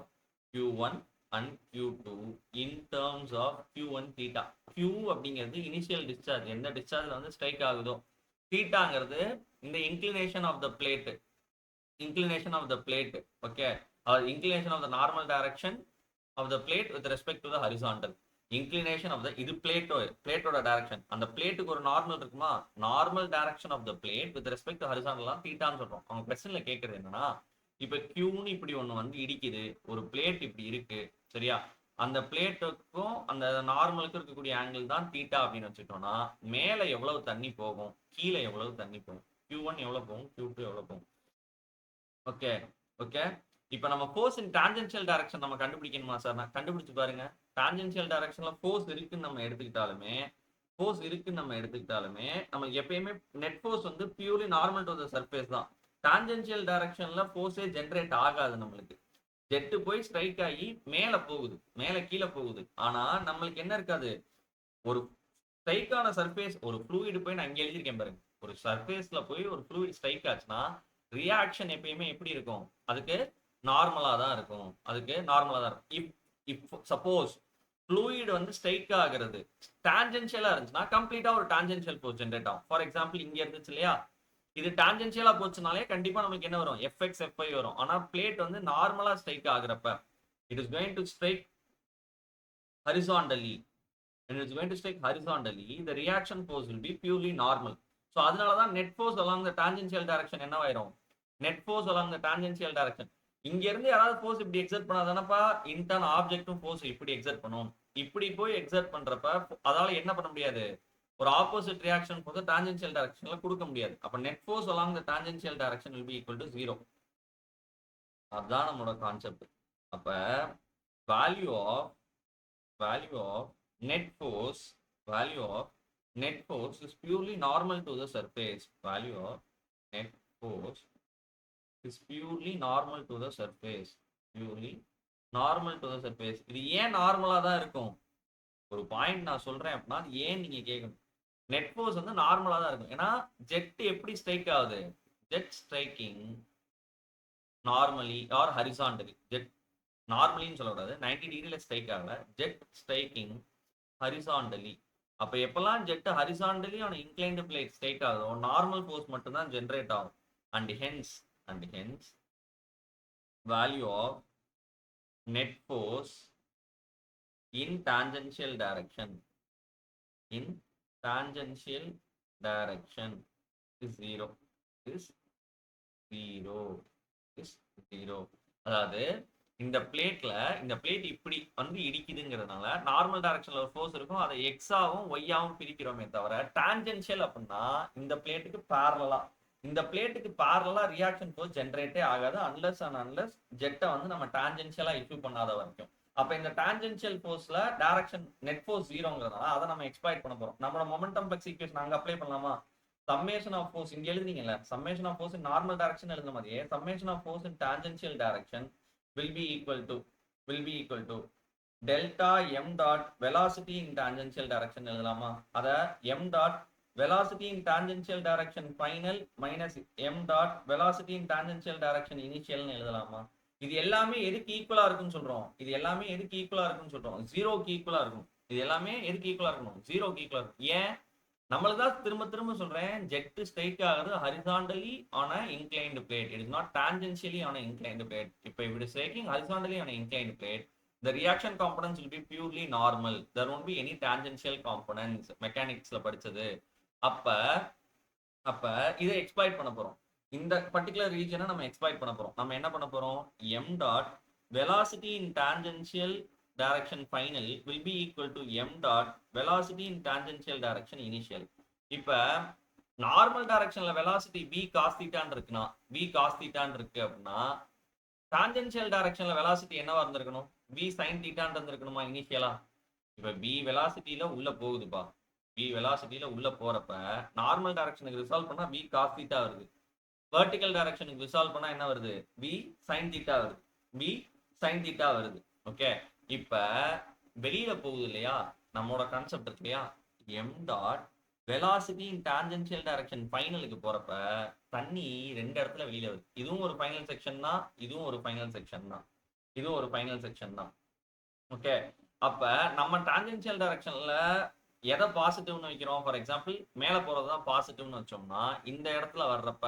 q1 and q2 in terms of q1 theta. q அப்படிங்கிறது இனிஷியல் டிஸ்சார்ஜ், எந்த டிஸ்சார்ஜ்ல வந்து ஸ்ட்ரைக் ஆகுதோ. தீட்டாங்கிறது இந்த inclination of the plate, inclination of the plate. Okay, inclination of the normal direction of the plate with respect to the horizontal. Inclination of the இது பிளேட்டோட direction. அந்த பிளேட்டுக்கு ஒரு நார்மல் இருக்குமா? Normal direction of the plate with respect to horizontal தீட்டான்னு சொல்றோம். அவங்க கொஸ்டின்ல கேட்கறது என்னன்னா இப்ப கியூன்னு இப்படி ஒண்ணு வந்து இடிக்குது, ஒரு பிளேட் இப்படி இருக்கு சரியா? அந்த பிளேட்டுக்கும் அந்த நார்மலுக்கும் இருக்கக்கூடிய ஆங்கிள் தான் தீட்டா அப்படின்னு வச்சுட்டோம்னா மேலே எவ்வளவு தண்ணி போகும், கீழே எவ்வளவு தண்ணி போகும், Q1 எவ்வளவு போகும், Q2 எவ்வளவு போகும். Okay okay. இப்போ நம்ம ஃபோர்ஸ் இன் டான்ஜென்ஷியல் டைரக்ஷன் நம்ம கண்டுபிடிக்கணுமா சார்? நான் கண்டுபிடிச்சு பாருங்க. டான்ஜென்ஷியல் டைரக்ஷன்ல ஃபோர்ஸ் இருக்குன்னு நம்ம எடுத்துக்கிட்டாலுமே நம்மளுக்கு எப்பயுமே நெட் ஃபோர்ஸ் வந்து purely normal to the surface தான். டான்ஜென்ஷியல் டைரக்ஷன்ல ஃபோர்ஸே ஜென்ரேட் ஆகாது. நம்மளுக்கு ஜெட்டு போய் ஸ்ட்ரைக் ஆகி மேலே போகுது, மேலே கீழே போகுது. ஆனா நம்மளுக்கு என்ன இருக்காது, ஒரு ஸ்ட்ரைக்கான சர்ஃபேஸ், ஒரு ஃப்ளூயிடு போய் நான் இங்கே எழுதியிருக்கேன் பாருங்க, ஒரு சர்ஃபேஸ்ல போய் ஒரு ஃப்ளூயிட் ஸ்ட்ரைக் ஆச்சுன்னா ரியாக்ஷன் எப்பயுமே எப்படி இருக்கும், அதுக்கு நார்மலா தான் இருக்கும். இப் சப்போஸ் ஃப்ளூயிட் வந்து ஸ்ட்ரைக் ஆகிறது டான்ஜென்ஷியலா இருந்துச்சுன்னா கம்ப்ளீட்டா ஒரு டான்ஜென்ஷியல் ஃபோர்ஸ் ஜென்ரேட் ஆகும். ஃபார் எக்ஸாம்பிள் இங்க இருந்துச்சு இல்லையா, இது டான்ஜென்ஷியலா போச்சுனாலே கண்டிப்பா நமக்கு என்ன வரும், FX FY வரும். ஆனா பிளேட் வந்து நார்மலா ஸ்ட்ரைக் ஆகுறப்ப it is going to strike horizontally. when it is going to strike horizontally, the reaction force will be purely normal. So அதனால தான் net force along the tangential direction என்னவாயிரும், net force along the tangential direction. இங்க இருந்து யாராவது force இப்படி exert பண்ணாதானப்பா intern ஆப்ஜெக்டும் force இப்படி exert பண்ணும். இப்படி போய் எக்ஸர்ட் பண்றப்ப அதால என்ன பண்ண முடியாது, ஒரு ஆப்போசிட் ரியாக்ஷன் ஃபோர்ஸ் டான்ஜென்ஷியல் டைரக்ஷன்ல கொடுக்க முடியாது. அப்ப net force along the tangential direction will be equal to 0. அதுதான் நம்மளோட கான்செப்ட். அப்ப value of net force is purely normal to the surface. Value of net force is purely normal to the surface. இது ஏன் நார்மலா தான் இருக்கும், ஒரு பாயிண்ட் நான் சொல்றேன் அப்படின்னா அது ஏன் நீங்க கேட்கணும். நெட் ஃபோர்ஸ் வந்து நார்மலா தான் இருக்கும். ஏன்னா ஜெட் எப்படி ஸ்ட்ரைக் ஆகுது, jet striking normally or horizontally. Jet நார்மலின்னு சொல்லக்கூடாது, 90 டிகிரில ஸ்ட்ரைக் ஆகல, ஜெட் ஸ்ட்ரைக்கிங் ஹரிசாண்டலி. அப்ப எப்பெல்லாம் ஜெட் ஹரிசாண்டலி ஆன இன்க்ளைன்டு பிளேட் ஸ்ட்ரைக் ஆகுதோ நார்மல் ஃபோர்ஸ் மட்டும் தான் ஜெனரேட் ஆகும். And hence value of net force in tangential direction is 0. அதாவது இந்த பிளேட் இப்படி வந்து இடிக்குதுங்கிறதுனால நார்மல் டைரக்ஷன்ல ஒரு ஃபோர்ஸ் இருக்கும், அதை எக்ஸாவும் ஒய்யாவும் பிரிக்கிறோமே தவிர டான்ஜென்ஷியல் அப்படின்னா இந்த பிளேட்டுக்கு பேரலா ரியாக்ஷன் ஃபோர்ஸ் ஜென்ரேட்டே ஆகாது அன்லெஸ் ஜெட்டை வந்து நம்ம டான்ஜென்ஷியலா இஷ்யூ பண்ணாத வரைக்கும். அப்ப இந்த டான்ஜென்ஷியல் ஃபோர்ஸ்ல டைரக்ஷன் நெட் ஃபோர்ஸ் 0ங்கிறதுனால அதை நம்ம எக்ஸ்பிளாய்ட் பண்ண போறோம். நம்மளோட மொமெண்டம் ஃப்ளக்ஸ் ஈக்குவேஷன் அங்க அப்ளை பண்ணலாமா, சம்மேஷன் ஆஃப் ஃபோர்ஸ் இங்க எழுதுனீங்கல்ல, summation of force in normal direction எழுதுன மாதிரியே summation of force in tangential direction will be equal to delta m dot velocity in tangential direction எழுதலாமா. அத m dot velocity in tangential direction final minus m dot velocity in tangential direction initial னு எழுதலாமா. இது எல்லாமே எதுக்கு ஈக்குவலா இருக்குன்னு சொல்றோம், 0க்கு ஈக்குவலா இருக்கும். இது எல்லாமே எதுக்கு ஈக்குவலா இருக்கணும், 0க்கு ஈக்குவலா இருக்கும். ஏன், நம்மளுக்கு தான் திரும்ப சொல்றேன், ஜெட் ஸ்ட்ரைக் ஆகுது horizontally on a inclined plate, it is not tangentially on a inclined plate. இப்போ if it is striking horizontally on a inclined plate, the reaction components will be purely normal, there won't be any tangential components. மெக்கானிக்ஸ்ல படிச்சது. அப்ப இதை exploit பண்ண போறோம், இந்த particular ரீஜனை நம்ம exploit பண்ண போறோம். நம்ம என்ன பண்ண போறோம், m dot velocity in tangential direction final will be equal to m dot velocity in tangential direction initial. இப்ப நார்மல் டைரக்ஷன்ல வெலாசிட்டி v cos θ இருக்குனா, v cos θ இருக்கு அப்படின்னா டான்ஜென்ஷியல் டைரக்ஷன்ல வெலாசிட்டி என்னவா இருந்திருக்கணும், v sin θ இருந்திருக்கணுமா இனிஷியலா. இப்ப v வெலாசிட்டில உள்ள போகுதுப்பா, v வெலாசிட்டில உள்ள போறப்ப நார்மல் டைரக்ஷனுக்கு ரிசால்வ் பண்ணா v cos θ வருது, வெர்டிகல் டைரக்ஷனுக்கு ரிசால்வ் பண்ணா என்ன வருது, v sin θ வருது. ஓகே, இப்ப வெளியில போகுது இல்லையா, நம்மளோட கான்செப்ட் இருக்கு இல்லையா, m dot velocity in tangential direction ஃபைனலுக்கு போறப்ப தண்ணி ரெண்டு இடத்துல வெளியில வருது. இதுவும் ஒரு ஃபைனல் செக்ஷன் தான், இதுவும் ஒரு ஃபைனல் செக்ஷன் தான். ஓகே, அப்ப நம்ம டான்ஜென்ஷியல் டைரக்ஷன்ல எதை பாசிட்டிவ்னு வைக்கிறோம், ஃபார் எக்ஸாம்பிள் மேல போறதுதான் பாசிட்டிவ்னு வச்சோம்னா இந்த இடத்துல வர்றப்ப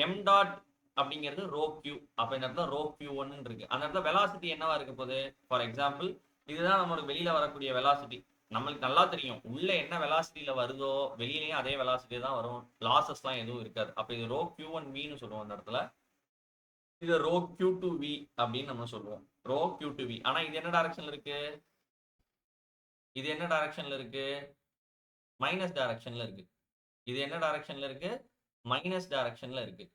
m டாட் அப்படிங்கிறது ரோ கியூ. அப்ப இந்த இடத்துல ரோ Q1 இருக்கு, அந்த இடத்துல வெலாசிட்டி என்னவா இருக்க போகுது, ஃபார் எக்ஸாம்பிள் இதுதான் நம்மளுக்கு வெளியில வரக்கூடிய வெலாசிட்டி. நம்மளுக்கு நல்லா தெரியும் உள்ள என்ன வெலாசிட்டியில வருதோ வெளியிலயும் அதே வெலாசிட்டி தான் வரும், லாசஸ்லாம் எதுவும் இருக்காது. அப்ப இது ரோ Q1 மீன்னு சொல்லுவோம் அந்த இடத்துல. இது ரோ கியூ டு வி அப்படின்னு நம்ம சொல்லுவோம். Rho Q to v. ஆனா இது என்ன டைரக்ஷன்ல இருக்கு? இது என்ன டைரக்ஷன்ல இருக்கு? மைனஸ் டைரக்ஷன்ல இருக்கு. இது என்ன டைரக்ஷன்ல இருக்கு? மைனஸ் டைரக்ஷன்ல இருக்கு.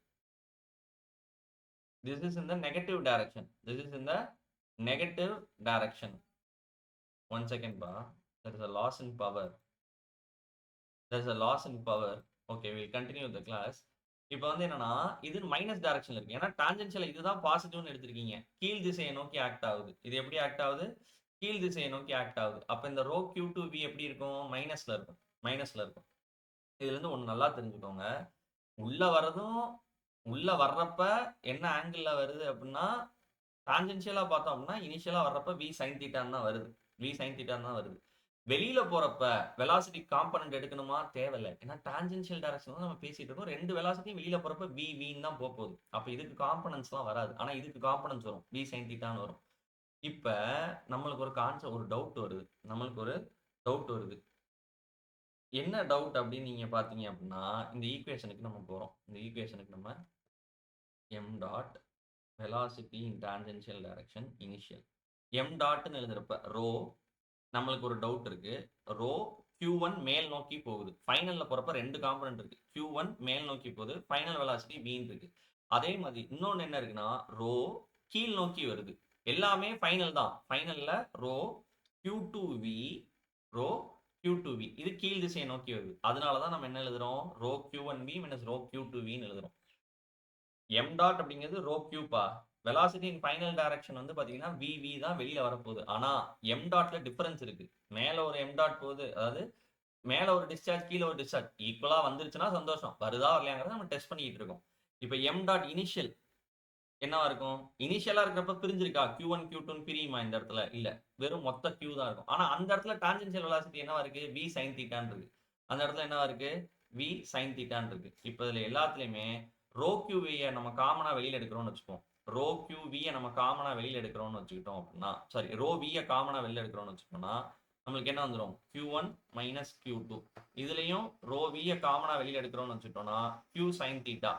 This is in the negative direction. This is in the negative direction. 1 second, ba. There is a loss in power. There is a loss in power. Okay, we'll continue the class. இப்போ வந்து என்னன்னா இது minus டைரக்ஷன்ல இருக்கு. ஏன்னா tangential இதுதான் பாசிட்டிவ்னு எடுத்திருக்கீங்க. கீழ் திசையை நோக்கி ஆக்ட் ஆகுது. இது எப்படி ஆக்ட் ஆகுது? கீழ் திசையை நோக்கி ஆக்ட் ஆகுது. அப்ப இந்த ரோ கியூ டு வி எப்படி இருக்கும்? மைனஸ்ல இருக்கும். மைனஸ்ல இருக்கும். இதுல இருந்து ஒண்ணு நல்லா தெரிஞ்சுக்கோங்க. உள்ள வர்றப்ப என்ன ஆங்கிள் வருது அப்படின்னா டான்ஜென்ஷியலா பார்த்தோம் அப்படின்னா இனிஷியலா வர்றப்ப வி சைன் தீட்டான்னு தான் வருது. வி சைன் தீட்டான்னு தான் வருது. வெளியில போறப்ப வெலாசிட்டி காம்பனன்ட் எடுக்கணுமா? தேவையில்லை. ஏன்னா டான்ஜென்ஷியல் டைரக்ஷன் தான் நம்ம பேசிட்டு இருக்கோம். ரெண்டு வெலாசிட்டி வெளியில போறப்ப வி வின்னு தான் போகுது. அப்ப இதுக்கு காம்பனன்ட்ஸ்லாம் வராது. ஆனா இதுக்கு காம்பனன்ட்ஸ் வரும். வி சைன் தீட்டான்னு வரும். இப்ப நம்மளுக்கு ஒரு கான்செப்ட் ஒரு டவுட் வருது. என்ன டவுட் அப்படின்னு நீங்க பாத்தீங்க அப்படின்னா இந்த ஈக்குவேஷனுக்கு நம்ம போறோம். இந்த ஈக்குவேஷனுக்கு நம்ம m dot velocity in tangential direction initial m டாட்னு எழுதுறப்ப ரோ நம்மளுக்கு ஒரு டவுட் இருக்கு. ரோ q1 மேல் நோக்கி போகுது. ஃபைனல்ல போறப்ப ரெண்டு காம்பனன்ட் இருக்கு. q1 மேல் நோக்கி போகுது. ஃபைனல் வெலாசிட்டி v இருக்கு. அதே மாதிரி இன்னொன்னு என்ன இருக்குன்னா ரோ கீழ் நோக்கி வருது. எல்லாமே ஃபைனல் தான். ஃபைனல்ல ரோ q2v ரோ q2v இது கீழ் திசையை நோக்கி வருது. அதனால தான் நம்ம என்ன எழுதுறோம்? Row q1v minus row q2v ன்னு எழுதுறோம். m டாட் அப்படிங்கிறது ரோ கியூப்பா. வெலாசிட்டி இன் ஃபைனல் டைரக்ஷன் வந்து பாத்தீங்கன்னா vv தான் வெளியில வரப்போகுது. ஆனா m டாட்ல டிஃபரன்ஸ் இருக்கு. மேல ஒரு m டாட் போகுது. அதாவது மேல ஒரு டிஸ்சார்ஜ் கீழே ஒரு டிஸ்சார்ஜ் ஈக்குவலா வந்துருச்சுன்னா சந்தோஷம். வருதா வரலையாங்கிறத நம்ம டெஸ்ட் பண்ணிட்டு இருக்கோம். இப்போ m டாட் இனிஷியல் என்னவா இருக்கும்? இனிஷியலா இருக்கிறப்ப பிரிஞ்சிருக்கா? q1 q2 பிரியுமா இந்த இடத்துல? இல்ல. வெறும் மொத்த q தான் இருக்கும். ஆனா அந்த இடத்துல டான்ஜென்ஷியல் வெலாசிட்டி என்னவா இருக்கு? v sin தீட்டான்னு இருக்கு. அந்த இடத்துல என்னவா இருக்கு? v sin தீட்டான்னு இருக்கு. இப்போ இதுல எல்லாத்துலயுமே ரோ கியூவியை நம்ம காமனா வெளியில எடுக்கிறோம்னு வச்சுப்போம். ரோ கியூவியை நம்ம காமனா வெளியில எடுக்கிறோம்னு வச்சுக்கிட்டோம் அப்படின்னா சாரி ரோ வியை காமனா வெளியில எடுக்கிறோம்னு வச்சுக்கோம்னா நம்மளுக்கு என்ன வந்துடும்? q1 minus q2. இதுலயும் ரோ வியை காமனா வெளியில எடுக்கிறோம்னு வச்சுக்கிட்டோம்னா q sin theta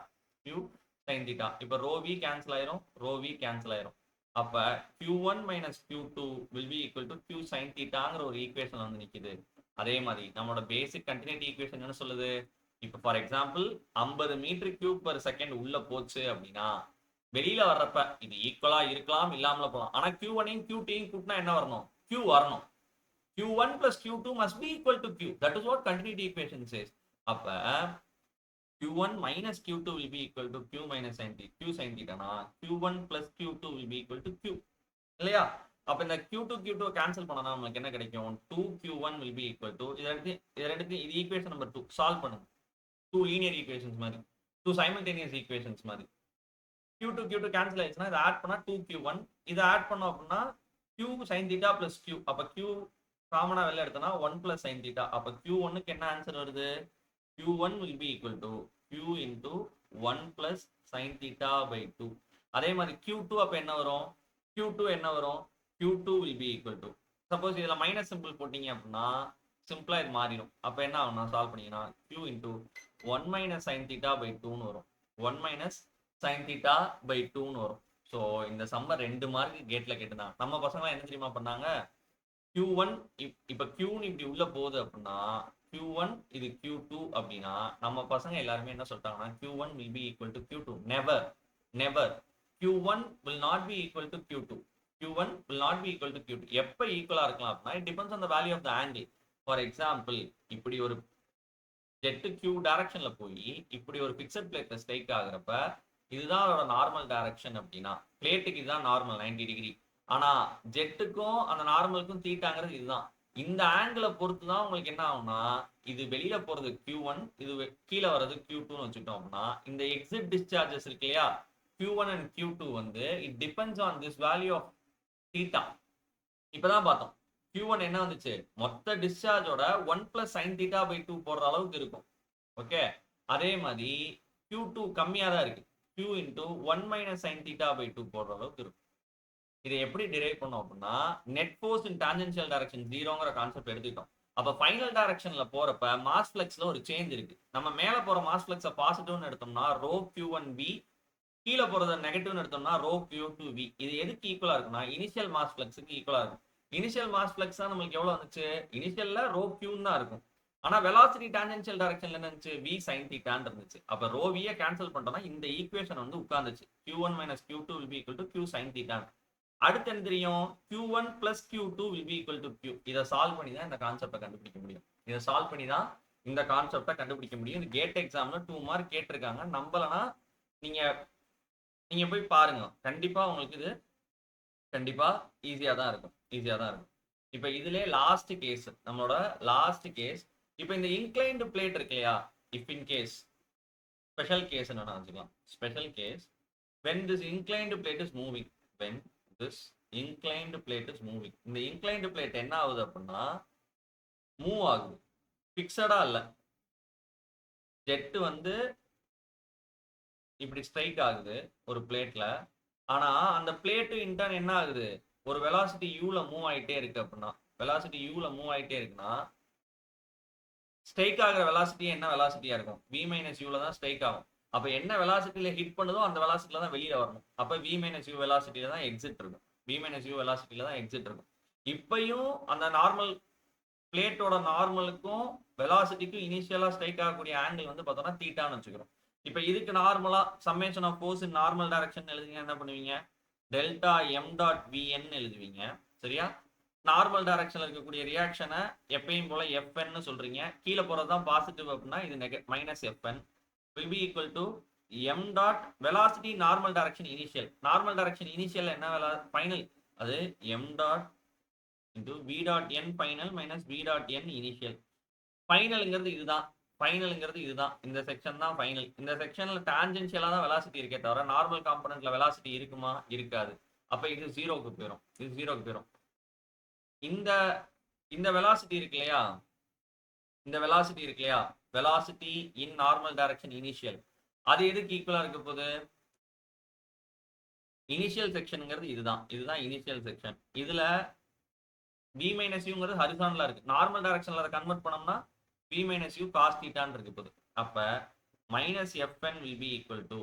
q sin theta. இப்போ ரோ v கேன்சல் ஆயிரும். ரோ v கேன்சல் ஆயிரும். அப்ப q1 minus q2 will be equal to q sin thetaங்கிற ஒரு ஈக்குவேஷன் வந்து நிக்குது. அதே மாதிரி நம்மளோட பேசிக் கண்டினியூட்டி ஈக்குவேஷன் என்ன சொல்லுது? இப்போ for example 50 metre cube per second உள்ள போச்சு அப்படின்னா வெளியில வர்றப்ப இது ஈக்குவலா இருக்கலாம் இல்லாமல போகலாம். ஆனா q1ஐயும் q2ஐயும் கூட்டினா என்ன வரணும்? q வரணும். q1 plus q2 must be equal to q. That is what continuity equation says. அப்ப q1 minus q2 will be equal to q minus sin theta. q sin theta na q1 plus q2 will be equal to q. இல்லையா? அப்ப இந்த q2 q2 cancel பண்ணனா நமக்கு என்ன கிடைக்கும்? 2q1 will be equal to இது equation number 2 solve பண்ணுங்க. 2 linear equations மாதிரி 2 சைமல்டேனியஸ் ஈக்குவேஷன்ஸ் மாதிரி q2 q2 கேன்சல் ஆயிடுச்சுன்னா இதை ஆட் பண்ணா 2q1 இதை ஆட் பண்ணோம் அப்படின்னா q sin theta plus q. அப்ப q காமனா வெளில எடுத்தனா 1 plus sin theta. அப்ப q1க்கு என்ன ஆன்சர் வருது? q1 will be equal to q into 1 plus sin theta by 2. அதே மாதிரி q2 அப்ப என்ன வரும்? q2 என்ன வரும்? q2 will be equal to suppose இதுல மைனஸ் சிம்பிள் போட்டீங்க அப்படின்னா சிம்பிளா இது மாறிடும். அப்ப என்ன ஆகும்? சால்வ் பண்ணீங்கன்னா q into 1 minus sin theta by 2 ன்னு வரும். 1 minus sin theta by 2 ன்னு வரும். ஸோ இந்த சம்மர் 2 மார்க் கேட்ல கேட்டுதான். நம்ம பசங்க என்ன தெரியுமா பண்ணாங்க? q1 இப்ப q இப்படி உள்ள போகுது அப்படின்னா q1 இது q2 அப்படின்னா நம்ம பசங்க எல்லாருமே என்ன சொல்லிட்டாங்கன்னா q1 will be equal to q2. never q1 will not be equal to q2. q1 will not be equal to q2. எப்ப ஈக்குவலா இருக்கலாம் அப்படின்னா it depends on the value of the angle. for example இப்படி ஒரு jet q டைரக்ஷன்ல போய் இப்படி ஒரு பிக்சட் பிளேட்ல ஸ்ட்ரைக் ஆகுறப்ப இதுதான் அதோட நார்மல் டைரக்ஷன் அப்படின்னா பிளேட்டுக்கு இதுதான் நார்மல் 90 டிகிரி. ஆனா ஜெட்டுக்கும் அந்த நார்மலுக்கும் தீட்டாங்கிறது இதுதான். இந்த ஆங்கிளை பொறுத்து தான் உங்களுக்கு என்ன ஆகும்னா இது வெளியில போறது q1 இது கீழே வர்றது q2ன்னு வச்சுட்டோம் அப்படின்னா இந்த எக்ஸிட் டிஸ்சார்ஜஸ் இருக்கு இல்லையா q1 and q2 வந்து it depends on this value of theta. இப்பதான் பார்த்தோம் q1 என்ன வந்துச்சு? மொத்த டிஸ்சார்ஜோட 1 plus sin theta by 2 போடுற அளவுக்கு இருக்கும். ஓகே, அதே மாதிரி q2 கம்மியா தான் இருக்கு. q into 1 minus sin theta by 2 போடுற அளவுக்கு இருக்கும். இதை எப்படி டிரைவ் பண்ணோம் அப்படின்னா net force in tangential direction ஜீரோங்கிற கான்செப்ட் எடுத்துக்கிட்டோம். அப்ப ஃபைனல் டைரக்ஷன்ல போறப்ப மாஸ் ஃப்ளக்ஸ்ல ஒரு சேஞ்ச் இருக்கு. நம்ம மேல போற மாஸ் ஃப்ளக்ஸை பாசிட்டிவ்னு எடுத்தோம்னா ரோ q1v கீழே போறத நெகட்டிவ்னு எடுத்தோம்னா ரோ கியூ டு வி. இது எதுக்கு ஈக்குவலா இருக்குன்னா இனிஷியல் மாஸ் ஃப்ளக்ஸுக்கு ஈக்குவலா இருக்கும். இனிஷியல் மாஸ் ஃப்ளக்ஸ் தான் நம்மளுக்கு எவ்வளவு வந்துச்சு, இனிஷியல்ல ரோ கியூன்னு தான் இருக்கும். ஆனா வெலாசிட்டி டான்ஜென்ஷியல் டைரக்ஷன்ல என்ன இருந்துச்சு, v sin θ இருந்துச்சு. அப்ப ரோ v கேன்சல் பண்ணிட்டோம்னா இந்த ஈக்குவேஷன் வந்து உட்கார்ந்துச்சு. q1 - q2 will be equal to q sin θ. அடுத்து என்ன தெரியும், q1 plus q2 will be equal to q. இதை சால்வ் பண்ணி தான் இந்த கான்செப்டை கண்டுபிடிக்க முடியும். இதை சால்வ் பண்ணி தான் இந்த கான்செப்டை கண்டுபிடிக்க முடியும். இந்த கேட் எக்ஸாம்ல 2 மார்க் கேட்டிருக்காங்க. நம்பலனா நீங்க நீங்க போய் பாருங்க, கண்டிப்பா உங்களுக்கு இது கண்டிப்பா ஈஸியா தான் இருக்கும், ஈஸியா தான் இருக்கும். இப்போ இதுல லாஸ்ட் கேஸ், நம்மளோட லாஸ்ட் கேஸ். இப்போ இந்த இன்க்ளைன்டு பிளேட் இருக்கு இல்லையா, if in case special case என்னன்னா வச்சுக்கலாம். Special case when this inclined plate is moving, when this inclined plate is moving, இந்த inclined plate என்ன ஆகுது அப்படின்னா மூவ் ஆகுது, ஃபிக்ஸடா இல்ல. ஜெட் வந்து இப்படி ஸ்ட்ரைக் ஆகுது ஒரு பிளேட்ல. ஆனா அந்த பிளேட் இன்டர்ன் என்ன ஆகுது, ஒரு வெலாசிட்டி யூல மூவ் ஆயிட்டே இருக்கு. அப்படின்னா வெலாசிட்டி யூல மூவ் ஆயிட்டே இருக்குன்னா ஸ்ட்ரைக் ஆகிற வெலாசிட்டி என்ன வெலாசிட்டியா இருக்கும், v மைனஸ் யூல தான் ஸ்ட்ரைக் ஆகும். அப்ப என்ன வெலாசிட்டியில ஹிட் பண்ணுதோ அந்த வெலாசிட்டியில தான் வெளியில வரணும். அப்ப v மைனஸ் யூ வெலாசிட்டியில தான் எக்ஸிட் இருக்கும். v மைனஸ் யூ வெலாசிட்டியில தான் எக்ஸிட் இருக்கும். இப்பயும் அந்த நார்மல் பிளேட்டோட நார்மலுக்கும் வெலாசிட்டிக்கும் இனிஷியலா ஸ்ட்ரைக் ஆகக்கூடிய ஆங்கிள் வந்து பார்த்தோம்னா தீட்டான்னு வச்சுக்கிறோம். இப்ப இதுக்கு நார்மலா summation of force in normal direction எழுதுங்க, என்ன பண்ணுவீங்க, டெல்டா m டாட் vn எழுதுவீங்க. சரியா, நார்மல் டைரக்ஷன்ல இருக்கக்கூடிய ரியாக்ஷனை எப்பயும் போல fn சொல்றீங்க. கீழே போறது தான் பாசிட்டிவ் அப்படின்னா இது minus fn will be equal to m dot velocity normal direction initial. Normal direction initial என்ன ஃபைனல், அது m dot into v dot n final minus v dot n initial. ஃபைனல்ங்கிறது இதுதான், ஃபைனல்ங்கிறது இதுதான். இந்த செக்ஷன் தான் ஃபைனல். இந்த செக்ஷன்ல டான்ஜென்ஷியலா தான் வெலாசிட்டி இருக்கே தவிர நார்மல் காம்பனன்ட்ல வெலாசிட்டி இருக்குமா, இருக்காது. அப்ப இது ஜீரோக்கு போயிடும், இது ஜீரோக்கு போயிடும். இந்த இந்த வெலாசிட்டி இருக்கு இல்லையா, இந்த வெலாசிட்டி இருக்கு இல்லையா, velocity in normal direction initial, அது எதுக்கு ஈக்குவலா இருக்க போகுது, இனிஷியல் செக்ஷன்ங்கிறது இதுதான், இதுதான் இனிஷியல் செக்ஷன். இதுல v மைனஸ் யூங்கிறது ஹரிசான்ல இருக்கு. நார்மல் டைரக்ஷன்ல அதை கன்வெர்ட் பண்ணோம்னா v மைனஸ் யூ காஸ் தீட்டான்னு இருக்கு போகுது. அப்ப minus fn will be equal to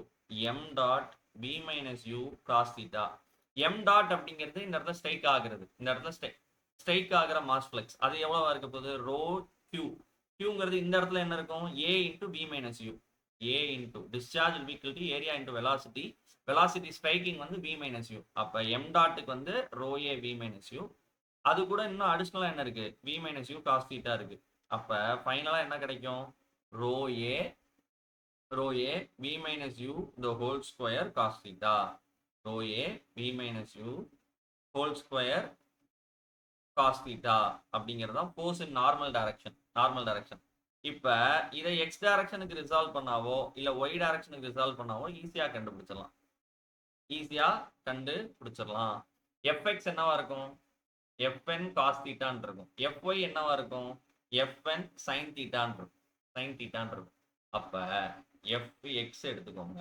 m dot v minus you cos theta. m dot அப்படிங்கிறது இந்த இடத்துல ஸ்ட்ரைக் ஆகுறது, இந்த இடத்துல ஸ்ட்ரைக் ஆகிற மாஸ் ஃப்ளக்ஸ், அது எவ்வளவா இருக்க போகுது, ரோ q. qங்கிறது இந்த இடத்துல என்ன இருக்கும், a into v minus u. a into discharge will be equal to area into velocity. velocity striking வந்து v minus u. அப்ப m டாட்டுக்கு வந்து rho a v minus u. அது கூட இன்னும் அடிஷனலா என்ன இருக்கு, v minus u cos theta இருக்கு. அப்ப ஃபைனலா என்ன கிடைக்கும், rho a v minus u the whole square cos theta. rho a v minus u whole square cos theta அப்படிங்கிறது தான் force in normal direction, normal direction. இப்ப இதை எக்ஸ் டைரக்ஷனுக்கு ரிசால்வ் பண்ணாவோ இல்ல ஒய் டைரக்ஷனுக்கு ரிசால்வ் பண்ணாவோ ஈஸியா கண்டுபிடிச்சிடலாம், ஈஸியா கண்டுபிடிச்சிடலாம். fx என்னவா இருக்கும், fn cos தீட்டான்னு இருக்கும். fy என்னவா இருக்கும், fn sin தீட்டான்னு இருக்கும், sin தீட்டான்னு இருக்கும். அப்ப fx எடுத்துக்கோங்க,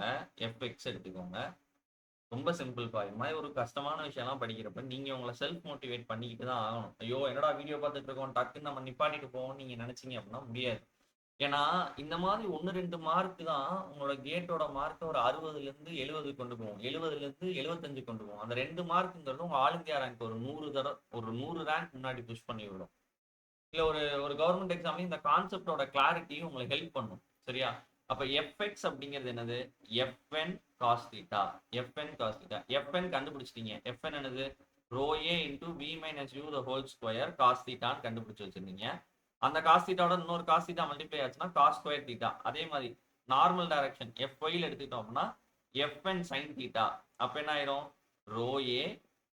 fx எடுத்துக்கோங்க. ரொம்ப சிம்பிள் பா. இது மாதிரி ஒரு கஷ்டமான விஷயம்லாம் படிக்கிறப்ப நீங்க உங்களை செல்ஃப் மோட்டிவேட் பண்ணிக்கிட்டு தான் ஆகணும். ஐயோ என்னடா வீடியோ பார்த்துட்டு இருக்கோம் டக்குன்னு நம்ம நிப்பாட்டிட்டு போவோம் நீங்க நினைச்சீங்க அப்படின்னா முடியாது. ஏன்னா இந்த மாதிரி 1-2 மார்க் தான் உங்களோட கேட்டோட மார்க்கை ஒரு 60ல இருந்து 70 கொண்டு போவோம், 70ல இருந்து 75 கொண்டு போவோம். அந்த 2 மார்க்குங்கிறது உங்க ஆல் இந்தியா ரேங்க் ஒரு 100 ரேங்க் முன்னாடி புஷ் பண்ணி விடும். இல்ல ஒரு கவர்மெண்ட் எக்ஸாம்லயும் இந்த கான்செப்டோட கிளாரிட்டியும் உங்களுக்கு ஹெல்ப் பண்ணும். சரியா, அப்ப fx அப்படிங்கிறது என்னது, fn cos theta. fn cos theta, fn கண்டுபிடிச்சிட்டீங்க. fn என்னது, rho a into v minus u the whole square cos theta கண்டுபிடிச்சு வச்சிருந்தீங்க. அந்த cos theta ஓட இன்னொரு cos theta மல்டிப்ளை ஆச்சுன்னா cos square theta. அதே மாதிரி நார்மல் டைரக்ஷன் fy ல எடுத்துக்கிட்டோம்னா fn sin theta. அப்ப என்ன ஆயிரும், rho a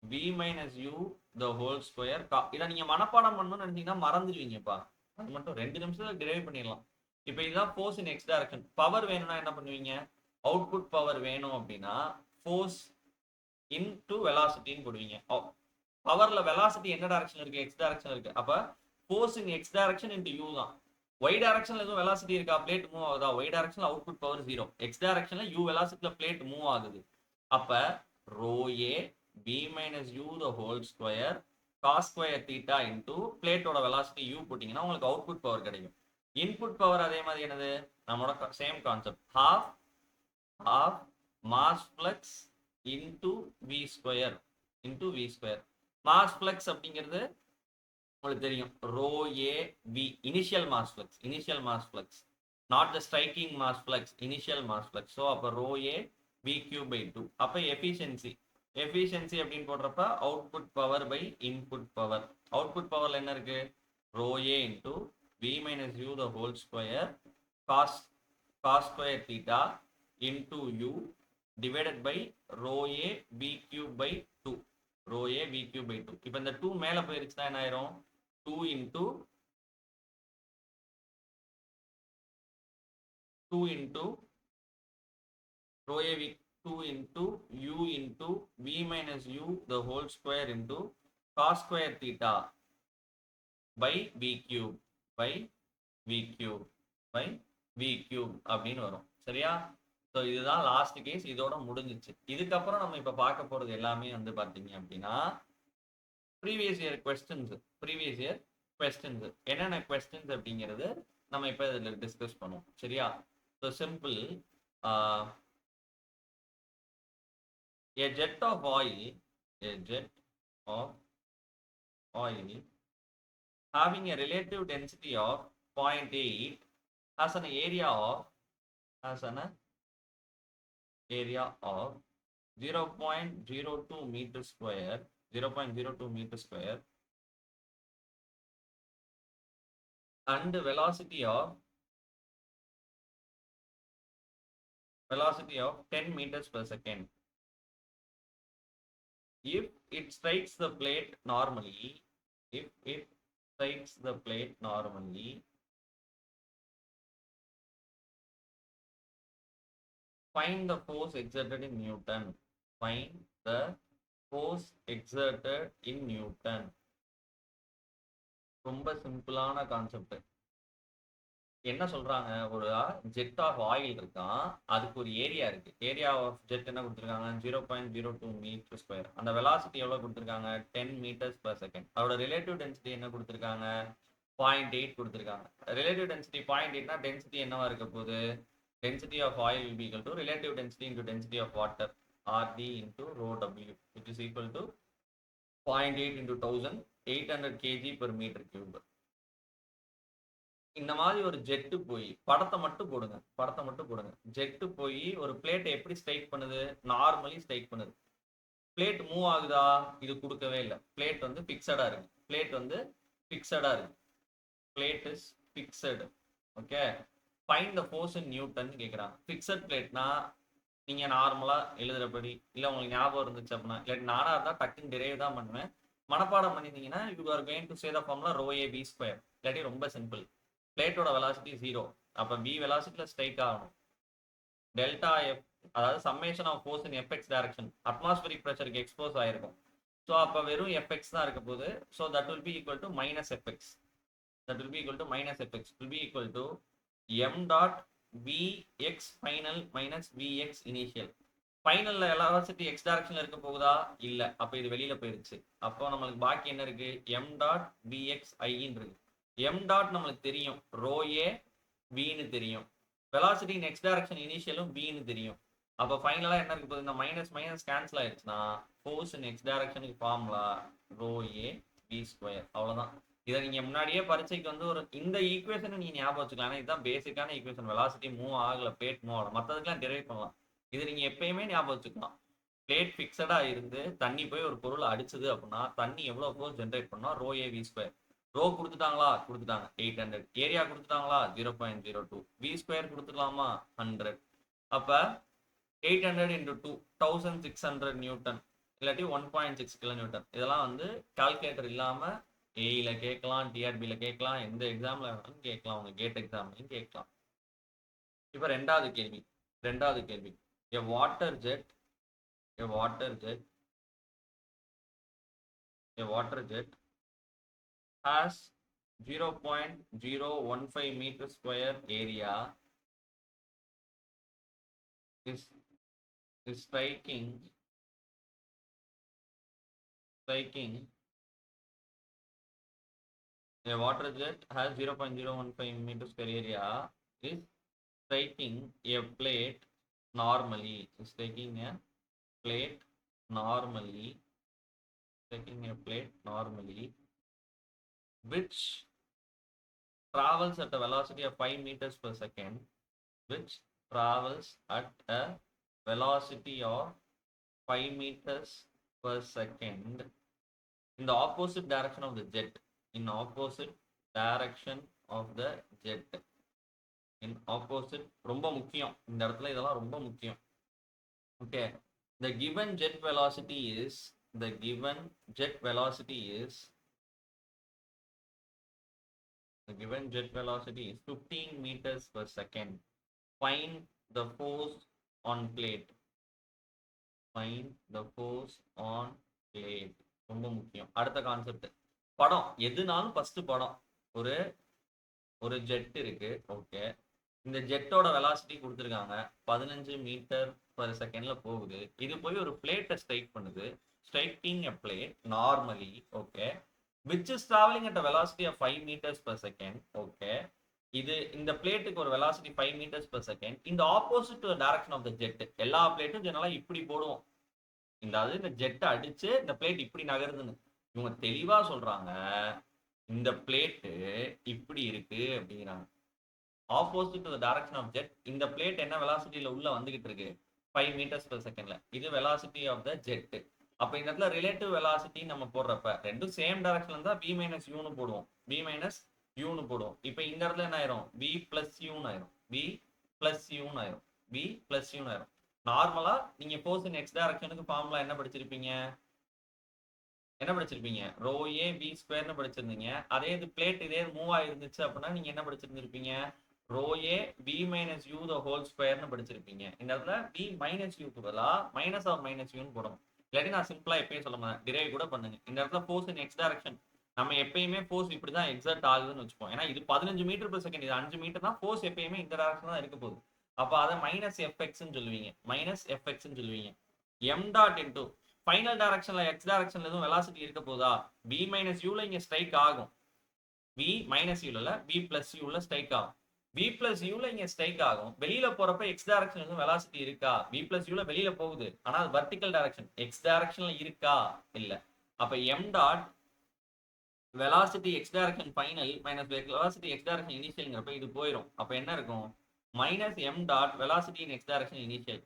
v minus u the whole square. இதை நீங்க மனப்பாடம் பண்ணணும்னு நினைச்சீங்கன்னா மறந்துடுவீங்கப்பா. அது மட்டும் 2 நிமிஷத்துல டிரைவ் பண்ணிடலாம். இப்போ இதுதான் force in X direction. Power வேணும்னா என்ன பண்ணுவீங்க, அவுட்புட் பவர் வேணும் அப்படின்னா ஃபோர்ஸ் இன்டு வெலாசிட்டின்னு போடுவீங்க. பவர்ல வெலாசிட்டி என்ன டைரக்ஷன் இருக்கு, எக்ஸ் டைரக்ஷன் இருக்கு. அப்ப force in X direction into u தான். ஒய் டைரக்ஷன்ல எதுவும் வெலாசிட்டி இருக்கா, பிளேட் மூவ் ஆகுதா, ஒய் டைரக்ஷன்ல அவுட்புட் பவர் 0, எக்ஸ் டைரக்ஷன்ல யூ வெலாசிட்டில பிளேட் மூவ் ஆகுது. அப்ப rho A b minus you the whole square cos square theta into பிளேட்டோட வெலாசிட்டி யூ போட்டீங்கன்னா உங்களுக்கு அவுட்புட் பவர் கிடைக்கும். இன்புட் பவர் அதே மாதிரி என்னது, நம்மளோட same concept, half mass flux into v square into v square. Mass flux அப்படிங்கிறது உங்களுக்கு தெரியும், rho A v, initial mass flux, initial mass flux, not the striking mass flux, initial mass flux. So அப்போ rho A v Q by 2. அப்போ efficiency, efficiency அப்படின்னு போடுறப்ப output power by input power. Output பவர்ல என்ன இருக்கு, rho A into v minus you the whole square cos square theta into u divided by rho A v Q by 2, rho A v Q by 2. இப்போ இந்த 2 மேலே போயிருச்சுன்னா என்ன ஆயிரும், 2 into 2 into rho a v 2 into u into v minus u the whole square into cos square theta by v cube by v cube by v cube அப்படின்னு வரும். சரியா? So இதுதான் last case, இதோட முடிஞ்சிச்சு. இதுக்கப்புறம் நம்ம இப்போ பார்க்க போகிறது எல்லாமே வந்து பார்த்தீங்க அப்படின்னா ப்ரீவியஸ் இயர் கொஸ்டின்ஸ் என்னென்ன கொஸ்டின்ஸ் அப்படிங்கிறது நம்ம இப்போ இதில் டிஸ்கஸ் பண்ணுவோம். சரியா? So simple, a jet of oil having a relative density of 0.8 has an area of 0.02 meter square, 0.02 meter square, and velocity of 10 meters per second. If it strikes the plate normally, find the force exerted in Newton. ரொம்ப சிம்பிளான concept. என்ன சொல்றாங்க, ஒரு jet of oil இருக்கான், அதுக்கு ஒரு area இருக்கு. Area of jet என்ன கொடுத்துருக்காங்க, 0.02 மீட்டர் ஸ்கொயர். அந்த வெலாசிட்டி எவ்வளோ கொடுத்துருக்காங்க, 10 மீட்டர்ஸ் பர் செகண்ட். அதோட ரிலேட்டிவ் டென்சிட்டி என்ன கொடுத்துருக்காங்க, 0.8 கொடுத்துருக்காங்க. ரிலேட்டிவ் டென்சிட்டி 0.8னா டென்சிட்டி என்னவா இருக்க போகுது, density of oil will be equal to relative density into density of water, RD into rho W, which is equal to 0.8 into 1000, 800 kg per meter cube. இந்த மாதிரி ஒரு jet போய் படத்தை மட்டும் போடுங்க. ஜெட்டு போய் ஒரு பிளேட்டை எப்படி ஸ்ட்ரைக் பண்ணுது, நார்மலி ஸ்ட்ரைக் பண்ணுது. பிளேட் மூவ் ஆகுதா, இது கொடுக்கவே இல்லை. பிளேட் வந்து பிக்சடா இருக்கு. Plate is fixed. Okay, find the force in newton கேட்குறாங்க. ஃபிக்சட் பிளேட்னா நீங்கள் நார்மலாக எழுதுறபடி, இல்லை உங்களுக்கு ஞாபகம் இருந்துச்சு அப்படின்னா, இல்லாட்டி நானாக இருந்தால் டக்குன்னு டிரைவ் தான் பண்ணுவேன். மனப்பாடம் பண்ணியிருந்தீங்கன்னா you are going to say the formula rho A B square. இல்லாட்டி ரொம்ப சிம்பிள், பிளேட்டோட வெலாசிட்டி 0, அப்போ பி வெலாசிட்டியில் ஸ்ட்ரைக் ஆகணும். டெல்டா எஃப், அதாவது summation of force in F x direction, atmospheric ப்ரெஷருக்கு எக்ஸ்போஸ் ஆயிருக்கும். ஸோ அப்போ வெறும் எஃப்எக்ஸ் தான் இருக்க போகுது. So that will be equal to minus F x. will be equal to m dot vx final minus vx initial. ஃபைனல்ல velocity x டைரக்ஷன்ல இருக்க போகுதா, இல்ல. அப்ப இது வெளியில போயிருச்சு. அப்போ நம்மளுக்கு பாக்கி என்ன இருக்கு, m டாட் vx iன்னு இருக்கு. m டாட் நம்மளுக்கு தெரியும், ரோ ஏ vன்னு தெரியும். வெலாசிட்டி இன் எக்ஸ் டைரக்ஷன் இனிஷியலும் vன்னு தெரியும். அப்போ ஃபைனலா என்ன இருக்கு போகுது, இந்த மைனஸ் மைனஸ் கேன்சல் ஆயிடுச்சுன்னா ஃபோர்ஸ் இன் எக்ஸ் டைரக்ஷனுக்கு formula rho A we square. அவ்வளவுதான். இதை நீங்க முன்னாடியே பரீட்சைக்கு வந்து ஒரு இந்த ஈக்குவேஷனை நீங்க ஞாபகம் வச்சுக்கலாம். இதுதான் பேசிக்கான ஈக்குவேஷன். வெலாசிட்டி மூவ் ஆகல, பிளேட் மூவ் ஆகல, மற்றதுக்கெல்லாம் டெரைவ் பண்ணலாம். இது நீங்க எப்பயுமே ஞாபகம் வச்சுக்கலாம். பிளேட் ஃபிக்ஸடா இருந்து தண்ணி போய் ஒரு பொருள் அடிச்சது அப்படின்னா தண்ணி எவ்வளவு ஃபோர்ஸ் ஜென்ரேட் பண்ணோம், rho A we square. Rho கொடுத்துட்டாங்களா, கொடுத்துட்டாங்க 800. ஏரியா கொடுத்துட்டாங்களா 0.02. வி ஸ்கொயர் கொடுத்துக்கலாமா 100. அப்ப 800 into 2 1600 நியூட்டன், இல்லாட்டி 1.6 கிலோ நியூட்டன். இதெல்லாம் வந்து கால்குலேட்டர் இல்லாம ஏஇல கேட்கலாம், டிஆர்பியில் கேட்கலாம், எந்த எக்ஸாம்ல வேணாலும் கேட்கலாம், உங்க கேட் எக்ஸாம்லையும் கேட்கலாம். இப்போ ரெண்டாவது கேள்வி. A water jet has 0.015 meter square area is striking a water jet has 0.015 meter square area is striking a plate normally, is taking a plate normally, which travels at a velocity of 5 meters per second, which travels at a velocity of 5 meters per second in the opposite direction of the jet. In opposite direction of the jet. In opposite, ரொம்ப முக்கியம் இந்த இடத்துல, இதெல்லாம் ரொம்ப முக்கியம். Okay, the given jet velocity is 15 meters per second. Find the force on plate. ரொம்ப முக்கியம். அடுத்த கான்செப்ட், படம் எதுனாலும் ஃபர்ஸ்ட் படம். ஒரு ஒரு ஜெட் இருக்கு. ஓகே, இந்த ஜெட்டோட வெலாசிட்டி கொடுத்துருக்காங்க, 15 மீட்டர் பர் செகண்ட்ல போகுது. இது போய் ஒரு பிளேட்டை ஸ்ட்ரைக் பண்ணுது. Striking a plate normally. Okay, which is traveling at a velocity of 5 meters per second. Okay, இது இந்த பிளேட்டுக்கு ஒரு velocity 5 meters per second in the opposite to the direction of the jet. எல்லா பிளேட்டும் ஜெனரலா இப்படி போடுவோம். இந்த ஜெட்டை அடிச்சு இந்த பிளேட் இப்படி நகருதுன்னு இவங்க தெளிவா சொல்றாங்க. இந்த பிளேட்டு இப்படி இருக்கு அப்படிங்கிறாங்க. Opposite to the direction of jet. இந்த பிளேட் என்ன வெலாசிட்டியில உள்ள வந்துகிட்டு இருக்கு? 5 meters per secondல. இது வெலாசிட்டி ஆஃப் த ஜெட். அப்ப இந்த இடத்துல ரிலேட்டிவ் வெலாசிட்டி நம்ம போடுறப்ப ரெண்டும் சேம் டைரக்ஷன்ல இருந்தா v minus u னு போடுவோம். இப்போ இந்த இடத்துல என்ன ஆயிரும்? v plus u னு ஆயிரும். நார்மலா நீங்க ஃபோர்ஸ் இன் எக்ஸ் டைரக்ஷனுக்கு ஃபார்முலா என்ன படிச்சிருப்பீங்க? ரோ ஏ வி ஸ்கொயர்னு படிச்சிருந்தீங்க. அதே இது பிளேட் இதே மூவ் ஆயிருந்துச்சு அப்படின்னா நீங்க என்ன படிச்சிருந்திருப்பீங்க? Rho A we minus you the whole ஸ்கொயர்னு படிச்சிருப்பீங்க. இந்த இடத்துல வி மைனஸ் யூ பதிலா மைனஸ் ஆர் மைனஸ் யூன்னு போடணும். இல்லாட்டி நான் சிம்பிளா எப்பயும் சொல்ல மாட்டேன், டிரைவ் கூட பண்ணுங்க. இந்த இடத்துல ஃபோர்ஸ் இன் எக்ஸ் டைரக்ஷன் நம்ம எப்பயுமே ஃபோர்ஸ் இப்படிதான் எக்ஸர்ட் ஆகுதுன்னு வச்சுப்போம். ஏன்னா இது 15 மீட்டர் per செகண்ட், இது 5 மீட்டர் தான். ஃபோர்ஸ் எப்பயுமே இந்த டைரக்ஷன் தான் இருக்க போகுது. அப்ப அதை மைனஸ் எஃப்எக்ஸ்ன்னு சொல்லுவீங்க. எம் டாட் இன்டூ ஃபைனல் டைரக்ஷன்ல எக்ஸ் டைரக்ஷன்ல எதுவும் வெலாசிட்டி இருக்க போதா? வி மைனஸ் யூல இங்க ஸ்ட்ரைக் ஆகும். வி மைனஸ் யூல வி பிளஸ் யூல ஸ்ட்ரைக் ஆகும். வி பிளஸ் யூல இங்க ஸ்ட்ரைக் ஆகும். வெளியில போறப்ப எக்ஸ் டைரக்ஷன் எதுவும் வெலாசிட்டி இருக்கா? வி பிளஸ் யூல வெளியில போகுது, ஆனா அது வெர்டிகல் டைரக்ஷன். எக்ஸ் டைரக்ஷன்ல இருக்கா? இல்ல. அப்ப M dot velocity x direction final minus velocity x direction இனிஷியல்ங்கிறப்ப இது போயிடும். அப்ப என்ன இருக்கும்? Minus m dot velocity in X direction initial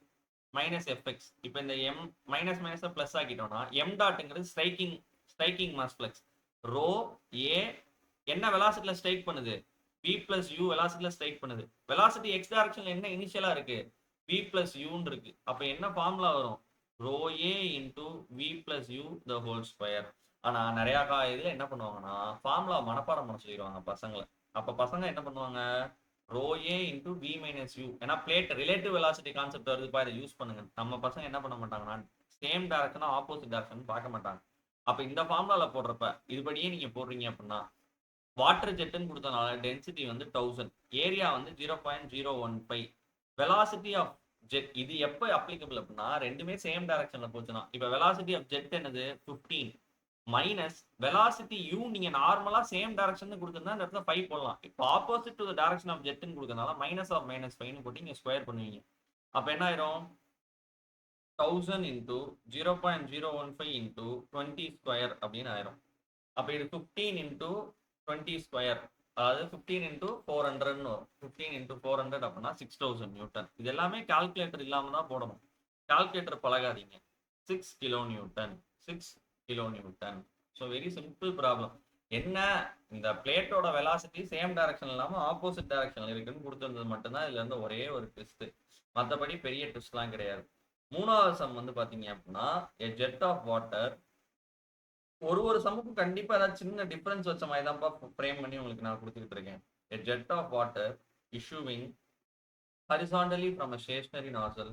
minus F x. இப்போ இந்த எம் மைனஸ் மைனஸ் பிளஸ் ஆக்கிட்டோம்னா எம் டாட்ங்கிறது striking mass flux. Rho A என்ன வெலாசிட்டில ஸ்ட்ரைக் பண்ணுது? v பிளஸ் யூ வெலாசிட்டில ஸ்ட்ரைக் பண்ணுது. வெலாசிட்டி எக்ஸ் டைரக்ஷன்ல என்ன இனிஷியலா இருக்கு? v பிளஸ் யூன்னு இருக்கு. அப்ப என்ன ஃபார்முலா வரும்? Rho A into v plus u the whole square. ஆனா நிறைய இதுல என்ன பண்ணுவாங்கன்னா ஃபார்முலா மனப்பாடம் பண்ண சொல்லிடுவாங்க பசங்களை. அப்ப பசங்க என்ன பண்ணுவாங்க? Rho A into we minus u. ஏன்னா பிளேட் ரிலேட்டிவ் வெலாசிட்டி கான்செப்ட் வருதுப்பா, இதை யூஸ் பண்ணுங்க. நம்ம பசங்க என்ன பண்ண மாட்டாங்கன்னா சேம் டைரக்ஷனா ஆப்போசிட் டைரக்ஷன் பார்க்க மாட்டாங்க. அப்ப இந்த ஃபார்முலால போடுறப்ப இதுபடியே நீங்க போடுறீங்க அப்படின்னா வாட்டர் ஜெட்டுன்னு கொடுத்தனால டென்சிட்டி வந்து 1000, ஏரியா வந்து 0.015. வெலாசிட்டி ஆஃப் ஜெட் இது எப்போ அப்ளிகபிள் அப்படின்னா ரெண்டுமே சேம் டைரக்ஷன்ல போச்சுன்னா. இப்போ வெலாசிட்டி ஆஃப் ஜெட் என்னது? 15 மைனஸ் வெலாசிட்டி யூ நீங்க நார்மலா சேம் டைரக்ஷன் கொடுத்திருந்தா இந்த இடத்துல 5 போடலாம். இப்போ opposite to the direction of ஜெட்னு கொடுக்கறனால மைனஸ் ஆஃப் மைனஸ் 5 போட்டு நீங்க ஸ்கொயர் பண்ணுவீங்க. அப்ப என்ன ஆயிரும்? 1000 இன்டூ 0.015 இன்டூ 20 ஸ்கொயர் அப்படின்னு ஆயிரும். அப்ப இது 15 இன்டூ 20 ஸ்கொயர், அதாவது 15 இன்டூ 400ன்னு வரும். 15 இன்டூ 400 அப்படின்னா 6000 நியூட்டன். இது எல்லாமே கால்குலேட்டர் இல்லாம தான் போடணும். கால்குலேட்டர் பழகாதீங்க. 6 kilo newton. So very simple problem. என்ன, இந்த பிளேட்டோட வெலாசிட்டி சேம் டைரக்ஷன் இல்லாம ஆப்போசிட் டைரக்ஷன்ல இருக்குன்னு கொடுத்துருந்தது மட்டும்தான் இதுல இருந்து ஒரே ஒரு ட்விஸ்ட். மற்றபடி பெரிய ட்விஸ்ட்லாம் கிடையாது. மூணாவது சம் வந்து பாத்தீங்க அப்படின்னா a jet of water. ஒரு சம்முக்கும் கண்டிப்பா ஏதாவது சின்ன டிஃபரன்ஸ் வச்ச மாதிரி தான் ஃப்ரேம் பண்ணி உங்களுக்கு நான் கொடுத்துக்கிட்டு இருக்கேன். a jet of water issuing horizontally from a stationary nozzle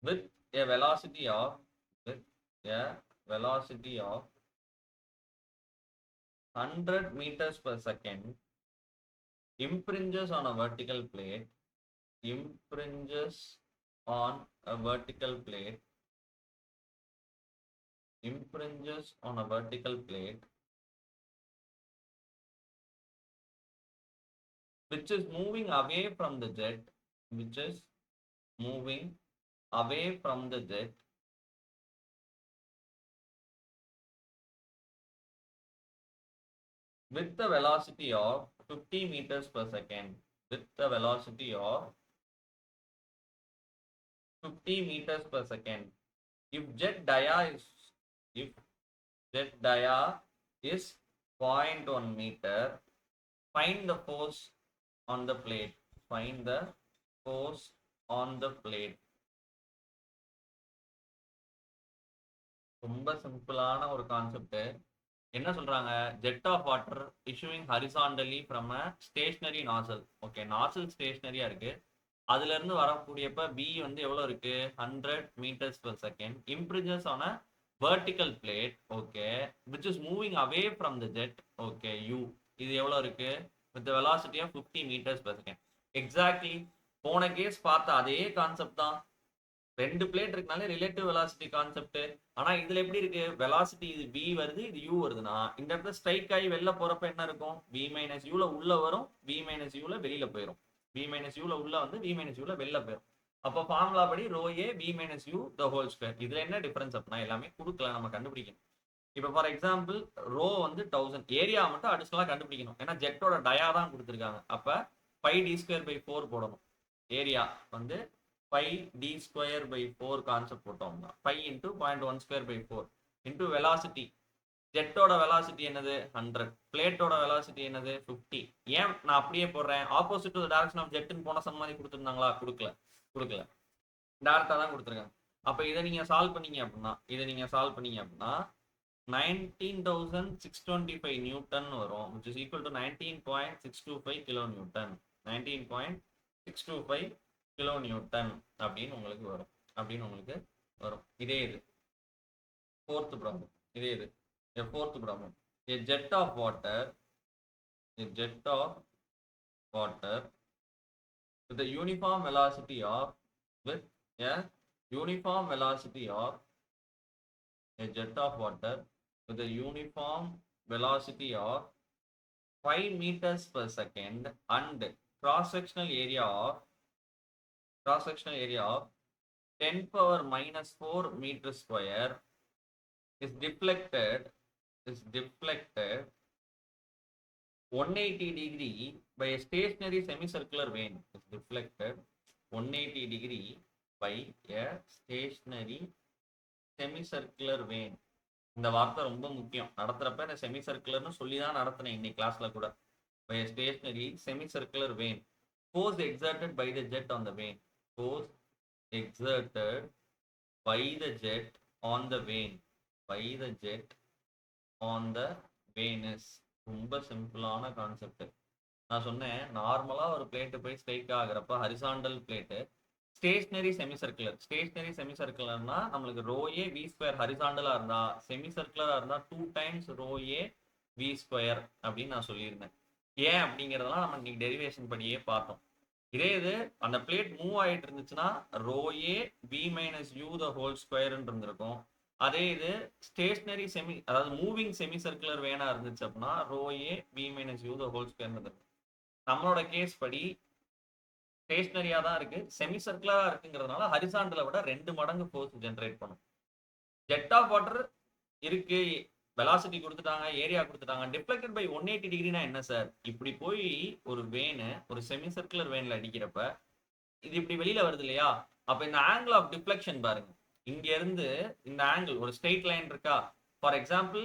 with a velocity of 100 meters per second impinges on a vertical plate on a vertical plate, impinges on a vertical plate which is moving away from the jet, which is moving away from the jet with the velocity of 50 meters per second, with the velocity of 50 meters per second. If jet dia is if jet dia is 0.1 meter, find the force on the plate. Find the force on the plate. ரொம்ப சிம்பிளான ஒரு concept. என்ன சொல்றாங்க? Jet of water issuing horizontally from a stationary nozzle. Okay, nozzle ஸ்டேஷனரியா இருக்கு. அதுல இருந்து வரக்கூடியப்ப B வந்து எவ்வளவு இருக்கு? 100 meters per second. Impinges on a vertical plate. Okay, which is moving away from the jet. Okay, u இது எவ்வளவு இருக்கு? with the velocity of 50 meters per second. Exactly போன கேஸ் பார்த்த அதே கான்செப்ட் தான். ரெண்டு பிளேட் இருக்கனால ரிலேட்டிவ் வெலாசிட்டி கான்செப்ட். ஆனா இதுல எப்படி இருக்கு? வெலாசிட்டி இது v வருது, இது u வருதுன்னா இந்த இடத்துல ஸ்ட்ரைக் ஆகி வெளில போறப்ப என்ன இருக்கும்? v மைனஸ் யூல உள்ள வரும், v மைனஸ் யூல வெளியில போயிடும். v மைனஸ் யூல உள்ள வந்து v மைனஸ் யூல வெளில போயிடும். அப்போ ஃபார்முலா படி rho A v minus you the whole square. இதுல என்ன டிஃபரன்ஸ் அப்படின்னா எல்லாமே கொடுக்கல, நம்ம கண்டுபிடிக்கணும். இப்போ ஃபார் எக்ஸாம்பிள் ரோ வந்து 1000, ஏரியா மட்டும் அடிஷனலா கண்டுபிடிக்கணும். ஏன்னா ஜெட்டோட டயா தான் கொடுத்துருக்காங்க. அப்ப 5d²/4 போடணும். ஏரியா வந்து 5d²/4 கான்செப்ட் போட்டோம்னா 5 into 0.1²/4 into வெலாசிட்டி. ஜெட்டோட வெலாசிட்டி என்னது? 100. பிளேட்டோட வெலாசிட்டி என்னது? 50. ஏன் நான் அப்படியே போடுறேன்? Opposite to the direction of ஜெட்னு போன சம் மாதிரி கொடுத்துருந்தாங்களா? கொடுக்கல. டைரக்டா தான் கொடுத்துருக்காங்க. அப்ப இதை நீங்க சால்வ் பண்ணீங்க அப்படின்னா 19,625 நியூட்டன் வரும், which is equal to 19.625 kilo Newton. 19.625 kilo Newton அப்படின்னு உங்களுக்கு வரும். இதே இது fourth problem. இதே இது fourth problem. A jet of water with a uniform velocity of a jet of water with a uniform velocity of 5 meters per second and cross-sectional area of 10⁻⁻4 meters square is deflected 180 degree by a stationary semicircular vane. Is deflected 180 degree by a stationary semicircular vane. இந்த வார்த்தை ரொம்ப முக்கியம். நடத்துறப்ப இந்த செமிசர்க்குலர்னு சொல்லி தான் நடத்தினேன் இன்னைக்கு கிளாஸ்ல கூட. by a stationary semicircular vane. Force exerted by the jet on the vane. Force exerted by the jet on the vane. ரொம்ப சிம்பிளான கான்செப்ட். நான் சொன்னேன் நார்மலா ஒரு பிளேட்டு போய் ஸ்ட்ரைக் ஆகுறப்ப ஹரிசாண்டல் பிளேட்டு ஸ்டேஷனரி செமிசர்க்குலர்னா நம்மளுக்கு ரோ ஏ வி ஸ்கொயர் ஹரிசாண்டலா இருந்தா, செமிசர்க்குலரா இருந்தா 2 times rho A we square அப்படின்னு நான் சொல்லியிருந்தேன். ஏன் அப்படிங்கிறதெல்லாம் நம்ம இன்னைக்கு டெரிவேஷன் படியே பார்த்தோம். இதே இது அந்த பிளேட் மூவ் ஆகிட்டு இருந்துச்சுன்னா rho A we minus you the whole ஸ்கொயர்ன்னு இருந்திருக்கும். அதே இது ஸ்டேஷனரி அதாவது மூவிங் செமி சர்க்குலர் வேணா இருந்துச்சு அப்படின்னா rho A we minus you the whole square இருந்திருக்கும். நம்மளோட கேஸ் படி ஸ்டேஷனரியா தான் இருக்கு, செமி சர்க்குலரா இருக்குங்கிறதுனால ஹரிசாண்டலை விட 2 மடங்கு ஃபோர்ஸ் ஜென்ரேட் பண்ணும். ஜெட் ஆஃப் வாட்டர் இருக்கு, வெலாசிட்டி கொடுத்துட்டாங்க, ஏரியா கொடுத்துட்டாங்க. டிஃப்ளெக்டட் பை 180 டிகிரினா என்ன சார்? இப்படி போய் ஒரு வேனு ஒரு செமி சர்க்குலர் வேன்ல அடிக்கிறப்ப இது இப்படி வெளியில வருது இல்லையா? அப்ப இந்த ஆங்கிள் ஆஃப் டிஃப்ளெக்ஷன் பாருங்க. இங்க இருந்து இந்த ஆங்கிள் ஒரு ஸ்ட்ரெயிட் லைன் இருக்கா? ஃபார் எக்ஸாம்பிள்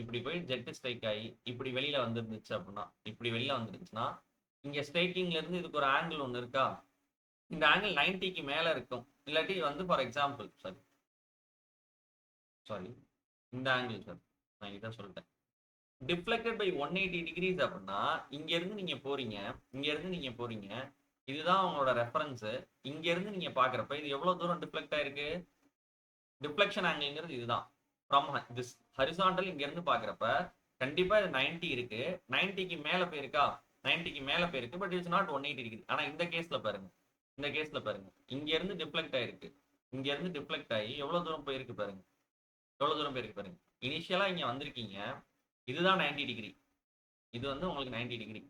இப்படி போய் ஜெட் ஸ்ட்ரைக் ஆகி இப்படி வெளியில வந்துருந்துச்சு அப்படின்னா, இப்படி வெளியில வந்துருச்சுன்னா இங்க ஸ்ட்ரைக்கிங்ல இருந்து இதுக்கு ஒரு ஆங்கிள் ஒன்று இருக்கா? இந்த ஆங்கிள் 90க்கு மேல இருக்கும். இல்லாட்டி வந்து ஃபார் எக்ஸாம்பிள் சாரி இந்த ஆங்கிள் சார் நான் இதான் சொல்லிட்டேன். டிஃப்ளெக்டட் பை 180 டிகிரிஸ் அப்படின்னா இங்க இருந்து நீங்க போறீங்க, இதுதான் உங்களோட ரெஃபரன்ஸ். இங்க இருந்து நீங்க பாக்குறப்ப இது எவ்வளவு தூரம் டிஃப்ளெக்ட் ஆயிருக்கு? டிஃப்ளெக்ஷன் ஆங்கிள்ங்கிறது இதுதான். ஃப்ரம் திஸ் ஹரிசாண்டல் இங்க இருந்து பாக்குறப்ப கண்டிப்பா இது 90 இருக்கு, 90க்கு மேல போயிருக்கா? 90க்கு மேல போயிருக்கு, பட் இட்ஸ் நாட் 180 டிகிரி. ஆனா இந்த கேஸ்ல பாருங்க, இந்த கேஸ்ல பாருங்க, இங்க இருந்து டிஃப்ளெக்ட் ஆயிருக்கு, இங்க இருந்து டிஃப்ளெக்ட் ஆகி எவ்வளவு தூரம் போயிருக்கு பாருங்க, எவ்வளவு தூரம் போயிருக்கு பாருங்க. இனிஷியலா இங்க வந்திருக்கீங்க, இதுதான் 90 டிகிரி, இது வந்து உங்களுக்கு 90 டிகிரி.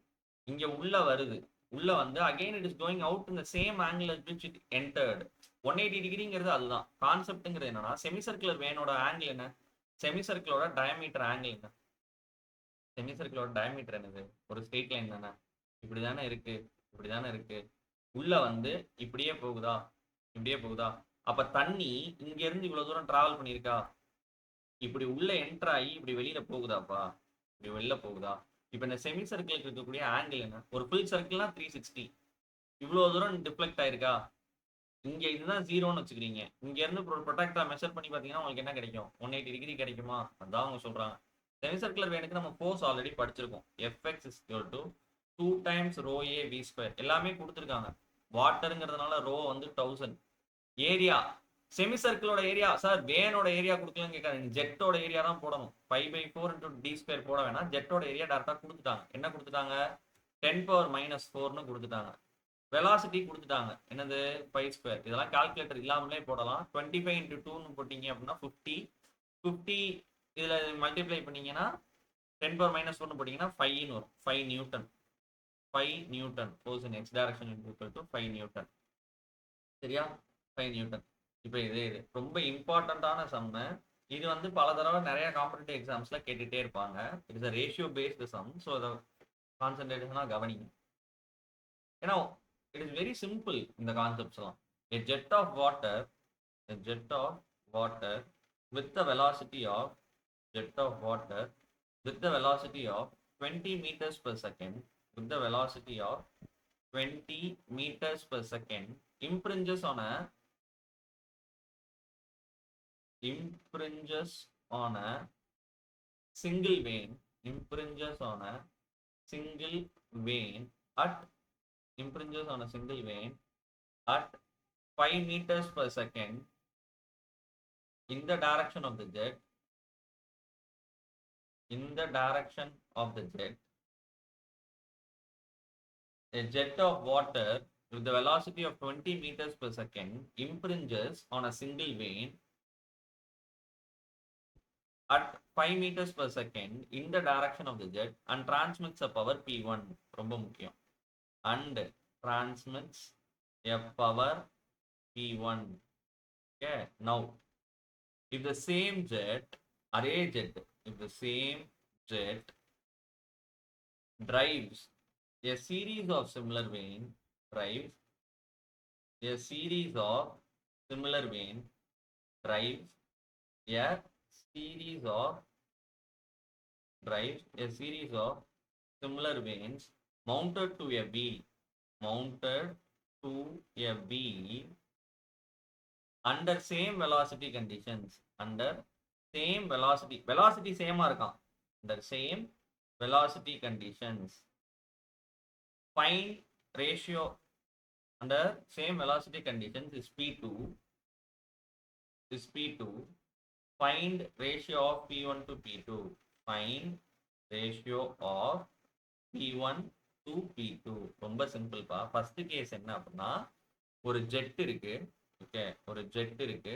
இங்க உள்ள வருது, உள்ள வந்து again it is going out in the same angle at which it entered. 180 டிகிரிங்கிறது அதுதான் கான்செப்ட்ங்கிறது. என்னன்னா செமி சர்க்குலர் வேனோட ஆங்கிள் என்ன, செமி சர்க்கிளோட டயமீட்டர் ஆங்கிள் என்ன, செமி சர்க்கிளோட டயமீட்டர் என்னது, ஒரு ஸ்ட்ரெயிட் லைன் தானே, இப்படி தானே இருக்கு, இப்படி தானே இருக்கு. உள்ள வந்து இப்படியே போகுதா, இப்படியே போகுதா. அப்ப தண்ணி இங்க இருந்து இவ்வளவு தூரம் டிராவல் பண்ணியிருக்கா, இப்படி உள்ள என்டர் ஆகி இப்படி வெளியில போகுதாப்பா, இப்படி வெளில போகுதா. இப்ப இந்த செமி சர்க்கிளுக்கு இருக்கக்கூடிய ஆங்கிள் என்ன, ஒரு ஃபுல் சர்க்கிள்னா 360, இவ்வளவு தூரம் டிஃப்ளெக்ட் ஆயிருக்கா. இங்க இதுதான் ஜீரோன்னு வச்சுக்கிறீங்க, இங்க இருந்து ப்ரொடக்டா மெஷர் பண்ணி பாத்தீங்கன்னா உங்களுக்கு என்ன கிடைக்கும், 180 டிகிரி கிடைக்குமா. அதான் அவங்க சொல்றாங்க. செமி சர்க்குலர் வேனுக்கு நம்ம ஃபோர்ஸ் ஆல்ரெடி படிச்சிருக்கோம். Fx is equal to 2 times rho a v square, எல்லாமே கொடுத்துருக்காங்க. வாட்டருங்கிறதுனால ரோ வந்து 1000. ஏரியா, செமி சர்க்கிளோட ஏரியா சார், வேனோட ஏரியா கொடுக்கலன்னு கேட்காது, ஜெட்டோட ஏரியா தான் போடணும். 5/4 into d square போட வேணாம், ஜெட்டோட ஏரியா டேரக்டா கொடுத்துட்டாங்க. என்ன கொடுத்துட்டாங்க, 10⁻⁴ கொடுத்துட்டாங்க. வெலாசிட்டி கொடுத்துட்டாங்க, என்னது 5². இதெல்லாம் கால்குலேட்டர் இல்லாமலே போடலாம். 25 into 2ன்னு போட்டீங்க அப்படின்னா 50, 50 இதுல மல்டிப்ளை பண்ணீங்கன்னா 10⁻⁴ போட்டீங்கன்னா 5ன்னு வரும். 5 Newton, 5 Newton force in X direction equal to 5 Newton. சரியா, 5 நியூட்டன். இப்போ இது ரொம்ப இம்பார்ட்டண்ட்டான சம்மு. இது வந்து பல தடவை நிறைய காம்படிட்டிவ் எக்ஸாம்ஸ்ல கேட்டுட்டே இருப்பாங்க. It is a ratio based sum. So அதை கான்சென்ட்ரேஷனா கவனிங்க. ஏன்னா it is very simple இந்த கான்செப்ட்ஸ் எல்லாம். a jet of water a jet of water with the velocity of jet of water with the velocity of 20 meters per second, with the velocity of 20 meters per second impinges on a single vein, impinges on a single vein at impinges on a single vein at 5 meters per second in the direction of the jet, in the direction of the jet. A jet of water with the velocity of 20 meters per second impinges on a single vein at 5 meters per second in the direction of the jet and transmits a power P1. ரொம்ப முக்கியம். And transmits a power P1. Okay, now if the same jet, array jet, if the same jet drives a series of similar vein, drives a series of similar vein, drives a series of drives a series of similar veins mounted to a wheel, mounted to a wheel under same velocity conditions, under same velocity, velocity same இருக்கான், under same velocity conditions, find ratio under same velocity conditions is P2, is P2. Find ratio of P1 to P2, find ratio of P1 to P2. ரொம்ப சிம்பிள்ப்பா. First case என்ன அப்படின்னா, ஒரு jet இருக்கு. Okay, ஒரு jet இருக்கு.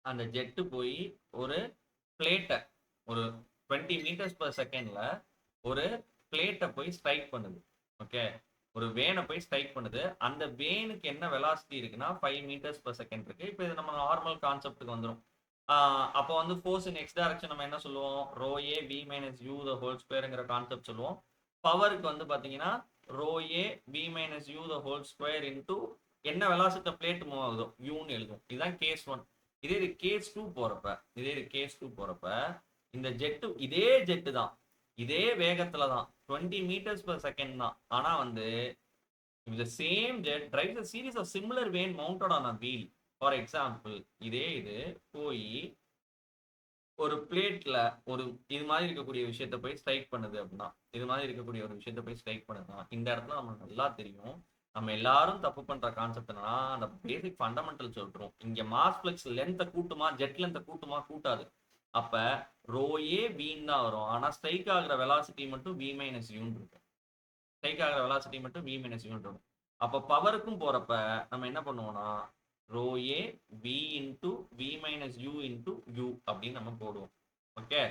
அந்த jet போய் ஒரு பிளேட்டை ஒரு 20 மீட்டர்ஸ் பர் செகண்ட்ல ஒரு பிளேட்டை போய் ஸ்ட்ரைக் பண்ணுது. ஓகே, ஒரு வேனை போய் ஸ்ட்ரைக் பண்ணுது. அந்த வேனுக்கு என்ன வெலாசிட்டி இருக்குன்னா 5 மீட்டர்ஸ் பர் செகண்ட் இருக்கு. இப்போ இது நம்ம நார்மல் கான்செப்ட்டுக்கு வந்துடும். அப்போ வந்து ஃபோர்ஸ் இன் எக்ஸ் டைரக்ஷன் நம்ம என்ன சொல்லுவோம், rho A we minus you the whole ஸ்கொயருங்கிற கான்செப்ட் சொல்லுவோம். பவருக்கு வந்து பார்த்தீங்கன்னா rho A we minus you the whole square into என்ன வெலாசிட்டி பிளேட் மூவ் ஆகுதோ யூன்னு எழுதும். இதுதான் கேஸ் 1. இதே இது கேஸ் 2 போறப்ப, இதே இது கேஸ் 2 போறப்ப இந்த ஜெட்டு இதே ஜெட்டு தான், இதே வேகத்துல தான், 20 meters per second தான். ஆனா வந்து the same jet drives a series of similar vein mounted on a wheel. For example, இதே இது போய் ஒரு பிளேட்ல ஒரு இது மாதிரி இருக்கக்கூடிய விஷயத்த போய் ஸ்ட்ரைக் பண்ணுது அப்படின்னா, இது மாதிரி இருக்கக்கூடிய ஒரு விஷயத்த போய் ஸ்ட்ரைக் பண்ணுதுன்னா, இந்த இடத்துல நமக்கு நல்லா தெரியும், நம்ம எல்லாரும் தப்பு பண்ற கான்செப்ட் என்னன்னா, அந்த பேசிக் ஃபண்டமெண்டல் சொல்றோம். இங்க மாஸ் ஃப்ளக்ஸ் லென்த்தை கூட்டுமா, ஜெட் லென்த்தை கூட்டுமா, கூட்டாது. அப்ப ரோ ஏ வின்னு தான் வரும். ஆனா ஸ்ட்ரைக் ஆகிற வெலாசிட்டி மட்டும் வி மைனஸ் யூன்னு இருக்கும். ஸ்ட்ரைக் ஆகிற வெலாசிட்டி மட்டும் வி மைனஸ் யூன்னு இருக்கும். அப்ப பவருக்கும் போறப்ப நம்ம என்ன பண்ணுவோம்னா rho A V into we minus u into u அப்படின்னு நம்ம போடுவோம். ஓகே,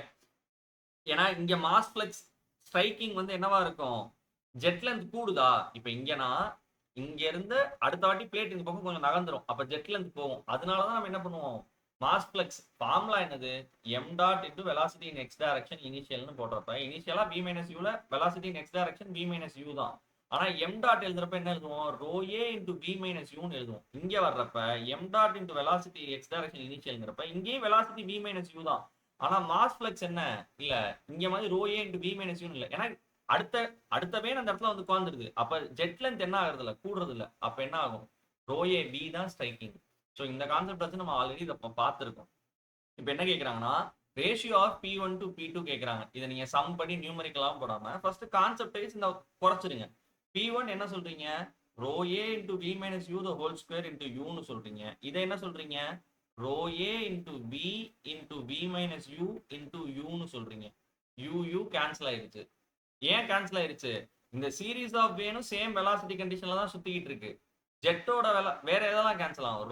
ஏன்னா இங்க மாஸ் ஃபிளக்ஸ் ஸ்ட்ரைக்கிங் வந்து என்னவா இருக்கும், ஜெட் லென்த் கூடுதா. இப்ப இங்கன்னா இங்க இருந்து அடுத்த வாட்டி பிளேட் இந்த பக்கம் கொஞ்சம் நகர்ந்துரும், அப்ப ஜெட் லென்த் போகும். அதனாலதான் நம்ம என்ன பண்ணுவோம், மாஸ் ஃபிளக்ஸ் ஃபார்முலா என்னது, m dot into velocity in X direction இனிஷியல்னு போடுறப்ப இனிஷியலா v மைனஸ் யூல velocity in X direction v minus u தான். ஆனா எம் டாட் எழுதுறப்ப என்ன எழுதுவோம், rho A into v minus யூன்னு எழுதுவோம். இங்க வர்றப்ப m dot into velocity x direction இனிஷியல்ங்கிறப்ப இங்கேயும் வெலாசிட்டி v மைனஸ் யூ தான். ஆனா மாஸ் ஃபிளக்ஸ் என்ன இல்ல, இங்க மாதிரி rho A into v minus u இல்ல, ஏன்னா அடுத்தவே அந்த இடத்துல வந்து உட்காந்துருது. அப்ப ஜெட் லென்த் என்ன ஆகுறது இல்ல, கூடுறது இல்ல. அப்ப என்ன ஆகும், ரோ ஏ வி தான் ஸ்ட்ரைக்கிங். ஸோ இந்த கான்செப்ட் வச்சு நம்ம ஆல்ரெடி இதை பார்த்துருக்கோம். இப்போ என்ன கேட்குறாங்கன்னா ratio of P1 to P2 கேட்குறாங்க. இதை நீங்க சம் பண்ணி நியூமரிக்கலாகவும் போடாம ஃபர்ஸ்ட் கான்செப்ட் வைஸ் இந்த குறைச்சிருங்க. P1 என்ன சொல்றீங்க, rho A into we minus you the whole square into யூன்னு சொல்றீங்க. இதை என்ன சொல்றீங்க, rho A into v into we minus u into யூன்னு சொல்றீங்க. யூ கேன்சல் ஆயிருச்சு. ஏன் கேன்சல் ஆயிருச்சு, இந்த series of vanes same velocity கண்டிஷன்ல தான் சுத்திக்கிட்டு இருக்கு. ஜெட்டோட வேற எதெல்லாம் கேன்சல் ஆகும்,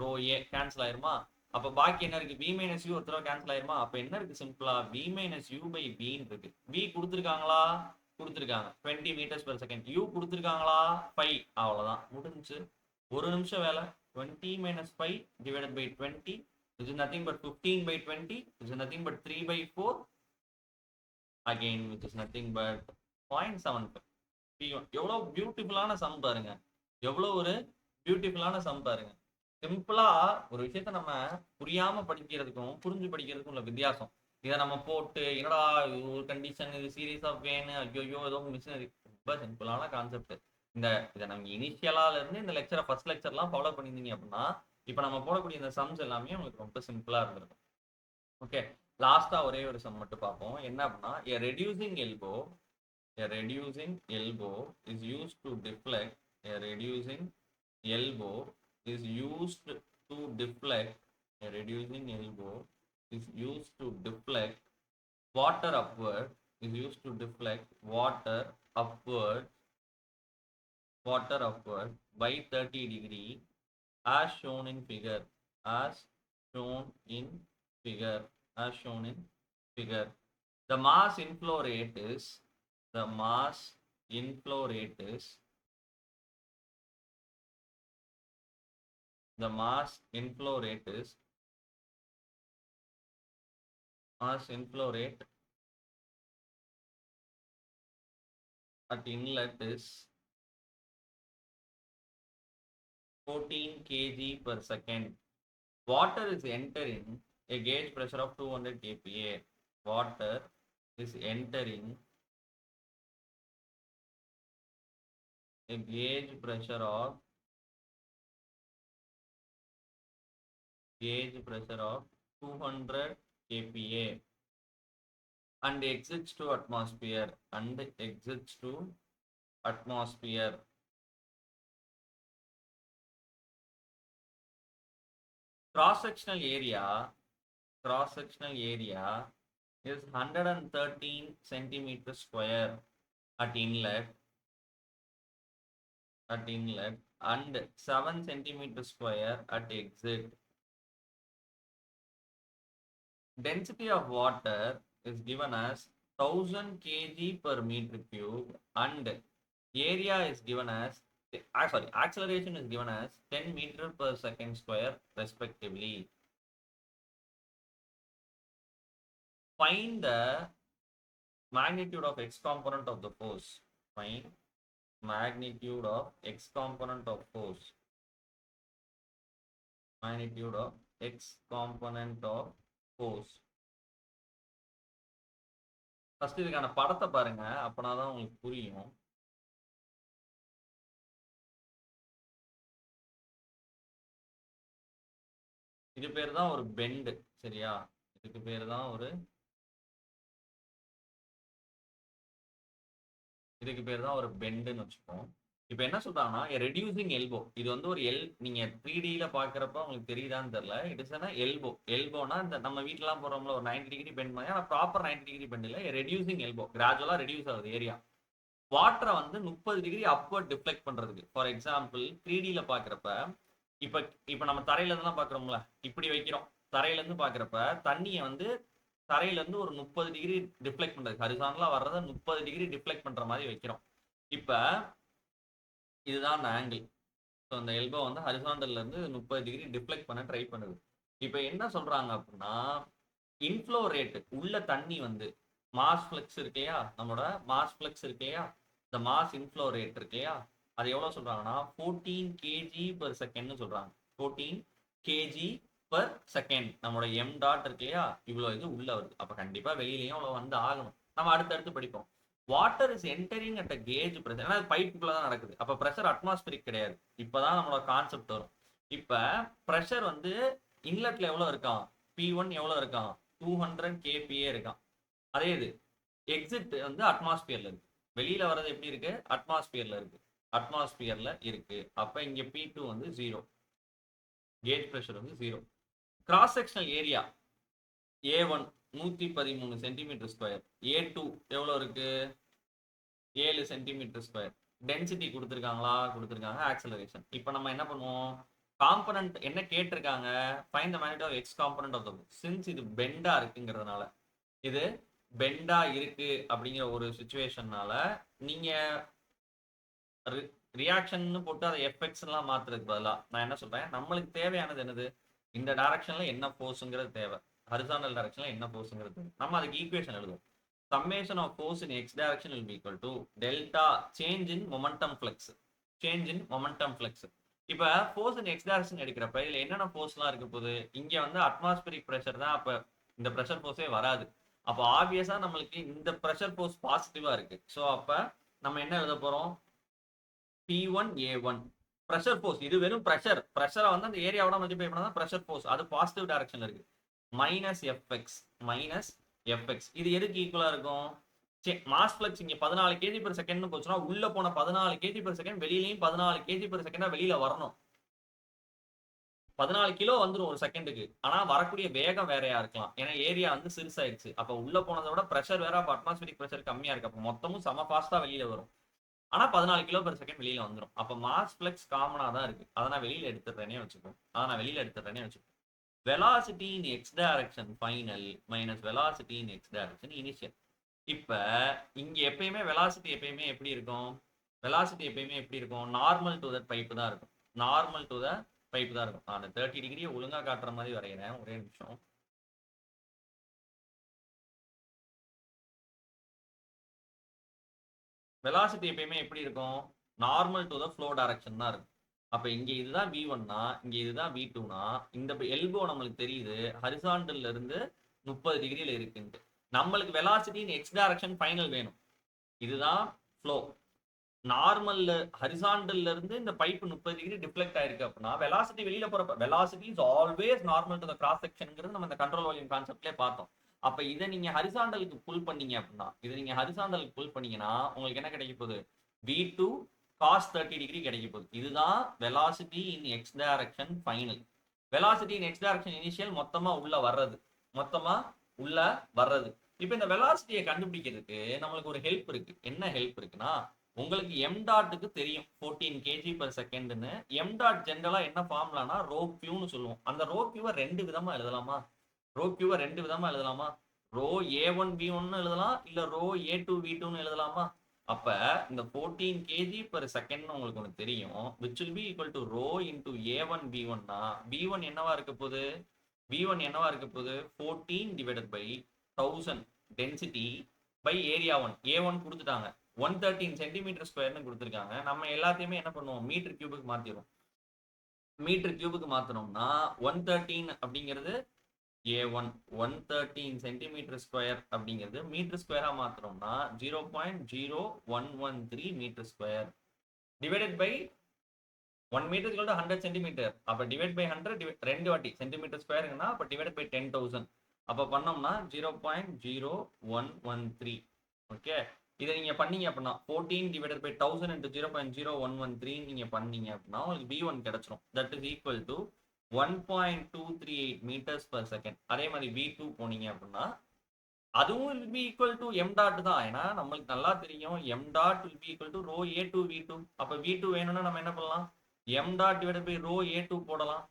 ரோ ஏ கேன்சல் ஆயிருமா. அப்ப பாக்கி என்ன இருக்கு, v மைனஸ் யூ ஒரு தடவை கேன்சல் ஆயிருமா. அப்ப என்ன இருக்கு, சிம்பிளா v மைனஸ் யூ பை vன்னு இருக்கு. v கொடுத்துருக்காங்களா, கொடுத்துருக்காங்க 20 மீட்டர்ஸ் பெர் செகண்ட். u கொடுத்துருக்காங்களா 5, அவ்வளவுதான் முடிஞ்சு. ஒரு நிமிஷம் வேலை. 20 minus 5 divided by 20 which is nothing but 15 by 20 which is nothing but 3 by 4 again which is nothing but 0.75. எவ்வளவு பியூட்டிஃபுல்லான சம் பாருங்க, எவ்வளவு ஒரு பியூட்டிஃபுல்லான சம் பாருங்க. சிம்பிளா ஒரு விஷயத்த நம்ம புரியாம படிக்கிறதுக்கும் புரிஞ்சு படிக்கிறதுக்கும் உள்ள வித்தியாசம். இதை நம்ம போட்டு என்னடா ஒரு கண்டிஷன், இது சீரீஸ் ஆஃப் வேன், ஐயோ ஏதோ மிஷினரி, ரொம்ப சிம்பிளான கான்செப்ட். இதை நம்ம இனிஷியலால இருந்து இந்த லெக்சரை ஃபர்ஸ்ட் லெக்சர்லாம் ஃபாலோ பண்ணியிருந்தீங்க அப்படின்னா இப்போ நம்ம போடக்கூடிய இந்த சம்ஸ் எல்லாமே உங்களுக்கு ரொம்ப சிம்பிளா இருந்திருக்கும். ஓகே, லாஸ்டா ஒரே ஒரு சம் மட்டும் பார்ப்போம். என்ன அப்படின்னா a reducing elbow is used to deflect a reducing elbow is used to deflect a reducing elbow is used to deflect water upward is used to deflect water upward by 30 degree as shown in figure. The mass inflow rate is 14 kg per second. Water is entering a gauge pressure of 200 kPa. Water is entering a gauge pressure of 200 kPa and exits to atmosphere. Cross-sectional area is 113 centimeters square at inlet and 7 centimeters square at exit. Density of water is given as 1000 kg per meter cube and area is given as acceleration is given as 10 meter per second square respectively. Find the magnitude of x component of the force. Find magnitude of x component of force. First இதுக்கான படத்தை பாருங்க, அப்பனாதான் உங்களுக்கு புரியும். இது பேர் தான் ஒரு bend, சரியா? இதுக்கு பேர் தான் ஒரு பெண்டுன்னு வச்சுப்போம். இப்போ என்ன சொல்றாங்கன்னா ரெடியூசிங் எல்போ, இது வந்து ஒரு நீங்க 3Dல பாக்குறப்ப உங்களுக்கு தெரியுதான்னு தெரியல. இட் இஸ் எல்போனா இந்த நம்ம வீட்டுலாம் போறோம்ல ஒரு 90 டிகிரி பெண்ட் மாதிரி, ஆனா ப்ராப்பர் 90 டிகிரி பெண்ட் இல்ல. ரெடியூசிங் எல்போ, கிராஜுவலா ரெடியூஸ் ஆகுது ஏரியா. வாட்டரை வந்து 30 டிகிரி அப்வர்ட் டிஃப்ளெக்ட் பண்றதுக்கு. ஃபார் எக்ஸாம்பிள் 3Dல பாக்குறப்ப இப்ப இப்ப நம்ம தரையில இருந்து பாக்குறோம்ல, இப்படி வைக்கிறோம். தரையில இருந்து பாக்குறப்ப தண்ணியை வந்து தரையில இருந்து ஒரு 30 டிகிரி டிஃப்ளெக்ட் பண்றது, ஹரிசாண்டலா வர்றத 30 டிகிரி டிஃப்ளெக்ட் பண்ற மாதிரி வைக்கிறோம். இப்ப இதுதான் அந்த ஆங்கிள். ஸோ அந்த எல்போ வந்து ஹரிசாண்டல்ல இருந்து 30 டிகிரி டிஃப்ளெக்ட் பண்ண ட்ரை பண்ணுது. இப்போ என்ன சொல்றாங்க அப்படின்னா, இன்ஃப்ளோ ரேட் உள்ள தண்ணி வந்து மாஸ் ஃப்ளக்ஸ் இருக்கு இல்லையா, நம்மளோட மாஸ் ஃப்ளக்ஸ் இருக்கு இல்லையா, இந்த மாஸ் இன்ஃப்ளோ ரேட் இருக்கு இல்லையா, அது எவ்வளோ சொல்றாங்கன்னா 14 கேஜி பர் செகண்ட்னு சொல்றாங்க. 14 கேஜி பர் செகண்ட். நம்மளோட எம் டாட் இருக்கு இல்லையா, இவ்வளோ இது உள்ள வருது. அப்போ கண்டிப்பா வெளியிலையும் அவ்வளோ வந்து ஆகணும். நம்ம அடுத்தடுத்து படிப்போம். Water is entering at a gauge pressure. ஏன்னா பைப்புக்குள்ள தான் நடக்குது. அப்போ ப்ரெஷர் அட்மாஸ்பியரிக் கிடையாது. இப்போதான் நம்மளோட கான்செப்ட் வரும். இப்போ ப்ரெஷர் வந்து இன்லெட்ல எவ்வளோ இருக்கான், P1 எவ்வளோ இருக்கான், 200 kPa இருக்கான். அதே இது எக்ஸிட் வந்து அட்மாஸ்பியர்ல இருக்கு. வெளியில வர்றது எப்படி இருக்கு, அட்மாஸ்பியர்ல இருக்கு. அட்மாஸ்பியர்ல இருக்கு. அப்ப இங்க P2 வந்து 0, கேஜ் பிரஷர் வந்து 0. Cross sectional area A1 113 centimetre square, A2 எவ்வளோ இருக்கு, 7 சென்டிமீட்டர் ஸ்கொயர். டென்சிட்டி கொடுத்துருக்காங்களா, கொடுத்துருக்காங்க. ஆக்சலரேஷன். இப்போ நம்ம என்ன பண்ணுவோம், காம்பனன்ட் என்ன கேட்டிருக்காங்க, find the magnitude of x component of the since இது பெண்டா இருக்குங்கிறதுனால, இது பெண்டா இருக்கு அப்படிங்கிற ஒரு சுச்சுவேஷன்னால நீங்க ரியாக்ஷன் போட்டு அதை எஃப்எக்ஸ் எல்லாம் மாத்துறதுக்கு பதிலாக நான் என்ன சொல்றேன், நம்மளுக்கு தேவையானது என்னது, இந்த டைரக்ஷன்ல என்ன ஃபோர்ஸ்ங்கிறது தேவை, ஹரிசாண்டல் டைரக்ஷன்ல என்ன ஃபோர்ஸ்ங்கிறது நம்ம அதுக்கு ஈக்குவேஷன் எழுதுவோம். Summation of force in X direction will be equal to delta change in momentum flux. Change in momentum flux. இப்போ ஃபோர்ஸ் இன் எக்ஸ் டைரக்ஷன் எடுக்கிறப்ப இதுல என்னென்ன ஃபோர்ஸ்லாம் இருக்க போகுது, இங்க வந்து அட்மாஸ்பியரிக் ப்ரெஷர் தான். அப்ப இந்த ப்ரெஷர் ஃபோர்ஸே வராது. அப்போ ஆப்வியஸா நம்மளுக்கு இந்த ப்ரெஷர் ஃபோர்ஸ் பாசிட்டிவா இருக்கு. ஸோ அப்ப நம்ம என்ன எழுத போறோம், P1A1 ப்ரெஷர் ஃபோர்ஸ். இது வெறும் ப்ரெஷர். ப்ரெஷரை வந்து அந்த ஏரியாவோட மல்டிப்ளை பண்ணா ப்ரெஷர் ஃபோர்ஸ், அது பாசிட்டிவ் டைரக்ஷன்ல இருக்கு. Minus FX, minus FX. இது எதுக்கு ஈக்குவலா இருக்கும், மாஸ் ஃப்ளக்ஸ் இங்க 14 கேஜி பெர் செகண்ட் போச்சுன்னா உள்ள போன 14 கேஜி பெர் செகண்ட் வெளியிலையும் 14 கேஜி பெர் செகண்டா வெளியில வரணும். 14 கிலோ வந்துடும் ஒரு செகண்டுக்கு. ஆனா வரக்கூடிய வேகம் வேறையா இருக்கலாம், ஏன்னா ஏரியா வந்து சிறுசாயிடுச்சு. அப்ப உள்ள போனதை விட ப்ரெஷர் வேற, அப்ப அட்மாஸ்பியரிக் ப்ரெஷர் கம்மியா இருக்கு. அப்ப மொத்தமும் செம ஃபாஸ்டா வெளியில வரும். ஆனா 14 கிலோ பெர் செகண்ட் வெளியில வந்துடும். அப்ப மாஸ் ஃப்ளக்ஸ் காமனா தான் இருக்கு. அதை நான் வெளியில எடுத்துறேனே வச்சுக்கோ, velocity in X direction final minus velocity in X direction initial. இப்ப இங்க எப்பயுமே வெலாசிட்டி எப்பயுமே எப்படி இருக்கும், வெலாசிட்டி எப்பயுமே எப்படி இருக்கும், நார்மல் டு தட் பைப் தான் இருக்கும். நார்மல் டு த பைப் தான் இருக்கும். நான் 30 டிகிரியை ஒழுங்கா காட்டுற மாதிரி வரைகிறேன், ஒரே நிமிஷம். வெலாசிட்டி எப்பயுமே எப்படி இருக்கும், normal to the flow direction தான் இருக்கும். அப்ப இங்க இதுதான் V1னா, இங்க இதுதான் V2னா, இந்த எல்போ நம்மளுக்கு தெரியுது ஹரிசாண்டல்ல இருந்து 30 டிகிரியில இருக்குன்ட்டு. நம்மளுக்கு velocity in X direction final வேணும். இதுதான் ஃப்ளோ. நார்மல்ல ஹரிசாண்டல்ல இருந்து இந்த பைப் 30 டிகிரி டிஃப்ளெக்ட் ஆயிருக்கு அப்படின்னா வெலாசிட்டி வெளியில போறப்ப velocity is always normal to the cross செக்ஷன்ங்கிறது நம்ம இந்த கண்ட்ரோல் வால்யூம் கான்செப்ட்லயே பார்த்தோம். அப்ப இதை நீங்க ஹரிசாண்டலுக்கு புல் பண்ணீங்க அப்படின்னா, இதை நீங்க ஹரிசாண்டலுக்கு புல் பண்ணீங்கன்னா உங்களுக்கு என்ன கிடைக்க போகுது, V2 cos 30 டிகிரி கிடைக்க போகுது. இதுதான் velocity in X direction final. Velocity in X direction initial மொத்தமா உள்ள வர்றது, மொத்தமா உள்ள வர்றது. இப்போ இந்த வெலாசிட்டியை கண்டுபிடிக்கிறதுக்கு நம்மளுக்கு ஒரு ஹெல்ப் இருக்கு. என்ன ஹெல்ப் இருக்குன்னா, உங்களுக்கு எம் டாட்டுக்கு தெரியும் 14 கேஜி பர் செகண்ட்னு. எம் டாட் ஜென்ரலா என்ன ஃபார்முலானா ரோ கியூன்னு சொல்லுவோம். அந்த ரோ கியூவை ரெண்டு விதமா எழுதலாமா, ரோ கியூவை ரெண்டு விதமா எழுதலாமா, ரோ A1 V1 எழுதலாம், இல்ல ரோ A2 V2 எழுதலாமா. அப்ப இந்த 14 கேஜி பர் செகண்ட் உங்களுக்கு ஒன்று தெரியும், which will be equal to rho into A1 V1னா V1 என்னவா இருக்க போகுது, V1 என்னவா இருக்க போகுது 14 divided by 1000 density by area 1. A1 கொடுத்துட்டாங்க 113 சென்டிமீட்டர் ஸ்கொயர்னு கொடுத்துருக்காங்க. நம்ம எல்லாத்தையுமே என்ன பண்ணுவோம், மீட்டர் கியூபுக்கு மாத்திரும். மீட்டர் கியூபுக்கு மாத்தினோம்னா 113 அப்படிங்கிறது A1, 113 சென்டிமீட்டர் ஸ்கொயர் அப்படிங்கிறது மீட்டர் ஸ்கொயரா மாத்தினோம்னா 0.0113 metre square divided by 1 metre 100 centimetre. அப்ப டிவைட் பை 100 ரெண்டு வாட்டி சென்டிமீட்டர் ஸ்கொயருங்கன்னா அப்ப டிவைட் பை 10,000. அப்ப பண்ணோம்னா 0.0113. ஓகே, இதை நீங்க பண்ணீங்க அப்படின்னா 14 டிவைடட் பை 1000 into 0.0113 நீங்க பண்ணீங்க அப்படின்னா உங்களுக்கு V1 கிடைச்சிரும். That is equal to 1.238 metres per second. அதே மாதிரி V2 போனீங்க அப்படின்னா அதுவும் will be equal to m dot தான். ஏன்னா நம்மளுக்கு நல்லா தெரியும் m dot will be equal to rho a2 v2. அப்ப v2 வேணும்னா நம்ம என்ன பண்ணலாம், m dot divided by rho a2 போடலாம்.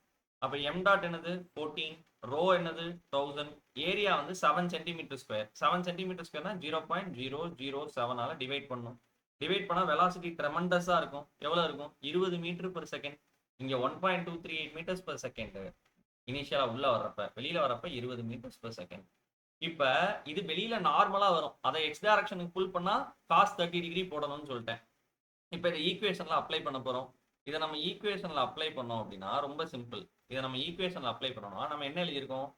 அப்ப m dot என்னது 14, rho என்னது 1000, ஏரியா வந்து 7 சென்டிமீட்டர் ஸ்கொயர். 7 சென்டிமீட்டர் ஸ்கொயர்னா 0.007 ஆல டிவைட் பண்ணும். டிவைட் பண்ணா வெலாசிட்டி ட்ரெமண்டஸா இருக்கும். எவ்வளவு இருக்கும், 20 மீட்டர் பெர் செகண்ட். இங்க 1.238 மீட்டர்ஸ் பெர் செகண்ட் இனிஷியலா உள்ள வர்றப்ப, வெளியில வரப்ப 20 மீட்டர்ஸ் பெர் செகண்ட். இப்ப இது வெளியில நார்மலா வரும், அதை எக்ஸ் டைரக்ஷனுக்கு புல் பண்ணா cos 30 டிகிரி போடணும்னு சொல்லிட்டேன். இப்ப இதை ஈக்குவேஷன்ல அப்ளை பண்ண போறோம். இதை நம்ம ஈக்குவேஷன்ல அப்ளை பண்ணோம் அப்படின்னா ரொம்ப சிம்பிள். இதை நம்ம ஈக்குவேஷன்ல அப்ளை பண்ணோம்னா நம்ம என்ன எழுதியிருக்கோம்,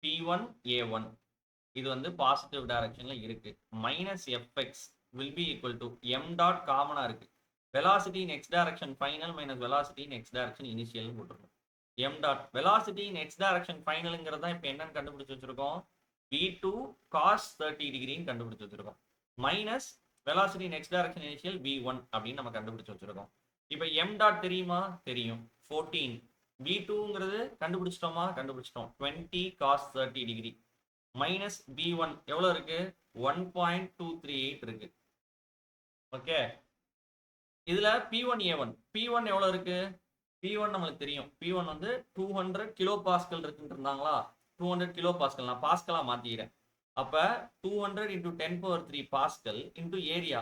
P1 A1 இது வந்து பாசிட்டிவ் டைரக்ஷன்ல இருக்கு, minus F x will be equal to m dot காமனா இருக்கு, velocity in x direction final minus velocity in x direction initial போட்டுருக்கோம். m dot velocity in x direction finalங்கிறது தான் இப்போ என்னன்னு கண்டுபிடிச்சு வச்சிருக்கோம், v2 cos 30 டிகிரின்னு கண்டுபிடிச்சு வச்சிருக்கோம், minus velocity in x direction initial v1 அப்படின்னு நம்ம கண்டுபிடிச்சு வச்சிருக்கோம். இப்போ m டாட் தெரியுமா, தெரியும், 14. v2ங்கிறது கண்டுபிடிச்சிட்டோமா, கண்டுபிடிச்சிட்டோம், 20 cos 30 டிகிரி மைனஸ் v1 எவ்வளவு இருக்கு, 1.238 இருக்கு. ஓகே, இதுல P1 A1 P1 எவ்வளவு இருக்கு, P1 நம்மளுக்கு தெரியும், P1 வந்து 200 கிலோ பாஸ்கல் இருக்குன்னு இருந்தாங்களா, 200 கிலோ பாஸ்கல் நான் பாஸ்கலா மாத்திக்கிறேன். அப்ப 200 into 10⁻³ pascal into area.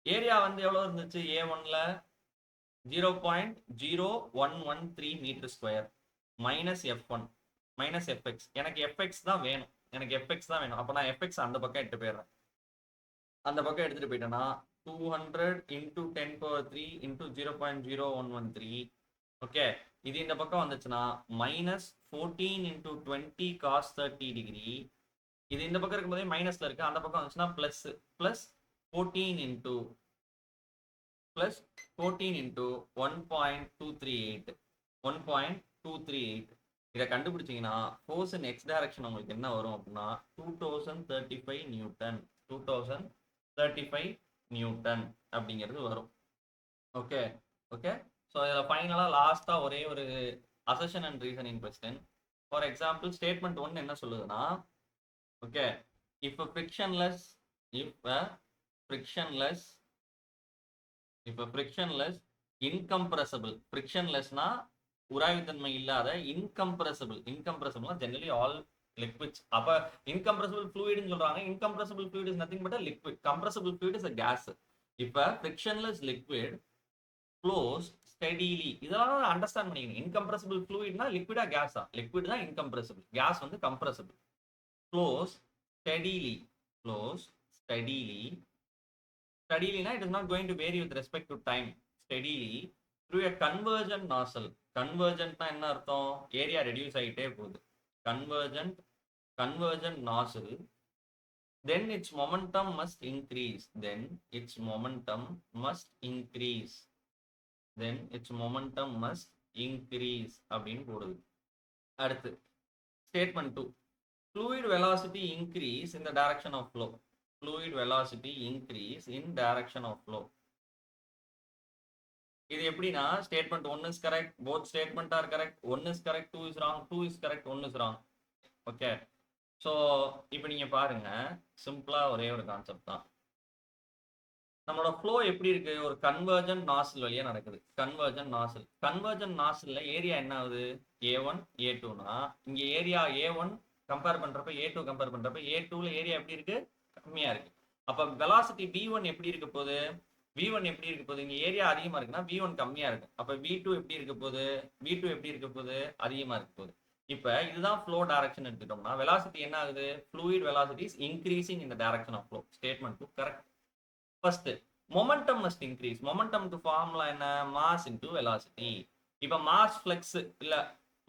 Area வந்து எவ்வளவு இருந்துச்சு A1ல 0.0113 metre square minus F1 minus fx. எனக்கு fx தான் வேணும், எனக்கு fx தான் வேணும். அப்ப நான் fx அந்த பக்கம் எடுத்து போயிடுறேன். அந்த பக்கம் எடுத்துட்டு போயிட்டேன்னா 200 into 10⁻³ into 0.0113. ஓகே, இது இந்த பக்கம் வந்துச்சுன்னா மைனஸ் 14 into 20 cos 30 டிகிரி. இது இந்த பக்கம் இருக்கும்போதே மைனஸ்ல இருக்கு, அந்த பக்கம் வந்துச்சுன்னா பிளஸ் பிளஸ் 14 into 1.238 1.238. இதை கண்டுபிடிச்சிங்கன்னா ஃபோர்ஸ் இன் எக்ஸ் டைரக்ஷன் உங்களுக்கு என்ன வரும் அப்படின்னா 2035 நியூட்டன், 2035 நியூட்டன் அப்படிங்கிறது வரும். ஓகே ஓகே, ஸோ இதில் ஃபைனலாக லாஸ்ட்டாக ஒரே ஒரு assertion and reasoning question. For example statement 1 என்ன சொல்லுதுன்னா, ஓகே, இஃப் ஃப்ரிக்ஷன்லெஸ் இன்கம்ப்ரசிபிள், ஃப்ரிக்ஷன்லெஸ்னா உராய்வுத்தன்மை இல்லாத, இன்கம்ப்ரசிபிள் ஜெனரலி ஆல் லிக்விட்ஸ். அப்ப இன்கம்ப்ரசிபிள் ஃப்ளூயிட்னு சொல்றாங்க. Incompressible fluid is nothing but a liquid. Compressible fluid is a gas. இப்ப ஃப்ரிக்ஷன்லெஸ் லிக்விட் flows steadily. இதெல்லாம் அண்டர்ஸ்டாண்ட் பண்ணிக்கணும். இன்கம்ப்ரசிபிள் ஃப்ளூயிட்னா லிக்விடா கேஸா, லிக்விட் தான் இன்கம்ப்ரசிபிள், கேஸ் வந்து கம்ப்ரசிபிள். flows steadily steadilyனா it is not going to vary with respect to time. steadily through a convergent nozzle. கன்வர்ஜென்ட்னா என்ன அர்த்தம், area reduce ஆகிட்டே போகுது. convergent nozzle, then its momentum must increase. அப்படின்னு போடுது. அடுத்து statement 2, fluid velocity increase in the direction of flow. இது எப்படின்னா statement 1 is correct, both statement are correct, 1 is correct, 2 is wrong, 2 is correct, 1 is wrong. Okay, so இப்போ நீங்க பாருங்க, சிம்பிளா ஒரே ஒரு கான்செப்ட் தான். நம்மளோட ஃப்ளோ எப்படி இருக்கு, ஒரு கன்வர்ஜென்ட் நாசில் வழியா நடக்குது. கன்வர்ஜென்ட் நாசில்ல ஏரியா என்ன ஆகுது, A1 A2னா இங்க ஏரியா A1 கம்பேர் பண்றப்ப A2 கம்பேர் பண்றப்ப A2ல ஏரியா எப்படி இருக்கு, கம்மியா இருக்கு. அப்ப வெலாசிட்டி V1 எப்படி இருக்க போகுது, இங்க ஏரியா அதிகமா இருக்குன்னா V1 கம்மியா இருக்கு. அப்ப V2 எப்படி இருக்க போகுது, அதிகமா இருக்க போகுது. இப்ப இதுதான் ஃப்ளோ டைரக்ஷன் எடுத்துட்டோம்னா வெலாசிட்டி என்ன ஆகுது, fluid velocity is increasing in the direction of flow. Statement 2 correct. First momentum must increase. மொமெண்டம்க்கு ஃபார்முலா என்ன, மாஸ் இன்டு வெலாசிட்டி. இப்ப மாஸ் ஃப்ளெக்ஸ் இல்ல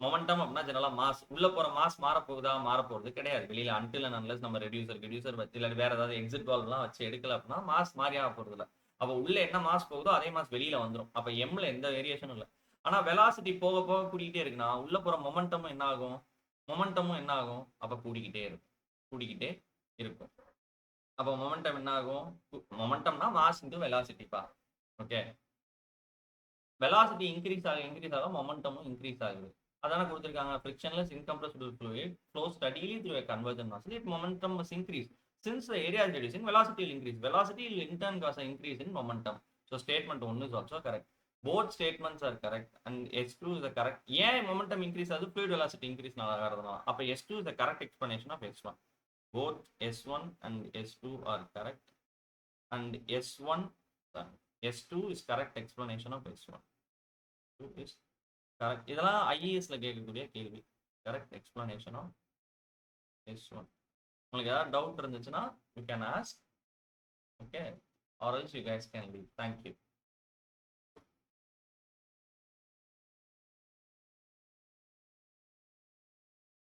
மொமெண்டம் அப்படின்னா ஜெனரலா மாஸ், உள்ள போற மாஸ் மாற போகுது கிடையாது. வெளியில அன்டில் அண்ட் அன்லெஸ் நம்ம ரெடியூசர் வச்சு இல்ல வேற ஏதாவது எக்ஸிட் வால்வ்லாம் வச்சு எடுக்கல அப்படின்னா மாஸ் மாறியாக போறது இல்லை. அப்ப உள்ள என்ன மாஸ் போகுதோ அதே மாஸ் வெளியில வந்துடும். அப்ப எம்ல எந்த வேரியேஷனும் இல்லை. ஆனா வெலாசிட்டி போக போக கூட்டிகிட்டே இருக்குன்னா உள்ள போற மொமெண்டமும் என்ன ஆகும், அப்ப கூடிக்கிட்டே இருக்கும். அப்ப மொமெண்டம் என்ன ஆகும், மொமெண்டம்னா மாஸ் இன்டு வெலாசிட்டிப்பா. ஓகே, வெலாசிட்டி இன்க்ரீஸ் ஆக மொமெண்டமும் இன்க்ரீஸ் ஆகுது. அதான கொடுத்துருக்காங்க. frictionless incompressible fluid flows steadily through a convergent nozzle. Its momentum must increase. Since the area is reducing, velocity will increase. Velocity will in turn cause an increase in momentum. So statement 1 is also correct. Both statements are correct and S2 is the correct. ஏன் momentum increase ஆகுது? fluid velocity increase ஆகிறதுனால. அப்ப S2 is the correct explanation of S1. Both S1 and S2 are correct and S2 is correct explanation of S1. 2 is correct. இதெல்லாம் ஐஏஎஸ்ல கேட்கக்கூடிய கேள்வி. Correct explanation of S1. உங்களுக்கு ஏதாவது doubt இருந்துச்சுன்னா you can ask. Okay, or else you guys can leave. Thank you.